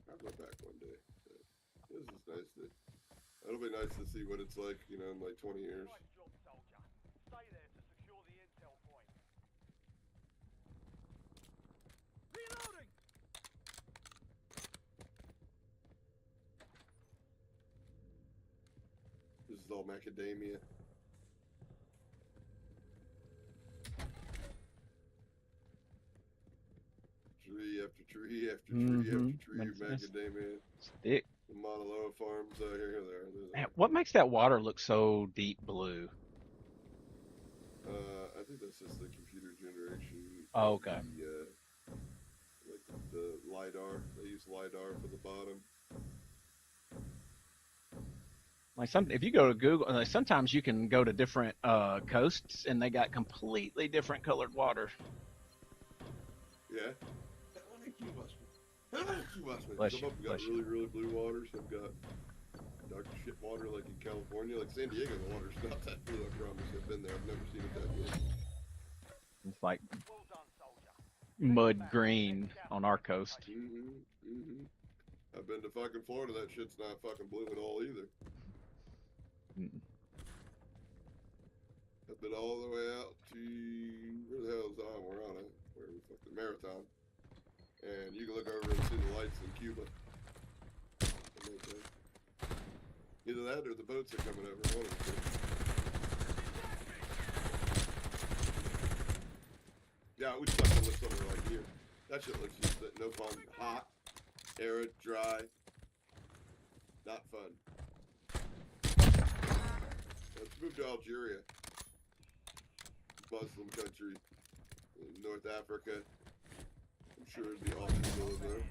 I'll go back one day. This is nice to. It'll be nice to see what it's like, you know, in like 20 years. Stay there to secure the intel point. Reloading! This is all macadamia. Tree after tree after tree after tree of Makes sense. macadamia. Stick. The Mauna Loa farms out here. Man, what makes that water look so deep blue? I think that's just the computer generation. Oh, okay. Like the LiDAR. They use LiDAR for the bottom. Like if you go to Google, like sometimes you can go to different coasts and they got completely different colored water. Yeah. Bless Some you, of them got bless you. really, really blue water. Some got dark shit water like in California. Like San Diego, the water's not that blue, I promise. I've been there. I've never seen it that good. It's like mud green on our coast. I've been to fucking Florida. That shit's not fucking blue at all either. I've been all the way out to where the hell is on? We're on it. Where the fuck the Marathon. And you can look over and see the lights in Cuba. Either that or the boats are coming over. One of the two. Yeah, we stuck in the summer like here. That shit looks just no fun. Hot, arid, dry. Not fun. Let's move to Algeria. Muslim country. In North Africa. I'm sure it'd be awesome to live there.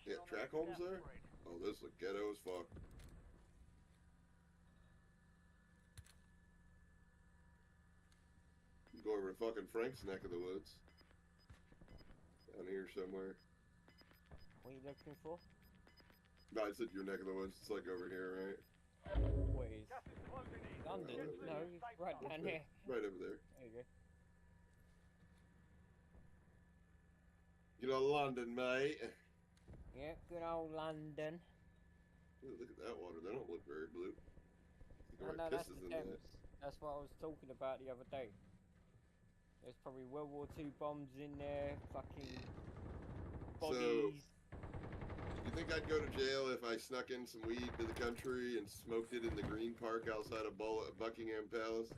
Yeah, track homes there? Oh, this look ghetto as fuck. You go over to fucking Frank's neck of the woods. Down here somewhere. What are you looking for? No, I said your neck of the woods. It's like over here, right? What is? London? No, right down here. Right over there. There you go. You know, London, mate. Yeah, good old London. Ooh, look at that water. They don't look very blue. Oh, Right no, that's pisses the in Thames. that. That's what I was talking about the other day. There's probably World War II bombs in there, fucking bodies. You think I'd go to jail if I snuck in some weed to the country and smoked it in the Green Park outside of Buckingham Palace?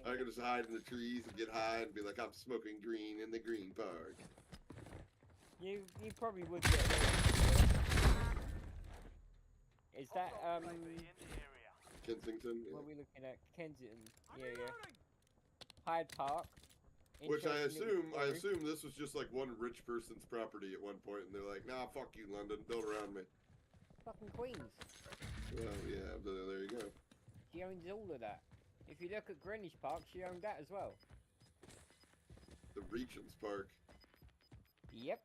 I could just hide in the trees and get high and be like, I'm smoking green in the Green Park. You probably would get away. Is that Kensington? what are we looking at? Kensington. Yeah, yeah. Hyde Park. Which I Interesting little story. assume this was just like one rich person's property at one point, and they're like, nah, fuck you, London, build around me. Fucking Queens. Well, yeah, there you go. She owns all of that. If you look at Greenwich Park, she owned that as well. The Regent's Park, Yep.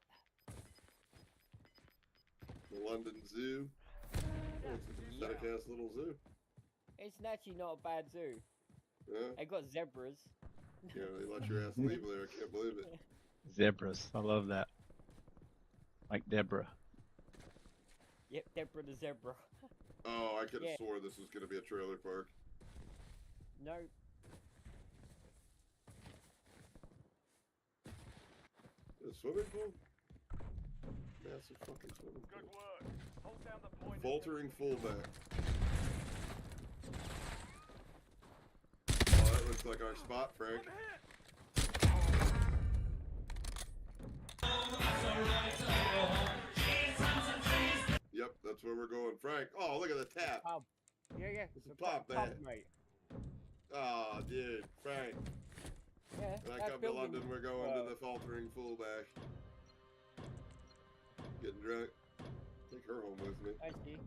the London Zoo. Oh, it's a pathetic ass little zoo. It's actually not a bad zoo. Yeah, They got zebras. yeah, they let your ass leave there. I can't believe it. Zebras. I love that. Like Deborah. Yep, Deborah the zebra. Oh, I could have Yeah. swore this was gonna be a trailer park. No. A swimming pool? Massive fucking swimming pool. Good work. Hold down the point. Faltering fullback. Oh, that looks like our spot, Frank. Yep, that's where we're going. Frank, oh, look at the tap. Pub. Yeah, yeah. It's a the pub, pub, man. mate. Oh, dude, Frank. Yeah, When I that come to building, London, we're going to the faltering fullback. Getting drunk. Take her home with me. Actually,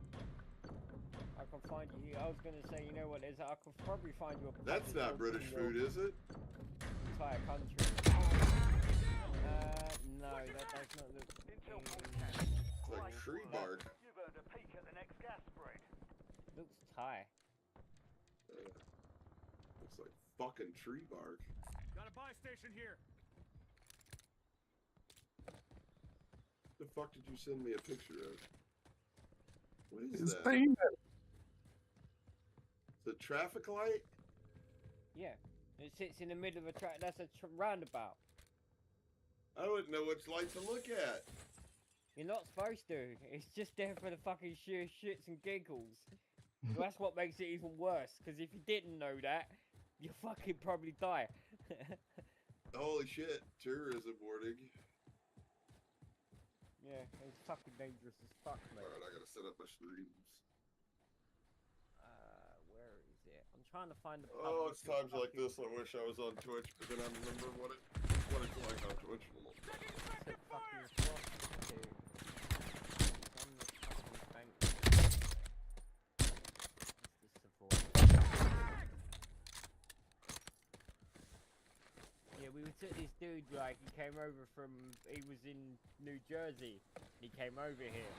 I can find you. I was gonna say, you know what? I could probably find you a. pub That's that's not open British in your food, is it? Entire country. No, that does not look. It's like tree bark. You've earned a peek at the next gas spread. Looks Thai. Looks like fucking tree bark. Got a buy station here. The fuck did you send me a picture of? What is It's that? famous. The traffic light? Yeah, it sits in the middle of a track. That's a roundabout. I wouldn't know which light to look at. You're not supposed to. It's just there for the fucking sheer shits and giggles. Well, that's what makes it even worse. Because if you didn't know that, you fucking probably die. Holy shit, tourism warning. Yeah, it's fucking dangerous as fuck, mate. Alright, I gotta set up my streams. Where is it? I'm trying to find the. Oh, it's times like this I wish I was on Twitch, but then I remember what it's like on Twitch. Yeah, we took this dude, like, he came over from, he was in New Jersey, he came over here,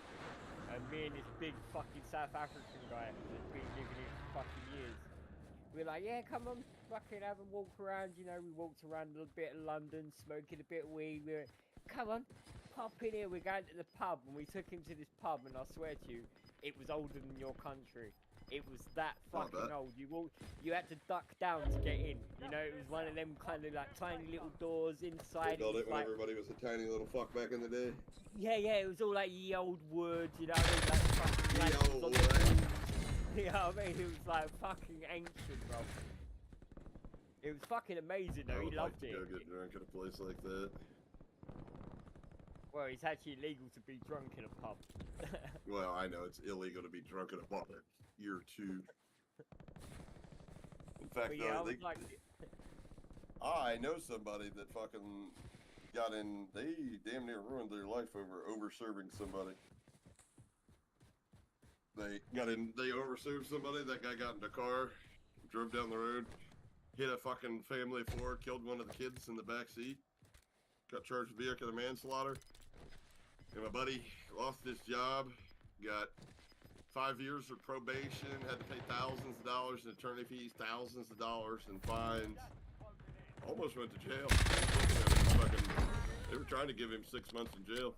and me and this big fucking South African guy that's been living here for fucking years, we were like, yeah, come on, fucking have a walk around, you know, we walked around a little bit of London, smoking a bit of weed, we were, come on, pop in here, we're going to the pub, and we took him to this pub, and I swear to you, it was older than your country. It was that fucking old. You had to duck down to get in. You know, it was one of them kind of like tiny little doors inside. They built it when like, everybody was a tiny little fuck back in the day. yeah, it was all like ye old wood, you know, like fucking Ye lanterns old on the wood. walls. You know what I mean? It was like fucking ancient, bro. It was fucking amazing I though. He would like loved to it. go get drunk at a place like that. Well, it's actually illegal to be drunk in a pub. Well, I know it's illegal to be drunk at a bar. Year 2. In fact, But yeah, I was they, like, I know somebody that fucking got in. They damn near ruined their life over serving somebody. They got in. They overserved somebody. That guy got in the car, drove down the road, hit a fucking family of 4, killed one of the kids in the back seat, got charged with vehicular manslaughter. And my buddy lost his job, got 5 years of probation, had to pay thousands of dollars in attorney fees, thousands of dollars in fines. Almost went to jail. They were trying to give him 6 months in jail.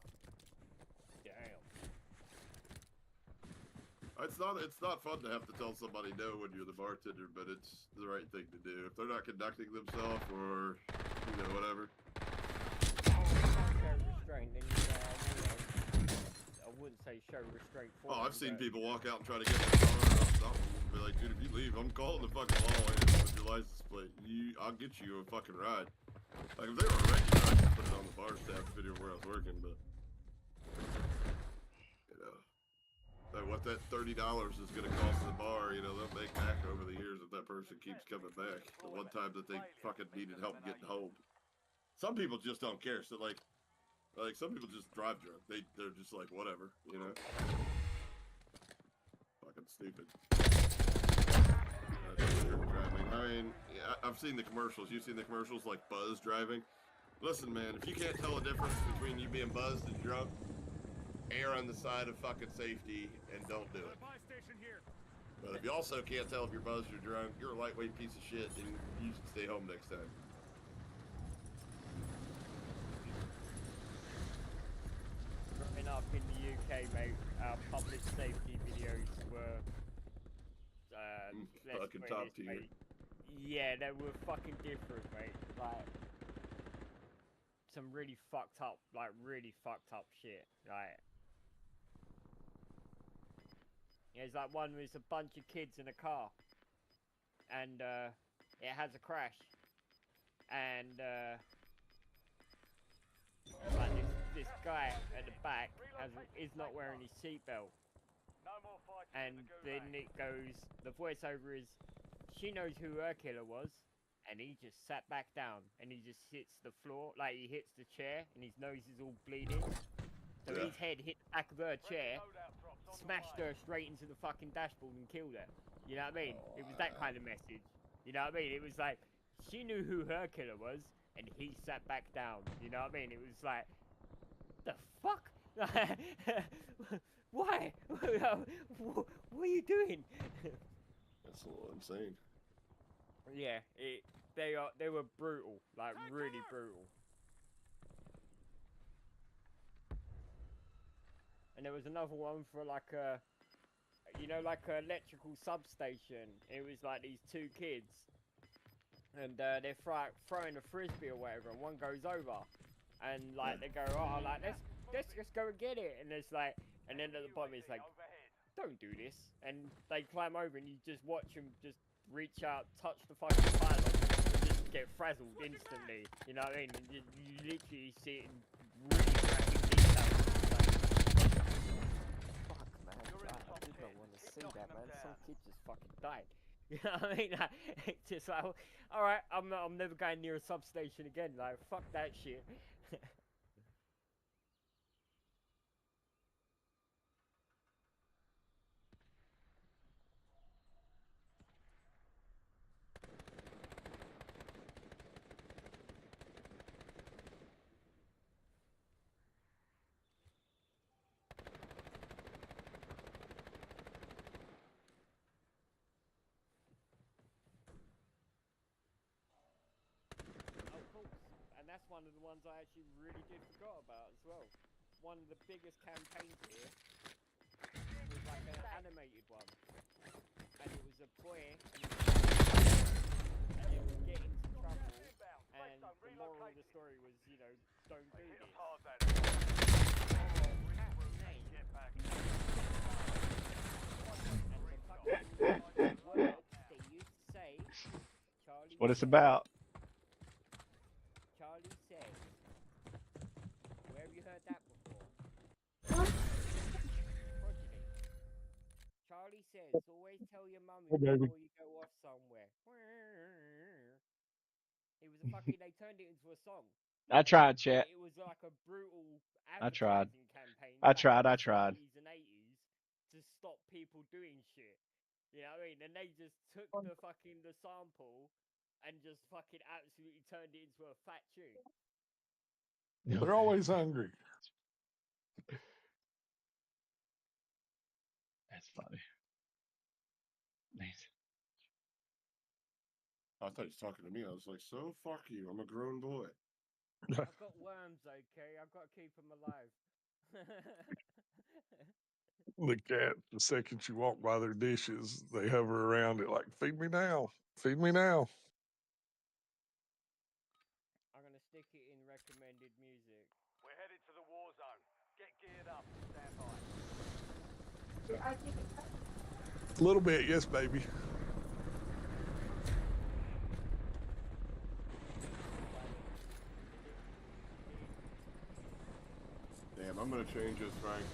damn. It's not fun to have to tell somebody no when you're the bartender, but it's the right thing to do. If they're not conducting themselves or, you know, whatever. Show restraint, then you I wouldn't say show restraint for Oh, I've them, seen but- people walk out and try to get in the car and I'll stop them and be like, dude, if you leave, I'm calling the fucking law with your license plate. I'll get you a fucking ride. Like, if they were regular, I'd just put it on the bar staff video where I was working, but, you know, like what that $30 is going to cost the bar, you know, they'll make back over the years if that person keeps coming back. The one time that they fucking needed help getting home. Some people just don't care, so like some people just drive drunk. They're just like, whatever, you know? Fucking stupid. Driving. I mean, yeah, I've seen the commercials. You've seen the commercials like Buzz driving. Listen, man, if you can't tell the difference between you being buzzed and drunk, err on the side of fucking safety and don't do it. But if you also can't tell if you're buzzed or drunk, you're a lightweight piece of shit and you should stay home next time. And say, mate, our public safety videos were let's fucking put it top this tier. way. Yeah, they were fucking different, mate. Like some really fucked up shit. Like there's like one with a bunch of kids in a car, and it has a crash, and like this guy at the back is not wearing his seatbelt, and then it goes. The voiceover is, she knows who her killer was, and he just sat back down, and he just hits the floor, like he hits the chair, and his nose is all bleeding. So his head hit the back of her chair, smashed her straight into the fucking dashboard and killed her. You know what I mean? It was that kind of message. You know what I mean? It was like, she knew who her killer was, and he sat back down. You know what I mean? It was like, the fuck? Why? What are you doing? That's a little insane. Yeah, they were brutal, like really brutal. And there was another one for like a, you know, like an electrical substation. It was like these two kids, and they're throwing a frisbee or whatever, and one goes over, and like they go, oh, like let's just go and get it, and it's like, and then at the bottom it's like, don't do this, and they climb over, and you just watch them just reach out, touch the fucking pylon, and just get frazzled instantly. You know what I mean? And you literally see it in really graphic detail. Fuck, man. I did not want to see that, man. Some kid just fucking died. You know what I mean? Like, it's just like, alright, I'm never going near a substation again. Like, fuck that shit. That's one of the ones I actually really did forgot about as well. One of the biggest campaigns here was like an animated one, and it was a boy and he would get into trouble, and the moral of the story was, you know, don't do this. They used to say, Charlie, What it's about. Charlie says, where have you heard that before? Progeny. Charlie says, always tell your mummy before you go off somewhere. It was a fucking, they turned it into a song. I tried, chat. It was like a brutal I tried. advertising campaign. I back tried. in I the tried. 70s and 80s to stop people doing shit. You know what I mean? And they just took the sample and just fucking absolutely turned it into a fat tune. They're always hungry. That's funny. I thought he was talking to me. I was like, so fuck you. I'm a grown boy. I've got worms, okay? I've got to keep them alive. The cat, the second you walk by their dishes, they hover around it like, feed me now. Feed me now. I'm going to stick it in recommended music. We're headed to the war zone. Get geared up. Stand by. A little bit, yes, baby. Damn, I'm gonna change this, Frank.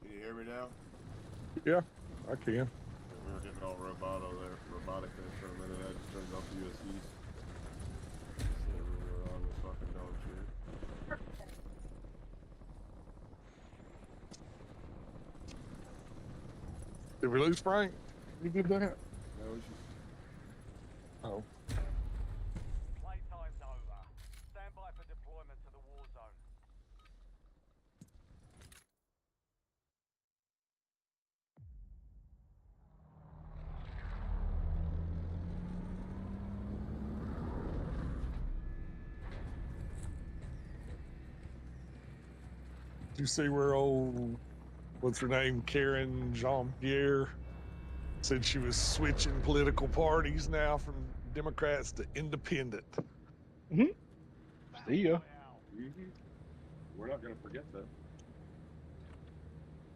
Can you hear me now? Yeah, I can. We were getting all robotic there for a minute. I just turned off the USBs. So we were on this fucking dog shit. Did we lose Frank? You did that? No, we should. Oh. Playtime's over. Stand by for deployment to the war zone. you see where old, what's her name, Karen Jean-Pierre said she was switching political parties now from Democrats to independent? See ya. We're not going to forget that.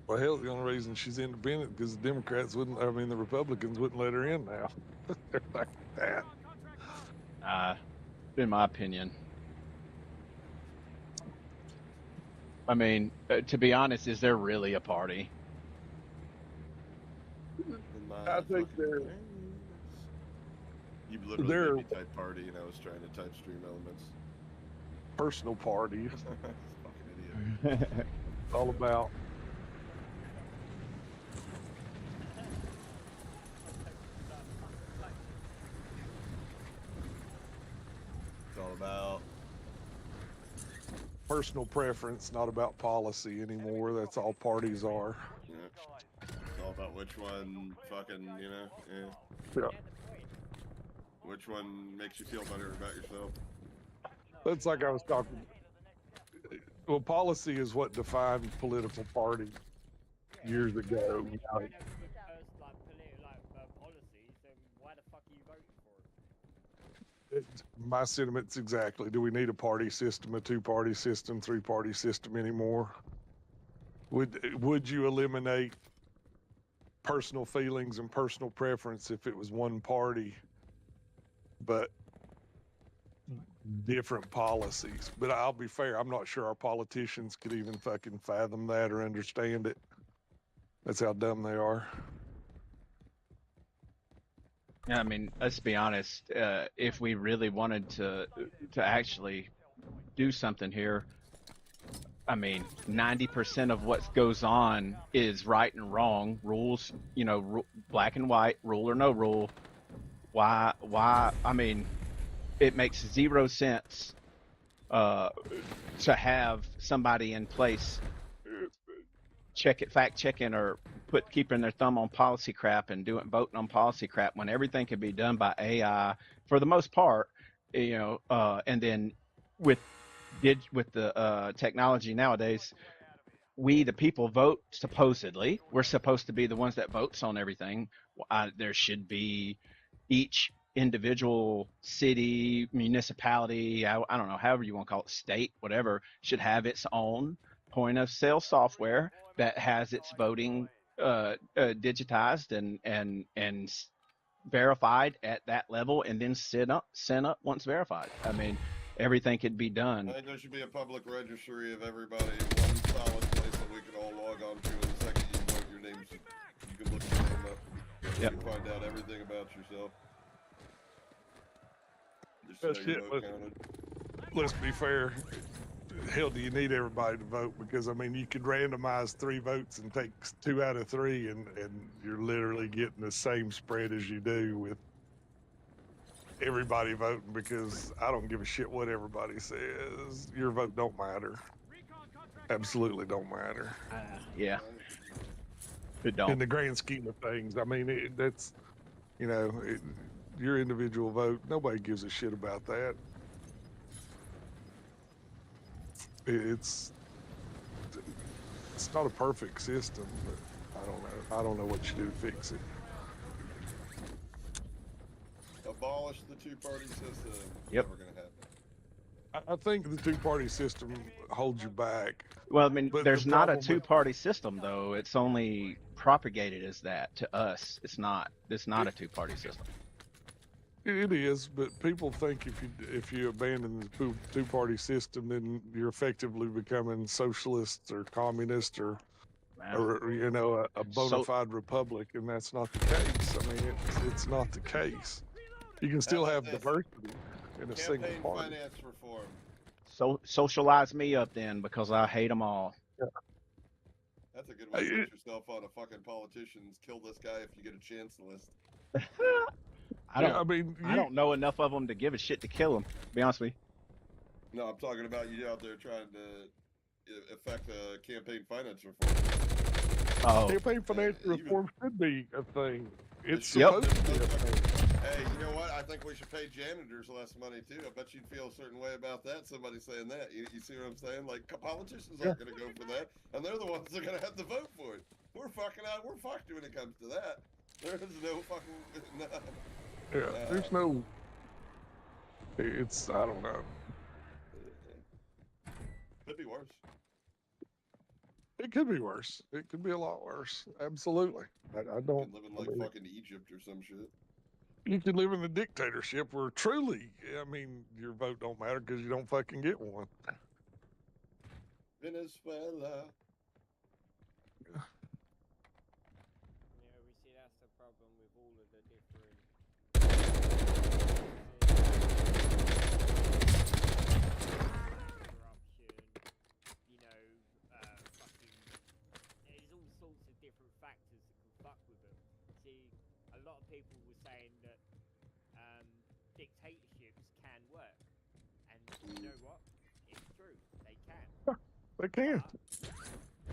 Well, hell, the only reason she's independent because the Democrats wouldn't, I mean, the Republicans wouldn't let her in now. They're like that. In my opinion. I mean, to be honest, is there really a party? I think they're. You literally made me type party, and I was trying to type Stream Elements. Personal party. Fucking idiot. It's all about. It's all about Personal preference, not about policy anymore. That's all parties are. Yeah. It's all about which one fucking, you know, Yeah. which one makes you feel better about yourself. That's like I was talking. Well, policy is what defined political party years ago. Policies, then why the fuck are you voting for it? My sentiments exactly. Do we need a party system, a two-party system, three-party system anymore? Would you eliminate personal feelings and personal preference if it was one party, but different policies? But I'll be fair, I'm not sure our politicians could even fucking fathom that or understand it. That's how dumb they are. Yeah, I mean, let's be honest. If we really wanted to actually do something here, I mean, 90% of what goes on is right and wrong. Rules, you know, black and white, rule or no rule. Why? I mean, it makes zero sense to have somebody in place fact checking or keeping their thumb on policy crap and voting on policy crap when everything can be done by AI for the most part, you know, and then with the technology nowadays, we the people vote. Supposedly, we're supposed to be the ones that votes on everything. There should be each individual city, municipality, I don't know, however you want to call it, state, whatever, should have its own point of sale software that has its voting digitized and verified at that level, and then sent up once verified. I mean, everything could be done. I think there should be a public registry of everybody, one solid place that we can all log on to. And the second you vote, your name, you can look your name up. You can find out everything about yourself. Just so your vote counted. Let's be fair. Hell, do you need everybody to vote? Because I mean, you could randomize 3 votes and take 2 out of 3, and you're literally getting the same spread as you do with everybody voting. Because I don't give a shit what everybody says. Your vote don't matter. Absolutely don't matter. Yeah. It don't. In the grand scheme of things, I mean, that's, you know, your individual vote. Nobody gives a shit about that. It's not a perfect system, but I don't know what you do to fix it. Abolish the two-party system. Yep. Never gonna happen. I think the two-party system holds you back. Well, I mean, But there's the not a problem with- two-party system though. It's only propagated as that to us. It's not a two-party system. It is, but people think if you abandon the two-party system, then you're effectively becoming socialist or communist or you know, a bona fide republic, and that's not the case. I mean, it's not the case. You can still have diversity in a single Campaign party. finance reform. So socialize me up then, because I hate them all. That's a good way to put yourself on a fucking politician's kill this guy if you get a chance list. I don't know enough of them to give a shit to kill them. To be honest with you. No, I'm talking about you out there trying to affect a campaign finance reform. Oh. Campaign finance reform should be a thing. It's Yep. supposed to be a thing. Hey, you know what? I think we should pay janitors less money too. I bet you'd feel a certain way about that. Somebody saying that. You see what I'm saying? Like politicians aren't going to go for that, and they're the ones that are going to have to vote for it. We're fucking out. We're fucked when it comes to that. There is no fucking. No. Yeah, there's no. It's I don't know. Could be worse. It could be worse. It could be a lot worse. Absolutely. I don't. Live in like fucking Egypt or some shit. You could live in a dictatorship where truly, I mean, your vote don't matter because you don't fucking get one. Venezuela. Yeah, we see that's the problem with all of the different. Corruption, you know, fucking. There's all sorts of different factors that can fuck with them. See, a lot of people were saying that dictatorships can work, and you know what? It's true, they can. They can. The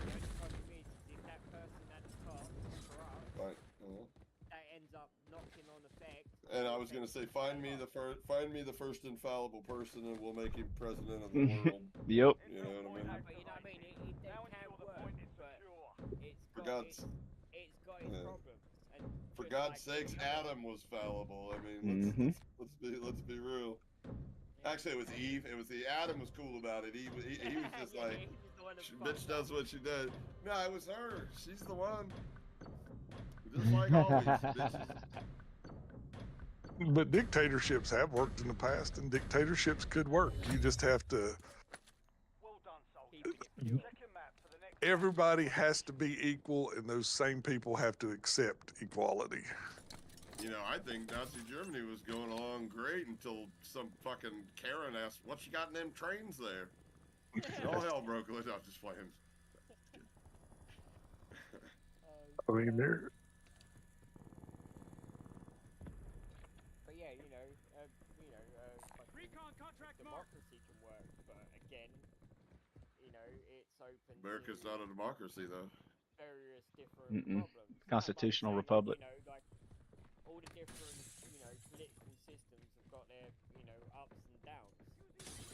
only problem is if that person at the top corrupt, Right. that ends up knocking on effect. And I was gonna say, find me the first infallible person, and we'll make him president of the world. Yep. You know what I mean? But you know what I mean? It can work, but For God's, it's got its problems. And for just God's like sakes, Adam was fallible. I mean, let's be real. Actually, it was Eve. It was Adam was cool about it. He was just like, bitch does what she does. No, it was her. She's the one. Just like all these bitches. But dictatorships have worked in the past, and dictatorships could work. You just have to. Everybody has to be equal, and those same people have to accept equality. You know, I think Nazi Germany was going along great until some fucking Karen asked, "What you got in them trains there?" All hell broke loose. I'm just playing. I mean, they're. But yeah, recon contract democracy can work, but again, it's open. America's not a democracy, though. Various different problems. Constitutional republic. Like all the different, political systems have got their, ups and downs.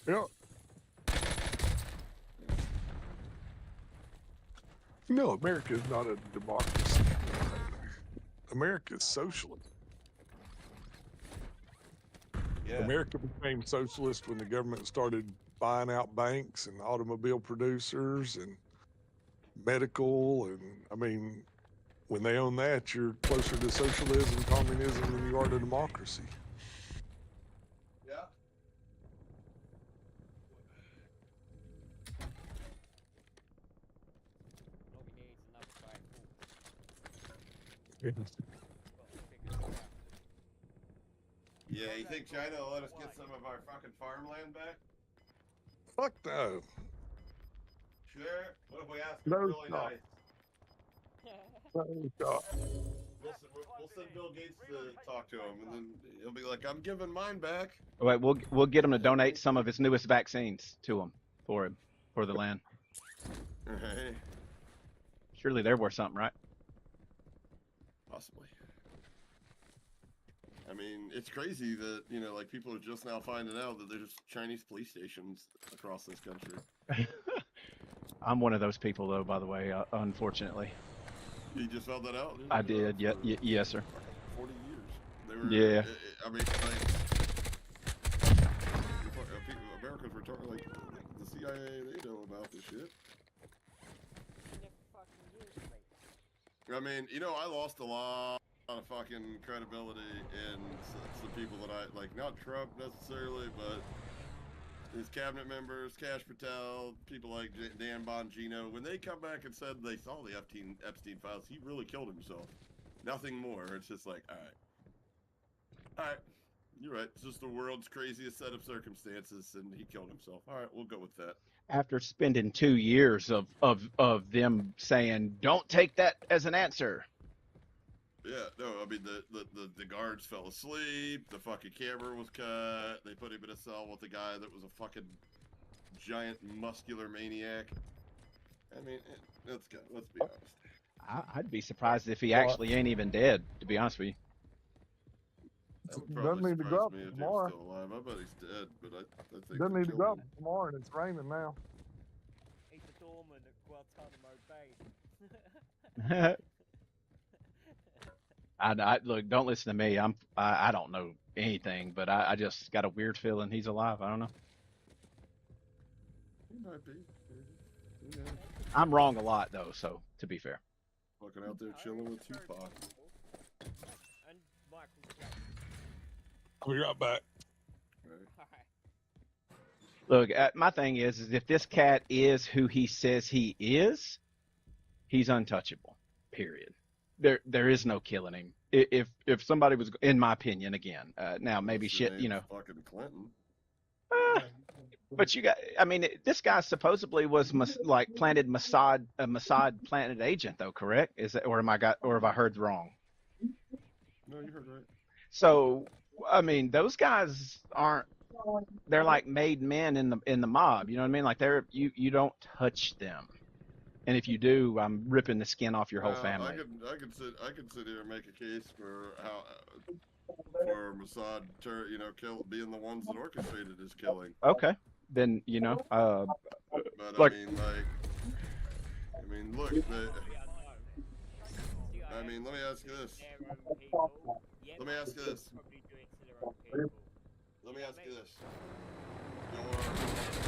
Yeah. No, America is not a democracy. America is socialist. Yeah. America became socialist when the government started buying out banks and automobile producers and medical, and I mean, when they own that, you're closer to socialism, communism than you are to democracy. Yeah. All we need is another fight. Yeah, you think China will let us get some of our fucking farmland back? Fuck no. Sure. What if we ask No them really shot. nice? No shot. We'll send Bill Gates to talk to him, and then he'll be like, "I'm giving mine back." All right, we'll get him to donate some of his newest vaccines to him for the land. Hey, Surely they're worth something, right? possibly. I mean, it's crazy that, like, people are just now finding out that there's Chinese police stations across this country. I'm one of those people, though, by the way, unfortunately. You just found that out? I did, yes, sir. 40 years. They were, Yeah. I mean, like, Americans were talking, like, the CIA, they know about this shit. I mean, I lost a lot of fucking credibility in some people that I like, not Trump necessarily, but his cabinet members, Kash Patel, people like Dan Bongino. When they come back and said they saw the Epstein files, he really killed himself. Nothing more. It's just like, all right, you're right. It's just the world's craziest set of circumstances, and he killed himself. All right, we'll go with that. After spending 2 years of them saying, "Don't take that as an answer." Yeah, no, I mean, the guards fell asleep, the fucking camera was cut, they put him in a cell with a guy that was a fucking giant muscular maniac. I mean, let's be honest. I'd be surprised if he actually ain't even dead, to be honest with you. That would Doesn't probably need to surprise go up me if he was tomorrow. still alive. I bet he's dead, but I think Doesn't they need to killed go up him. tomorrow, and it's raining now. He's a doorman at Guantanamo Bay. I look. Don't listen to me. I don't know anything, but I just got a weird feeling he's alive. I don't know. He might be. Who knows? I'm wrong a lot though. So to be fair. Fucking out there chilling with Tupac. And Michael Jackson. I'll be right back. Look, my thing is if this cat is who he says he is, he's untouchable. Period. There is no killing him. If somebody was, in my opinion, again, now maybe What's your shit, you name? know. Fucking Clinton. But you got, I mean, this guy supposedly was planted Mossad planted agent though, correct? Is that, or have I heard wrong? No, you heard right. So, I mean, those guys aren't. They're like made men in the mob. You know what I mean? Like you don't touch them. And if you do, I'm ripping the skin off your whole family. I could sit here and make a case for Mossad, being the ones that orchestrated his killing. Okay, then you know. But like, I mean, look. I mean, let me ask you this. Let me ask you this. Let me ask you this. Your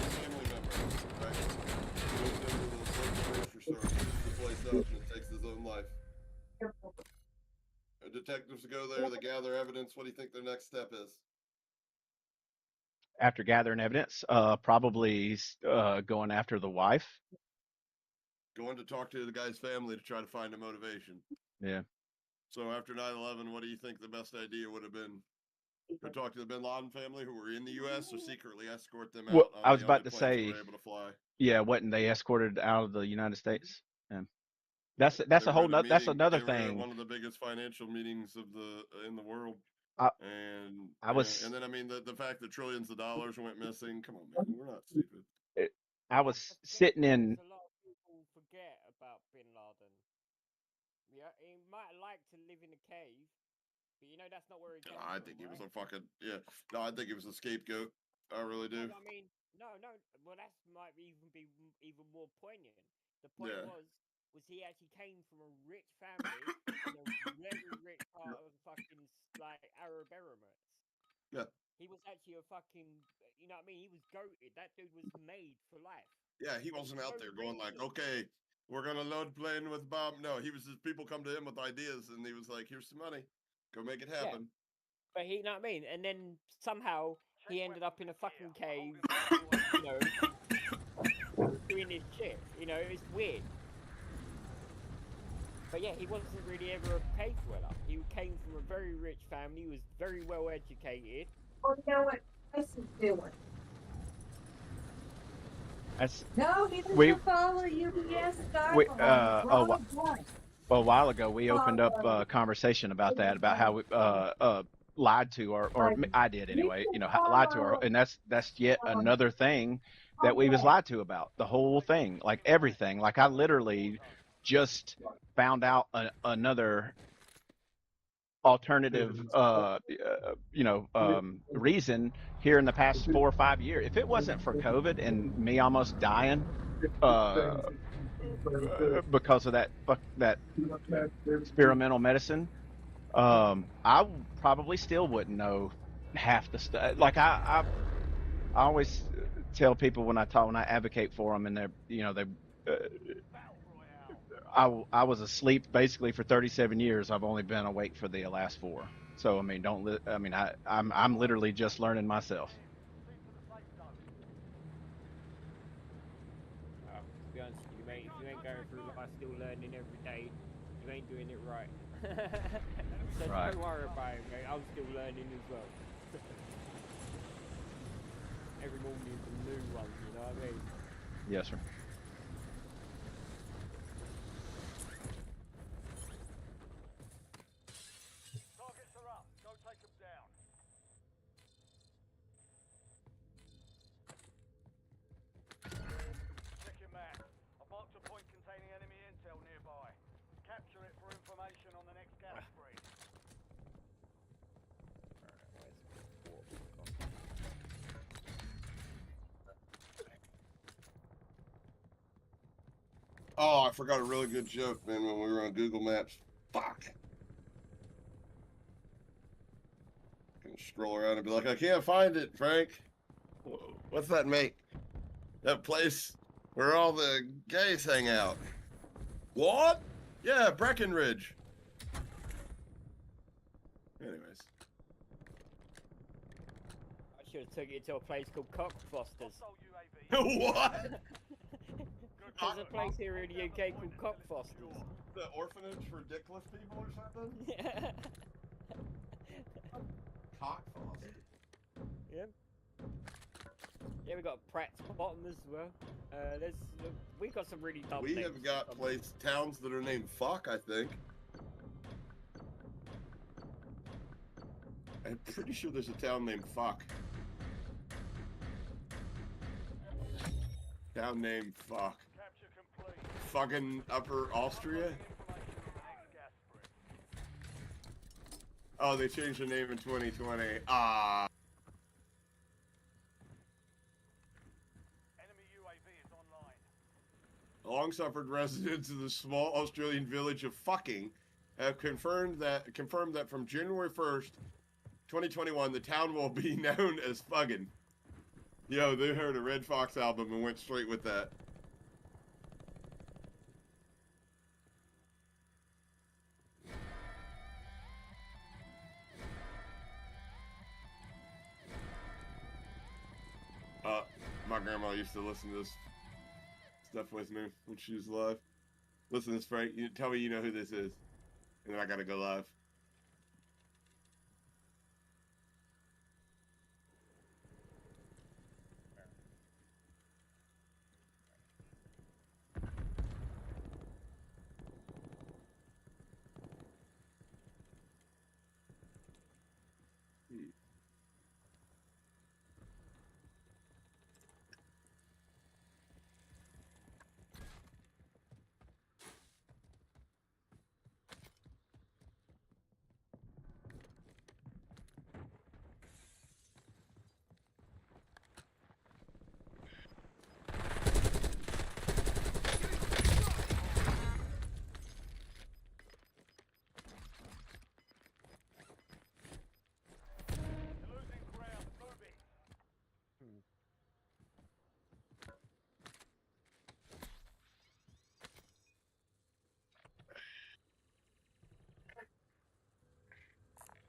family member, right? Goes into the grocery store, picks the place up, and takes his own life. Detectives go there, they gather evidence. What do you think their next step is? after gathering evidence, probably going after the wife. Going to talk to the guy's family to try to find a motivation. Yeah. So after 9/11, what do you think the best idea would have been? Go talk to the Bin Laden family who were in the U.S. or secretly escort them out? Well, on I was the about only to planes that say, were able to fly? yeah, wasn't they escorted out of the United States? Yeah. That's They a were whole at a nother, that's meeting- another they were at thing. one of the biggest financial meetings of in the world. And I then I mean the fact that trillions of dollars went missing. Come on, man, we're not stupid. I was sitting in. A lot of people forget about Bin Laden. Yeah, he might like to live in a cave, but you know that's not where he came I from, think he was right? a fucking No, I think he was a scapegoat. I really do. I mean, no. Well, that might even be even more poignant. The point Yeah. was he actually came from a rich family in a very rich part of the fucking like Arab Emirates. Yeah. He was actually a fucking, you know what I mean? He was goated. That dude was made for life. Yeah, he wasn't out there going like, okay, we're gonna load plane with bomb. No, he was just people come to him with ideas, and he was like, here's some money, go make it happen. But he, you know what I mean? And then somehow he ended up in a fucking cave, you know, doing his shit. You know, it's weird. But yeah, he wasn't really ever a cave dweller. He came from a very rich family. He was very well educated. Well, you know what Chris is doing? That's, No, he doesn't we- follow UPS guy. a while ago, we opened up a conversation about that, about how we lied to, or I did anyway. You know, lied to her, and that's yet another thing that we was lied to about. The whole thing, like everything. Like I literally just found out another alternative, reason here in the past 4 or 5 years. If it wasn't for COVID and me almost dying, because of that experimental medicine, I probably still wouldn't know half the stuff. Like I always tell people when I advocate for them, and I was asleep basically for 37 years. I've only been awake for the last 4. So I mean, I'm literally just learning myself. To be honest with you, mate, if you ain't going through life still learning every day, you ain't doing it right. So Right. don't worry about it, mate. I'm still learning as well. Every morning is a new one, you know what I mean? Yes, sir. Targets are up. Go take them down. Checking map. I've marked a point containing enemy intel nearby. Capture it for information on the next gas spree. Oh, I forgot a really good joke, man, when we were on Google Maps. Fuck. Gonna scroll around and be like, I can't find it, Frank. What's that make? That place where all the gays hang out. What? Yeah, Breckenridge. Anyways. I should have took you to a place called Cockfosters. What? There's a place here in the UK called Cockfosters. The orphanage for dickless people or something? Yeah. Cockfoster. Yeah. Yeah, we got Pratt's Bottom as well. We got some really dumb We names. have got towns that are named fuck, I think. I'm pretty sure there's a town named fuck. Town named fuck. Fucking Upper Austria? Oh, they changed the name in 2020. Ah. Long-suffered residents of the small Australian village of Fucking have confirmed that from January 1st, 2021, the town will be known as Fuggin. Yo, they heard a Red Fox album and went straight with that. My grandma used to listen to this stuff with me when she was alive. Listen to this, Frank. You tell me you know who this is, and then I gotta go live.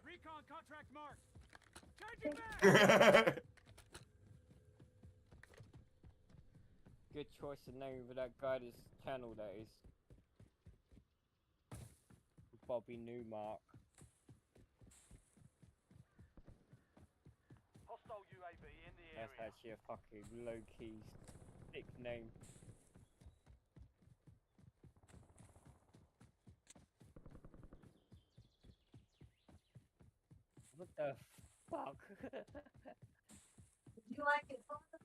Recon contract marked. Changing back. Good choice of name for that guy's channel, that is. Bobby Newmark. Hostile UAV in the area. That's actually a fucking low-key sick name. What the fuck? Would you like it, Father?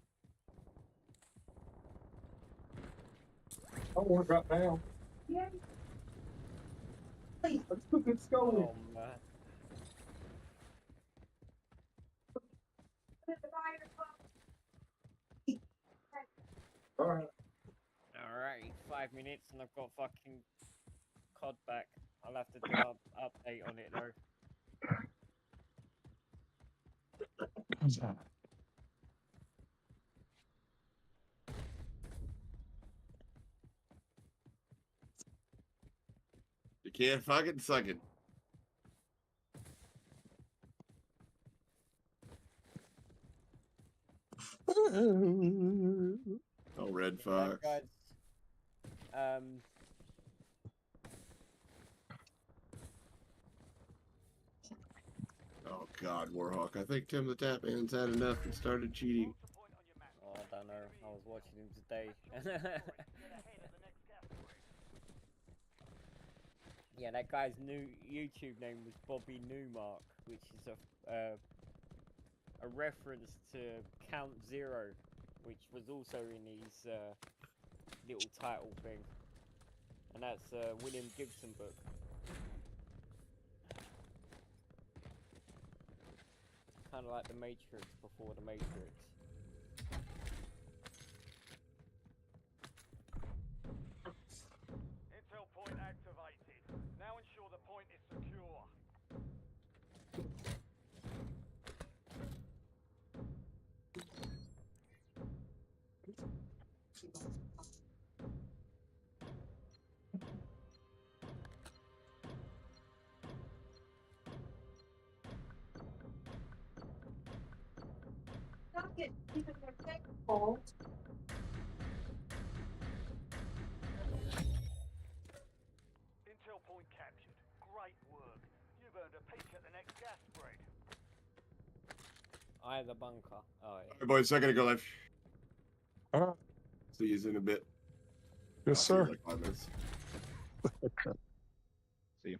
I want it right now. Yeah. Please. Let's go. Oh, man. Put it in the fire, Father. Alright. Alright, 5 minutes and I've got fucking COD back. I'll have to do an update on it though. You can't fucking suck it. Oh, Red Fox. Guys, Oh God, Warhawk. I think Tim the Tap Man's had enough and started cheating. oh, I don't know. I was watching him today. Yeah, that guy's new YouTube name was Bobby Newmark, which is a reference to Count Zero, which was also in his little title thing, and that's a William Gibson book. Kind of like the Matrix before the Matrix. keeping their finger cold. Intel point captured. Great work. You've earned a peek at the next gas spread. I have the bunker. Oh, yeah. All right, boys, second to go live. All right. See you in a bit. Yes, I'll see you in sir. like 5 minutes. Okay. See you.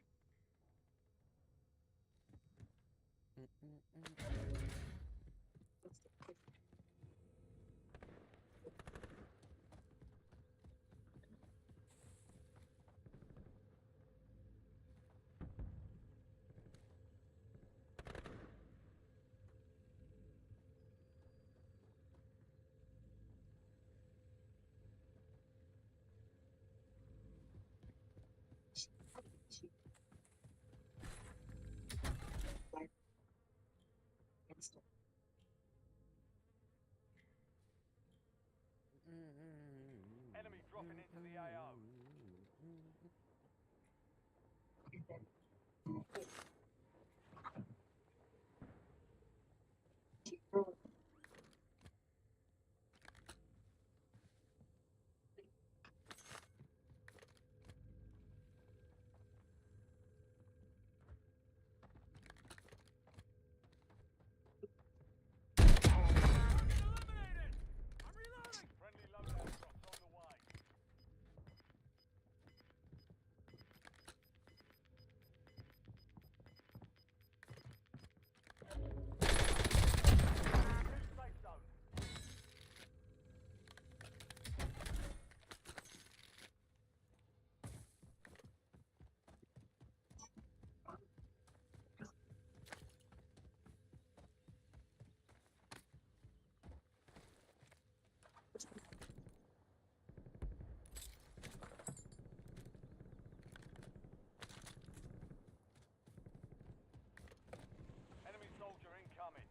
Enemy dropping into the AO. Friendly loadout drops on the way. Safe zone. Enemy soldier incoming.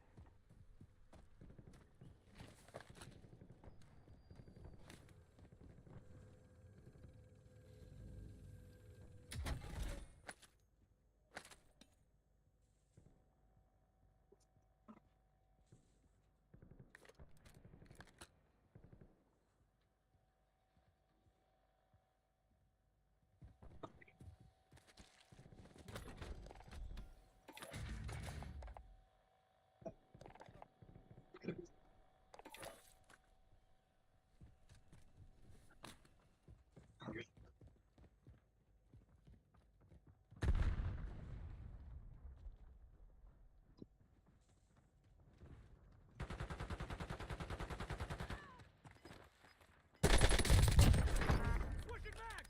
Switching back!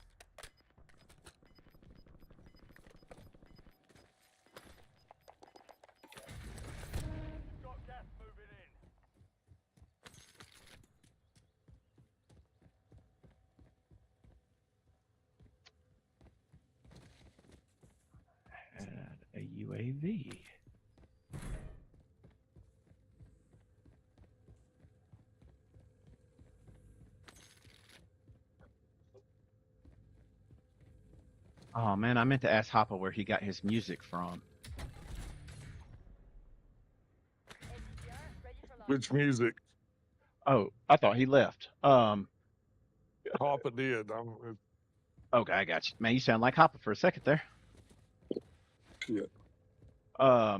Got gas moving in. Had a UAV. Oh man, I meant to ask Hoppa where he got his music from. Which music? Oh, I thought he left. Hoppa did. Okay, I got you. Man, you sound like Hoppa for a second there. Yeah.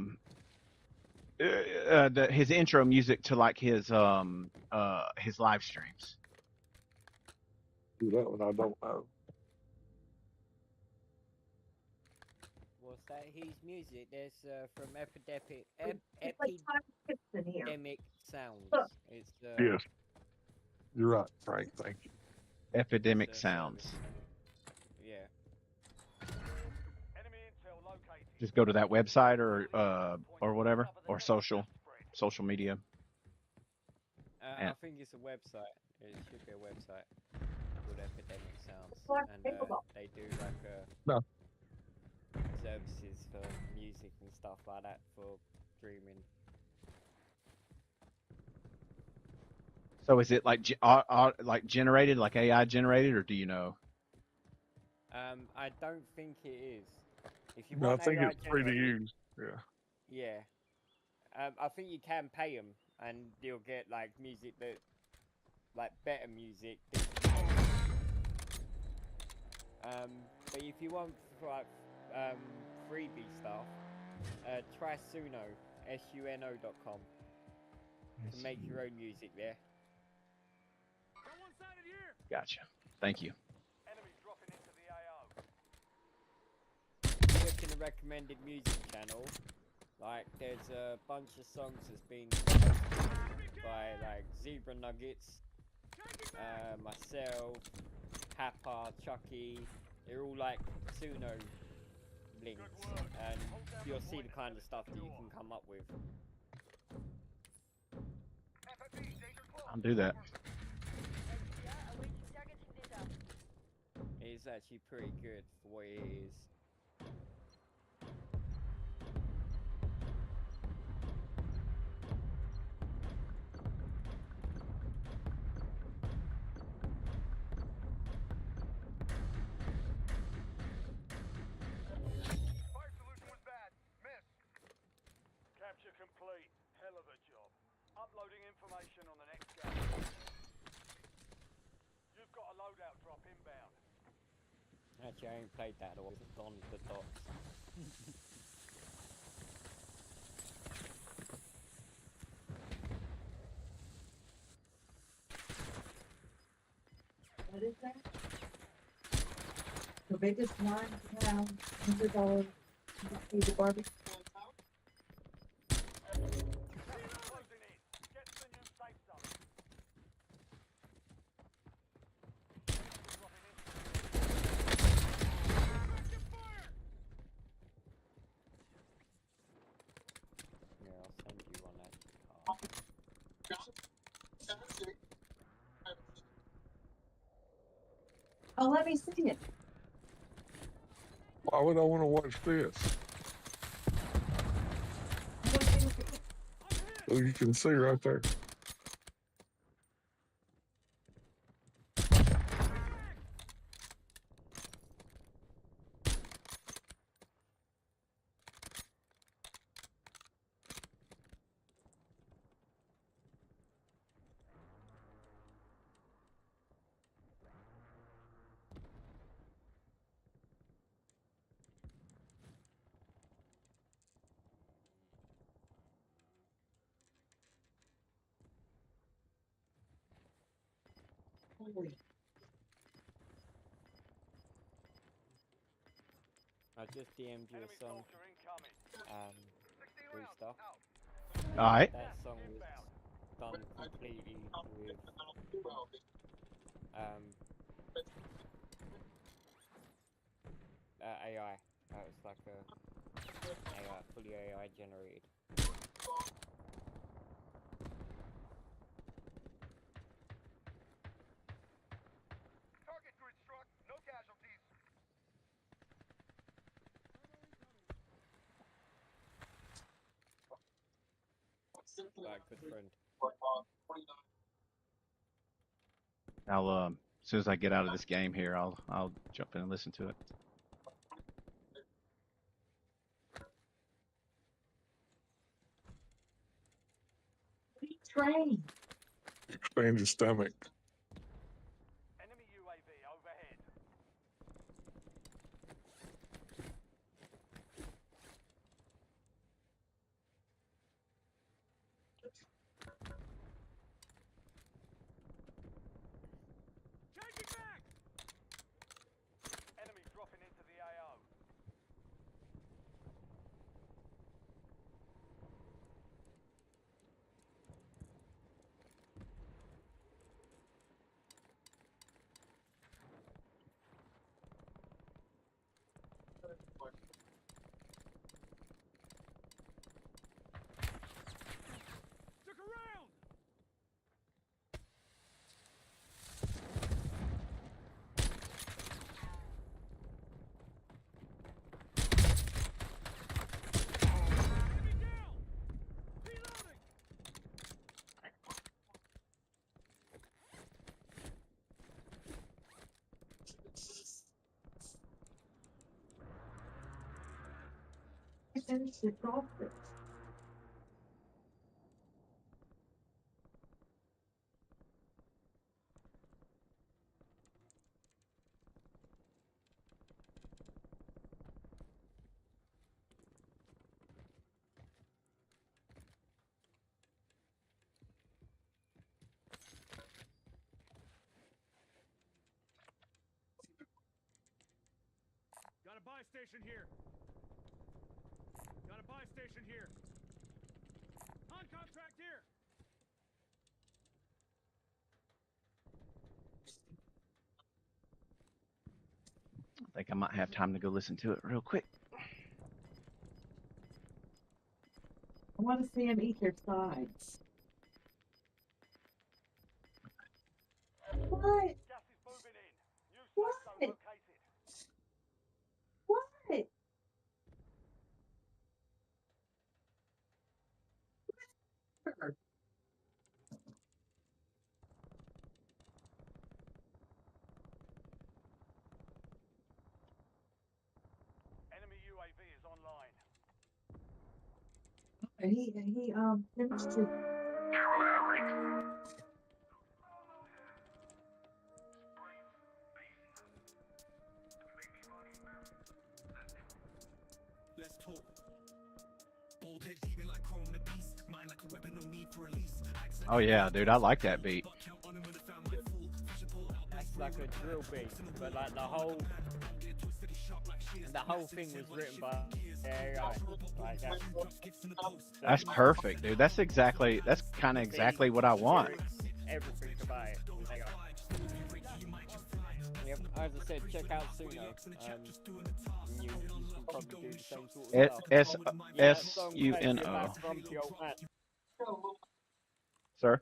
His intro music to like his live streams. That one I don't know. What's that? His music. There's from Epidemic It's like Todd Gibson here. Epidemic Sounds. Look. It's Yes. You're right, Frank. Thank you. Epidemic Sounds. Yeah. Enemy intel located. Just go to that website or whatever, or social media. I think it's a website. It should be a website called Epidemic Sounds, What? and Think about- they do like No. services for music and stuff like that for streaming. So is it like like generated, like AI generated, or do you know? I don't think it is. If you No, I want think AI it's free to generated- use. Yeah. Yeah. I think you can pay them and you'll get like music that, like better music. But if you want like freebie stuff, try Suno, suno.com, to make your own music there. Gotcha. Thank you. Enemies dropping into the AO. If you look in the recommended music channel, like there's a bunch of songs that's been posted by like Zebra Nuggets, myself, Happa, Chucky. They're all like Suno links, and you'll see the kind of stuff that you can come up with. I'll do that. It's actually pretty good for what it is. Fire solution was bad. Miss. Capture complete. Hell of a job. Uploading information on the next game. You've got a loadout drop inbound. Actually, I ain't played that or gone to the dots. What is that? The biggest one around $100. You see the barbecue. Closing in. Get to the new safe zone. Yeah, I'll send you one actually. Oh, let me see it. Why would I want to watch this? So you can see right there. Holy. I just DM'd you a song. Rooster. Alright. That song was done completely with AI. That was like a AI, fully AI generated. Target grid struck. No casualties. Like good friend. I'll as soon as I get out of this game here, I'll jump in and listen to it. Train. Expand your stomach. Enemy UAV overhead. Changing back! Enemies dropping into the AO. Took a round! Enemy down! Reloading! I finished the profit. station here. Got a buy station here. On contract here. I think I might have time to go listen to it real quick. I want to see him eat their sides. What? Gas is moving in. New safe zone What? located. What? Enemy UAV is online. He finished his. Let's talk. Old head keeping like chrome the beast. Mind like a weapon, no need for release. Oh yeah, dude, I like that beat. That's like a drill beat, but like the whole thing was written by AI. Like That's perfect, dude. That's kind of exactly what I want. Everything about it was AI. Yep, as I said, check out Suno. You can probably do the same sort of stuff. S-U-N-O. Sir?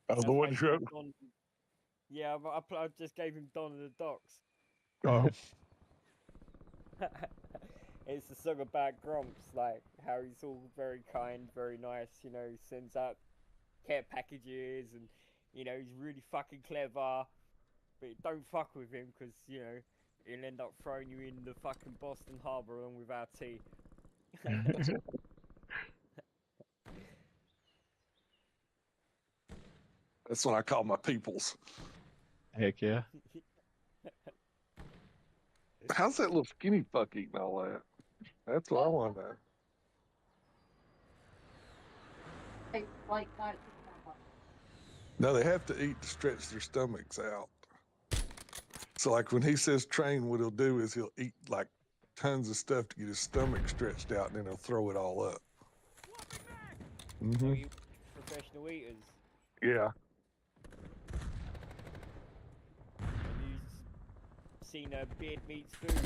The one show. Yeah, I just gave him Don of the Docks. Oh. It's a song about Grumps, like how he's all very kind, very nice, you know, sends out care packages and, you know, he's really fucking clever, but don't fuck with him because, you know, he'll end up throwing you in the fucking Boston Harbor along with our tea. That's what I call my peoples. Heck yeah. How's that little skinny fuck eating all that? That's what I want to know. Like that. No, they have to eat to stretch their stomachs out. So, like when he says train, what he'll do is he'll eat like tons of stuff to get his stomach stretched out, and then he'll throw it all up. So you professional eaters. Yeah. Have you seen Beard Meats Food?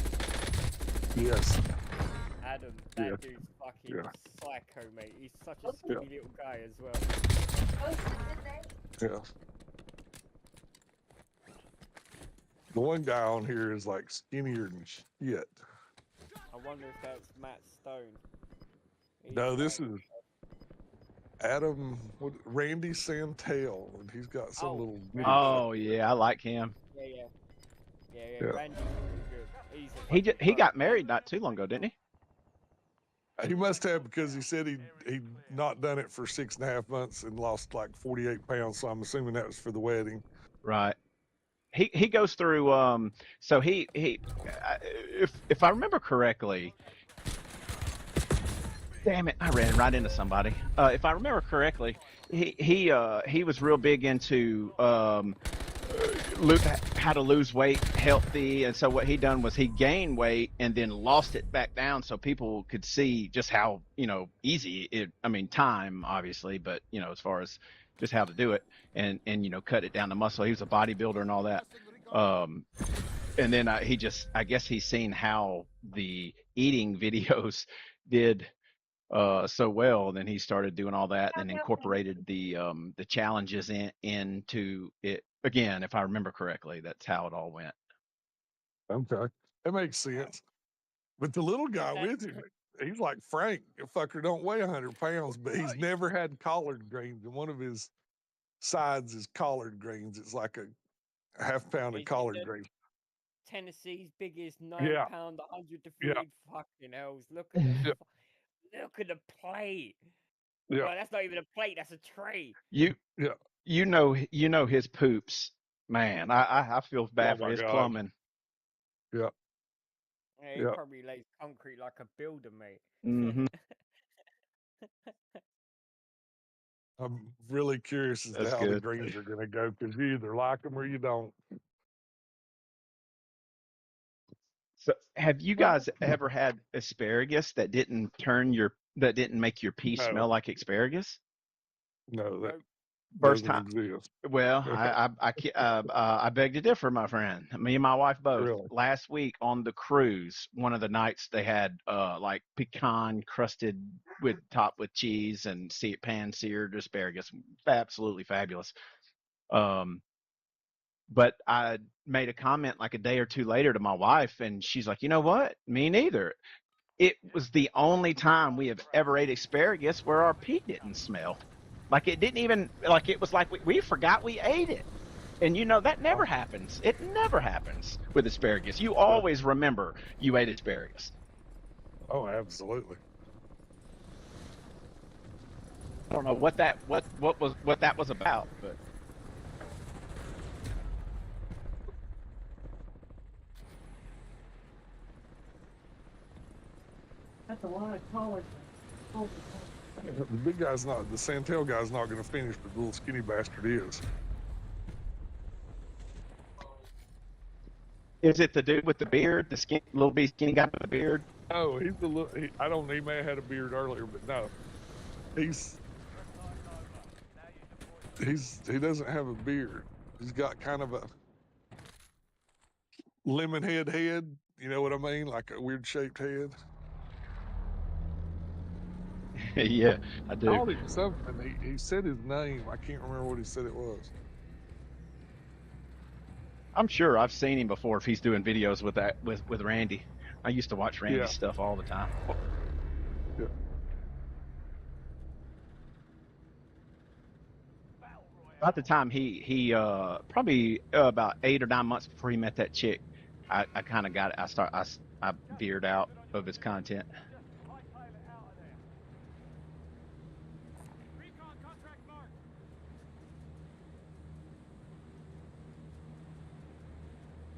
Yes. Adam, that Yeah. dude's fucking Yeah. psycho, mate. He's such a skinny little guy as well. Yeah. The one guy on here is like skinnier than shit. I wonder if that's Matt Stone. No, this is Adam, Randy Santel, and he's got some little. Oh yeah, I like him. Yeah. Yeah. Randy's really good. He got married not too long ago, didn't he? He must have, because he said he'd not done it for 6.5 months and lost like 48 pounds. So I'm assuming that was for the wedding. Right. He goes through so he if I remember correctly, damn it, I ran right into somebody. If I remember correctly, he was real big into how to lose weight healthy, and so what he done was he gained weight and then lost it back down so people could see just how, you know, easy it, I mean, time obviously, but you know, as far as just how to do it and you know, cut it down to muscle. He was a bodybuilder and all that. And then I guess he's seen how the eating videos did so well, then he started doing all that and incorporated the challenges into it. Again, if I remember correctly, that's how it all went. Okay. That makes sense. But the little guy with him, he's like Frank. The fucker don't weigh 100 pounds, but he's never had collard greens. And one of his sides is collard greens. It's like a half pound of collard greens. Tennessee's biggest 9-pound, 100 to feed. Yeah. Fucking hells. Look at the look at the plate. Yeah. Well, that's not even a plate, that's a tray. You know his poops, man. I feel bad for his plumbing. Yeah. Yeah, he probably lays concrete like a builder, mate. Mm-hmm. I'm really curious as to how the greens are going to go, because you either like them or you don't. So, have you guys ever had asparagus that didn't make your pee No. smell like asparagus? No, that First doesn't time. exist. Well, I beg to differ, my friend. Me and my wife both. Really? Last week on the cruise, one of the nights they had like pecan crusted topped with cheese and pan seared asparagus. Absolutely fabulous. But I made a comment like a day or two later to my wife, and she's like, "You know what? Me neither." It was the only time we have ever ate asparagus where our pee didn't smell. Like it didn't even, like it was like we forgot we ate it. And you know, that never happens. It never happens with asparagus. You always remember you ate asparagus. Oh, absolutely. I don't know what that was about, but That's a lot of college. The big guy's not, the Santel guy's not going to finish, but the little skinny bastard is. Is it the dude with the beard, the little skinny guy with the beard? Oh, he's the little, I don't know, he may have had a beard earlier, but no. He doesn't have a beard. He's got kind of a lemon head, you know what I mean? Like a weird shaped head. Yeah, I do. I called him something. He said his name. I can't remember what he said it was. I'm sure I've seen him before if he's doing videos with Randy. I used to watch Randy's Yeah. stuff all the time. Yeah. About the time he probably about 8 or 9 months before he met that chick, I kind of got it. I veered out of his content.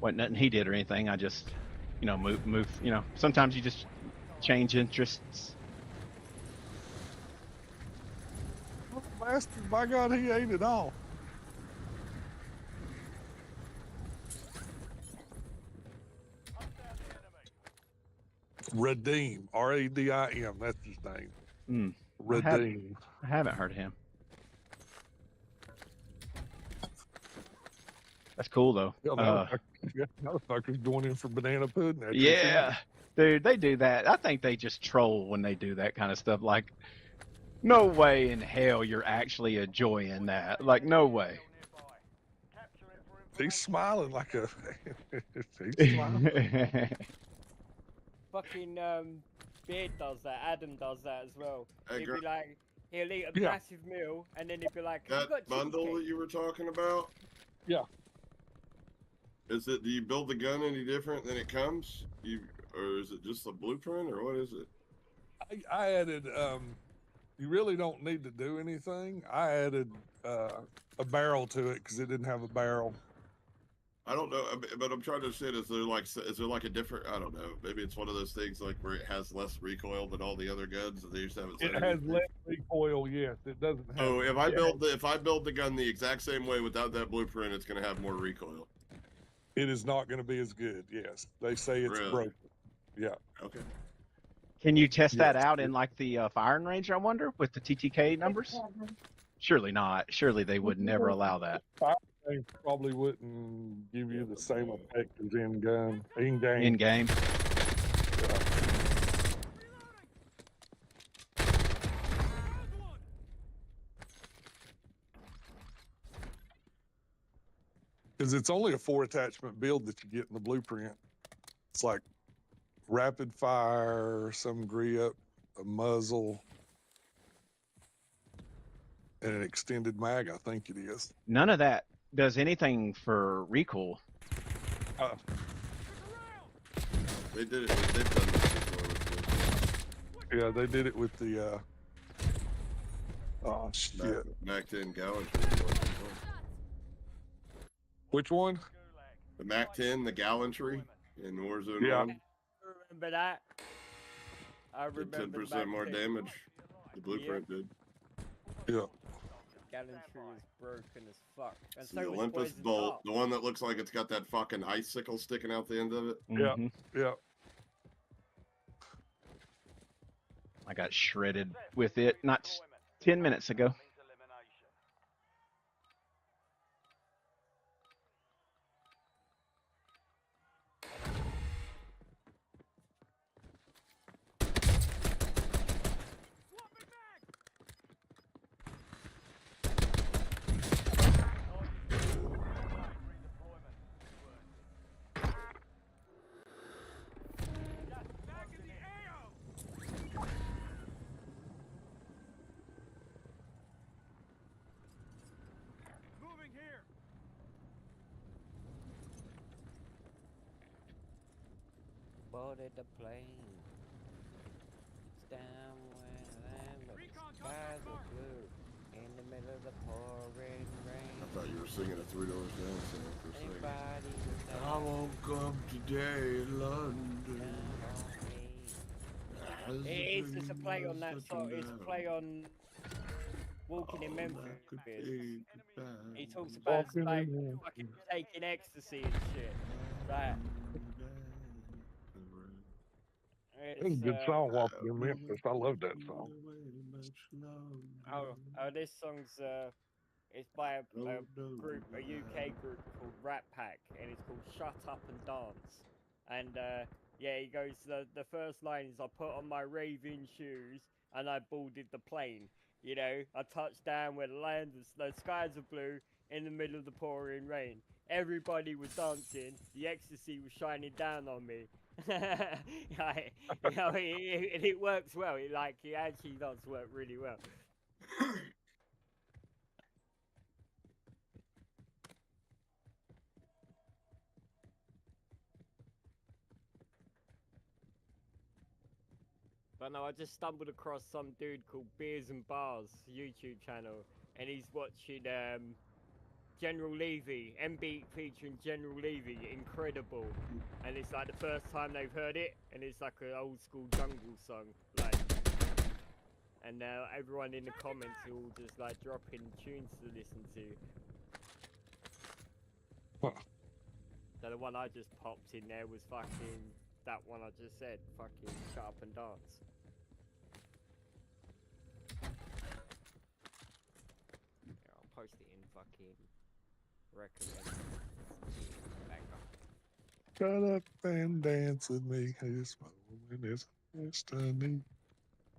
Wasn't nothing he did or anything. I just, move. Sometimes you just change interests. Oh, bastard, by God, he ate it all. Redeem, R-A-D-I-M. That's his name. Redeem. I haven't heard of him. That's cool though. Motherfuckers going in for banana pudding. Yeah, dude, they do that. I think they just troll when they do that kind of stuff. Like, no way in hell you're actually enjoying that. Like, no way. He's smiling like a. He's smiling. Fucking Beard does that. Adam does that as well. Hey, He'll be like, he'll eat a Yeah. massive meal, and then he'll be like, "Have you That got bundle cheesecake?" that you were talking about, Yeah. do you build the gun any different than it comes? Or is it just a blueprint, or what is it? I added. You really don't need to do anything. I added a barrel to it because it didn't have a barrel. I don't know, but I'm trying to understand. Is there like a different? I don't know. Maybe it's one of those things like where it has less recoil than all the other guns, and they just haven't. It has less recoil. Yes, it doesn't have. So if I build the gun the exact same way without that blueprint, it's going to have more recoil. It is not going to be as good. Yes, they say it's Really? broken. Yeah. Okay. Can you test that out in like the firing range? I wonder with the TTK numbers. Surely not. Surely they would never allow that. They probably wouldn't give you the same effect as in game. In game. Because it's only a 4 attachment build that you get in the blueprint. It's like rapid fire, some grip, a muzzle, and an extended mag, I think it is. None of that does anything for recoil. They've done this before. Yeah, they did it with the oh shit. Mac 10 gallantry. Which one? The Mac 10, the gallantry in Warzone Yeah. 1. Remember that? I Did remember 10% more damage. The blueprint did. Yeah. gallantry is broken as fuck. And It's so the was Olympus Poison Bolt, Dart. the one that looks like it's got that fucking icicle sticking out the end of it. Yeah, Mhm. yeah. I got shredded with it not 10 minutes ago. Moving here. Boarded the plane. It's down where the land, but the skies are blue. In the middle of the pouring rain. I thought you were singing a $3 down song for a second. Anybody with I won't come today in London. It's just a play on that song. It's a play on Walking in Memphis. He talks about Walking like in fucking taking ecstasy and shit. Like, It's a good song, Walking in Memphis. I love that song. oh, this song's it's by a group, a UK group called Rat Pack, and it's called Shut Up and Dance. And yeah, he goes, the first line is, I put on my raving shoes and I boarded the plane. You know, I touched down where the skies are blue in the middle of the pouring rain. Everybody was dancing, the ecstasy was shining down on me. Like, you know, it works well. It actually does work really well. But no, I just stumbled across some dude called Beers and Bars YouTube channel, and he's watching General Levy, M-Beat featuring General Levy, incredible. And it's like the first time they've heard it, and it's like an old school jungle song, like. And now everyone in the comments are all just like dropping tunes to listen to. So the one I just popped in there was fucking that one I just said, fucking Shut Up and Dance. Yeah, I'll post it in fucking recommend. Shut up and dance with me. This moment is destiny.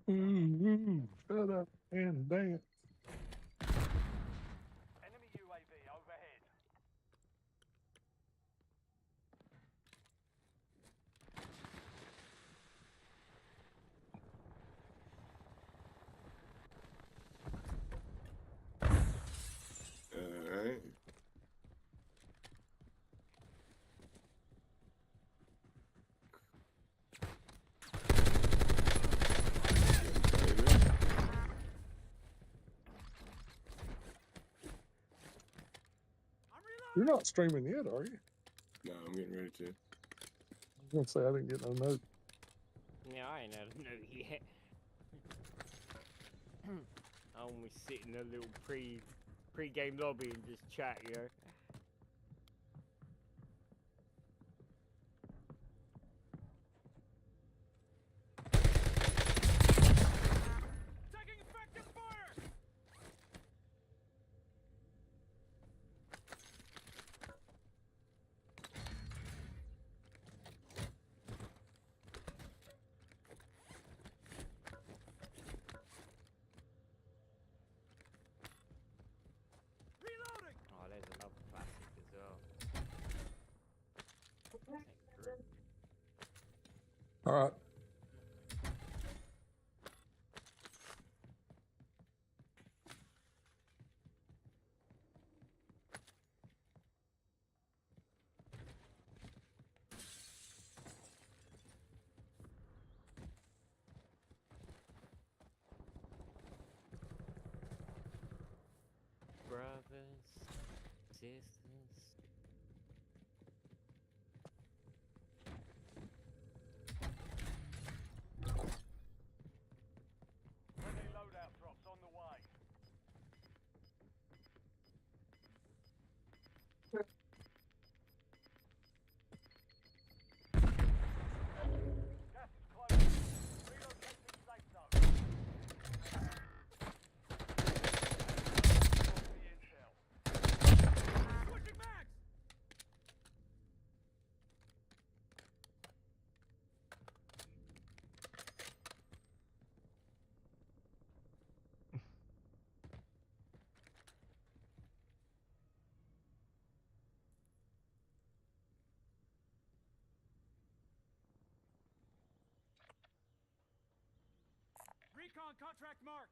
Ooh, shut up and dance. Enemy UAV overhead. Alright. You're not streaming yet, are you? No, I'm getting ready to. I was gonna say I didn't get no note. Yeah, I ain't had a note yet. I always sit in a little pre-game lobby and just chat, you know. Taking effective fire. Reloading. Oh, there's another classic as well. All right. Brothers, sisters. Friendly loadout drops on the way. Recon contract marked.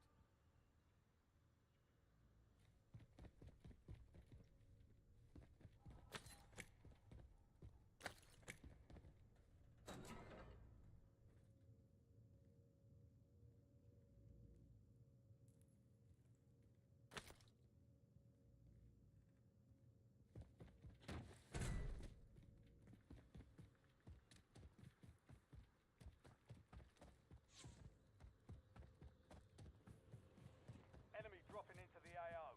Enemy dropping into the AO.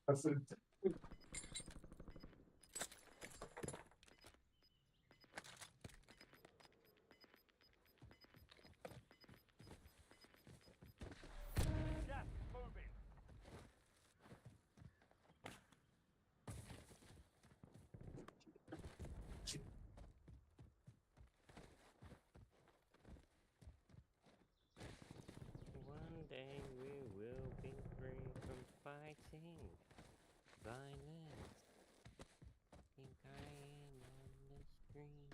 That's it. Gas is moving. One day we will be free from fighting violence. Think I am on the screen.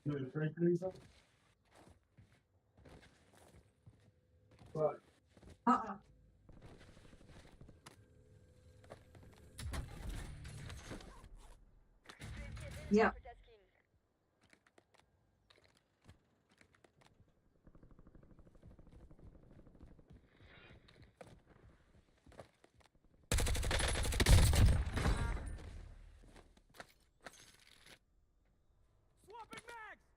You want to drink anything? What? Yeah. Swapping mags.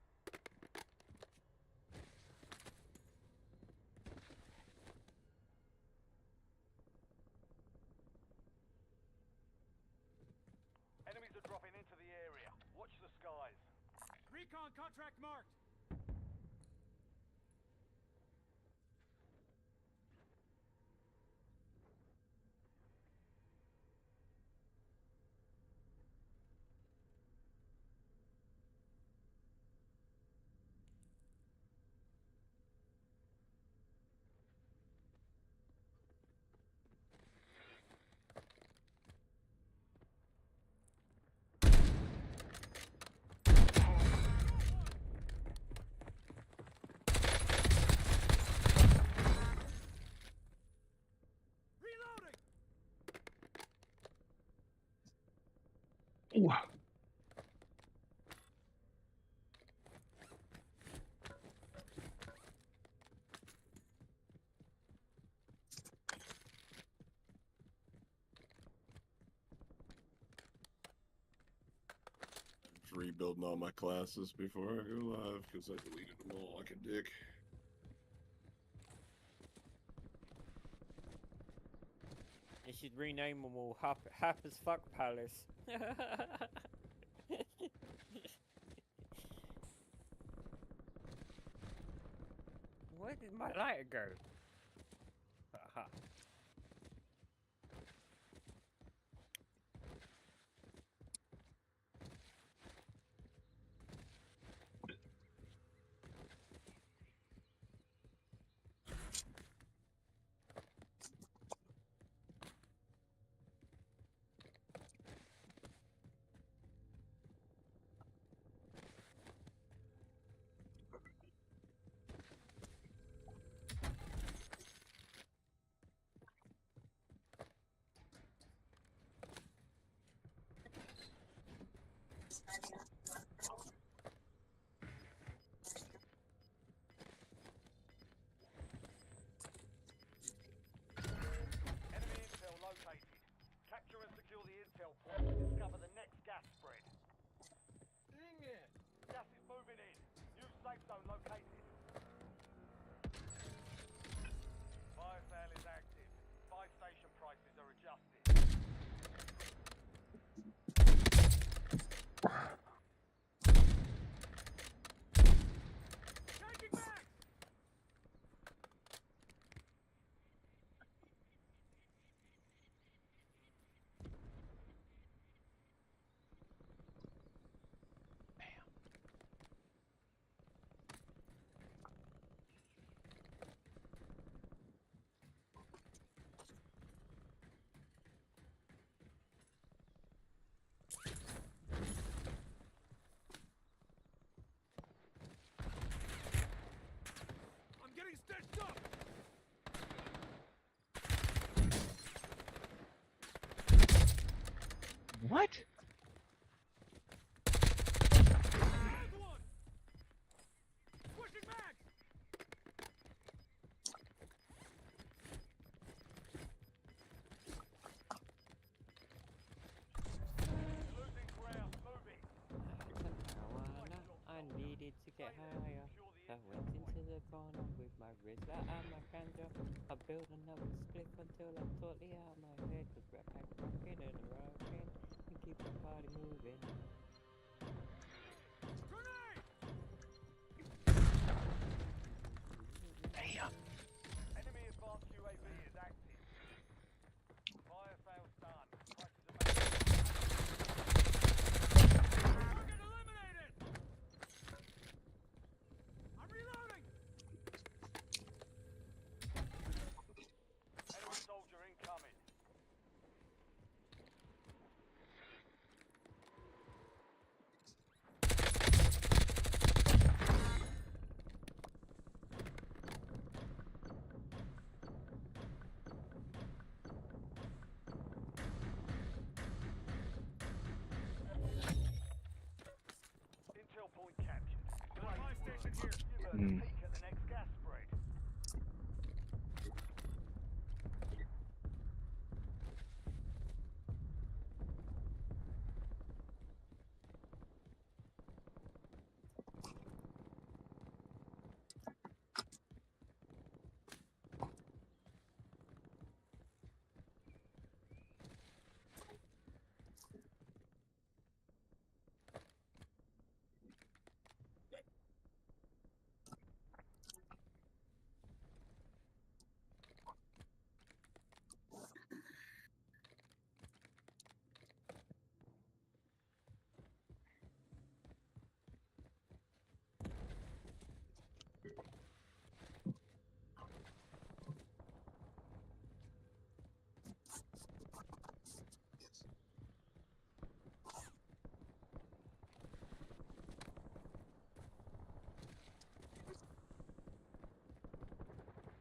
Enemies are dropping into the area. Watch the skies. Recon contract marked. Reloading. Wow. Rebuilding all my classes before I go live because I deleted them all like a dick. You should rename them all Hap as Fuck Palace. Where did my lighter go? Aha. Enemy intel located. Capture and secure the intel point to discover the next gas spread. Dang it! Gas is moving in. New safe zone located. Fire sale is active. Buy station prices are adjusted. What? I needed to get higher. I went into the corner with my Rizla and my ganja. I built another spliff until I'm totally out of my head. Cause rap pack rockin' and rockin' and keep the party moving. Damn. Enemy advanced UAV is active. Fire failed done. Target eliminated! I'm reloading! Enemy soldier incoming. Intel point captured. Supply station here. Give us a peek at the next gas spread.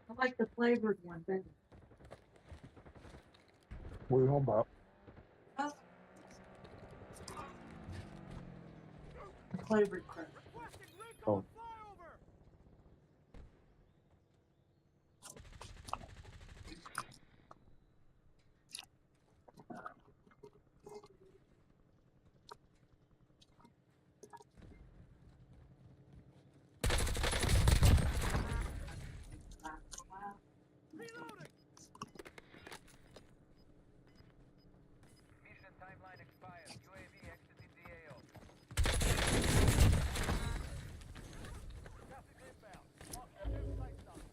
I like the flavored one better. What are you on about? Flavored crap. Oh. Mission timeline expired. UAV exiting the AO. Gas is inbound. Mark your new safe zone.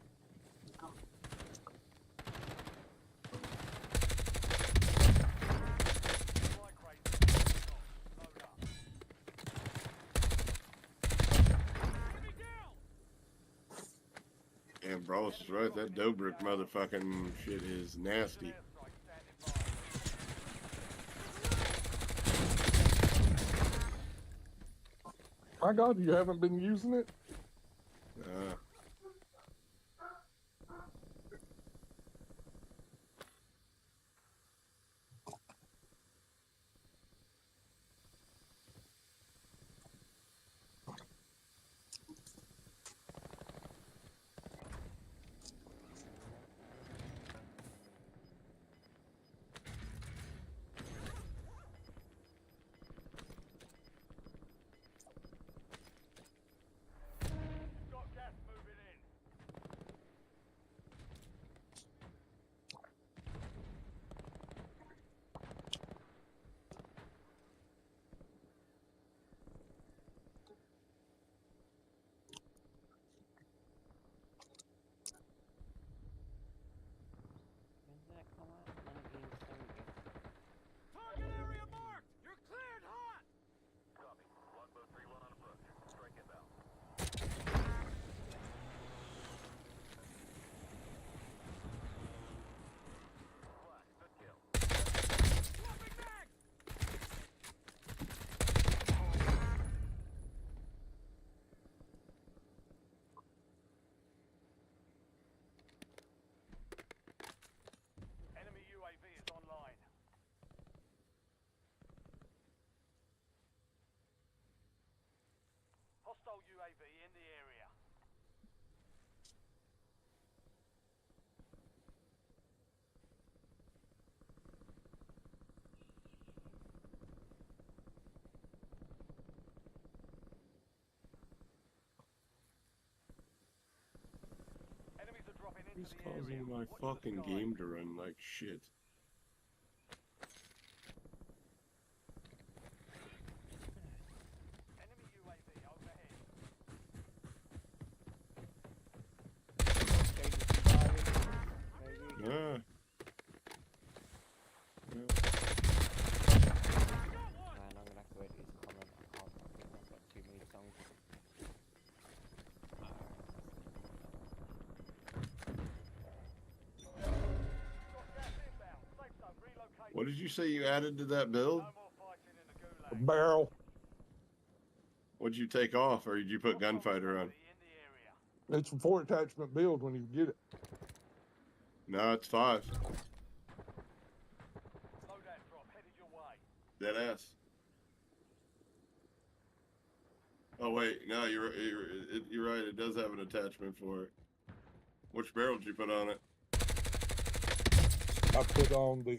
Supply crate. Load up. Enemy down! And Brawlus is right. That Dobrik motherfucking shit is nasty. My God, you haven't been using it? Got gas moving UAV in the area. Enemies are dropping into Who's the area. causing my fucking game to run like shit? Enemy UAV overhead. Ah. Man, I'm gonna have to edit his comment. I can't. I've got too many songs. What did you say you added to that build? A barrel. What'd you take off, or did you put gunfighter on? It's a 4 attachment build when you get it. No, it's 5. Loadout drop headed your way. Dead ass. Oh wait, no, you're right. It does have an attachment for it. Which barrel did you put on it? I put on the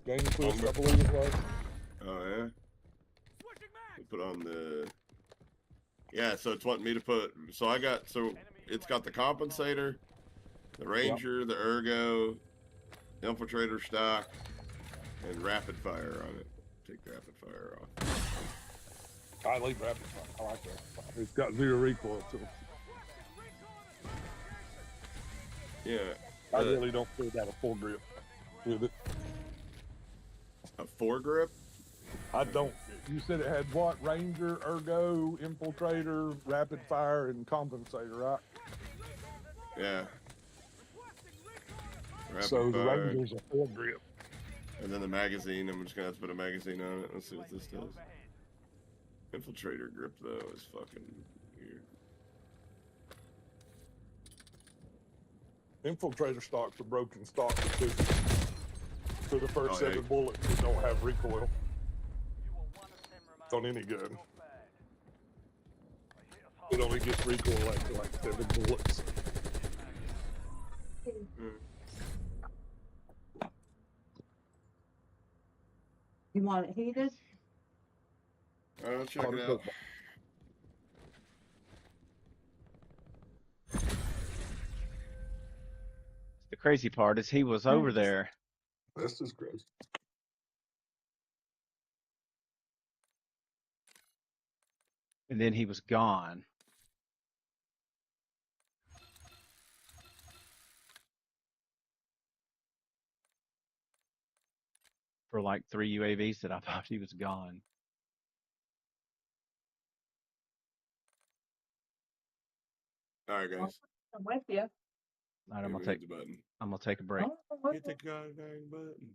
game twist, I believe it was. Oh yeah. We put on the. Yeah, so it's wanting me to put. So I got it's got the compensator, the ranger, the ergo, infiltrator stock, and rapid fire on it. Take the rapid fire off. I leave rapid fire. I like that. It's got 0 recoil to it. Yeah. I really don't feel that a full grip with it. A 4 grip? I don't. You said it had what? Ranger, ergo, infiltrator, rapid fire, and compensator, right? Yeah. Rapid So the fire. Ranger's a 4 grip. And then the magazine, I'm just gonna have to put a magazine on it. Let's see what this does. Infiltrator grip though is fucking weird. Infiltrator stocks are broken stock because for the first Oh, yeah. 7 bullets, you don't have recoil on any gun. It only gets recoil after like 7 bullets. You want it heated? Alright, I'll check it out. The crazy part is he was over there. This is gross. And then he was gone. For like 3 UAVs that I thought he was gone. Alright, guys. I'm with you. All right, I'm Maybe gonna take. hit the button. I'm gonna take a break. I'm with Hit you. the goddamn button.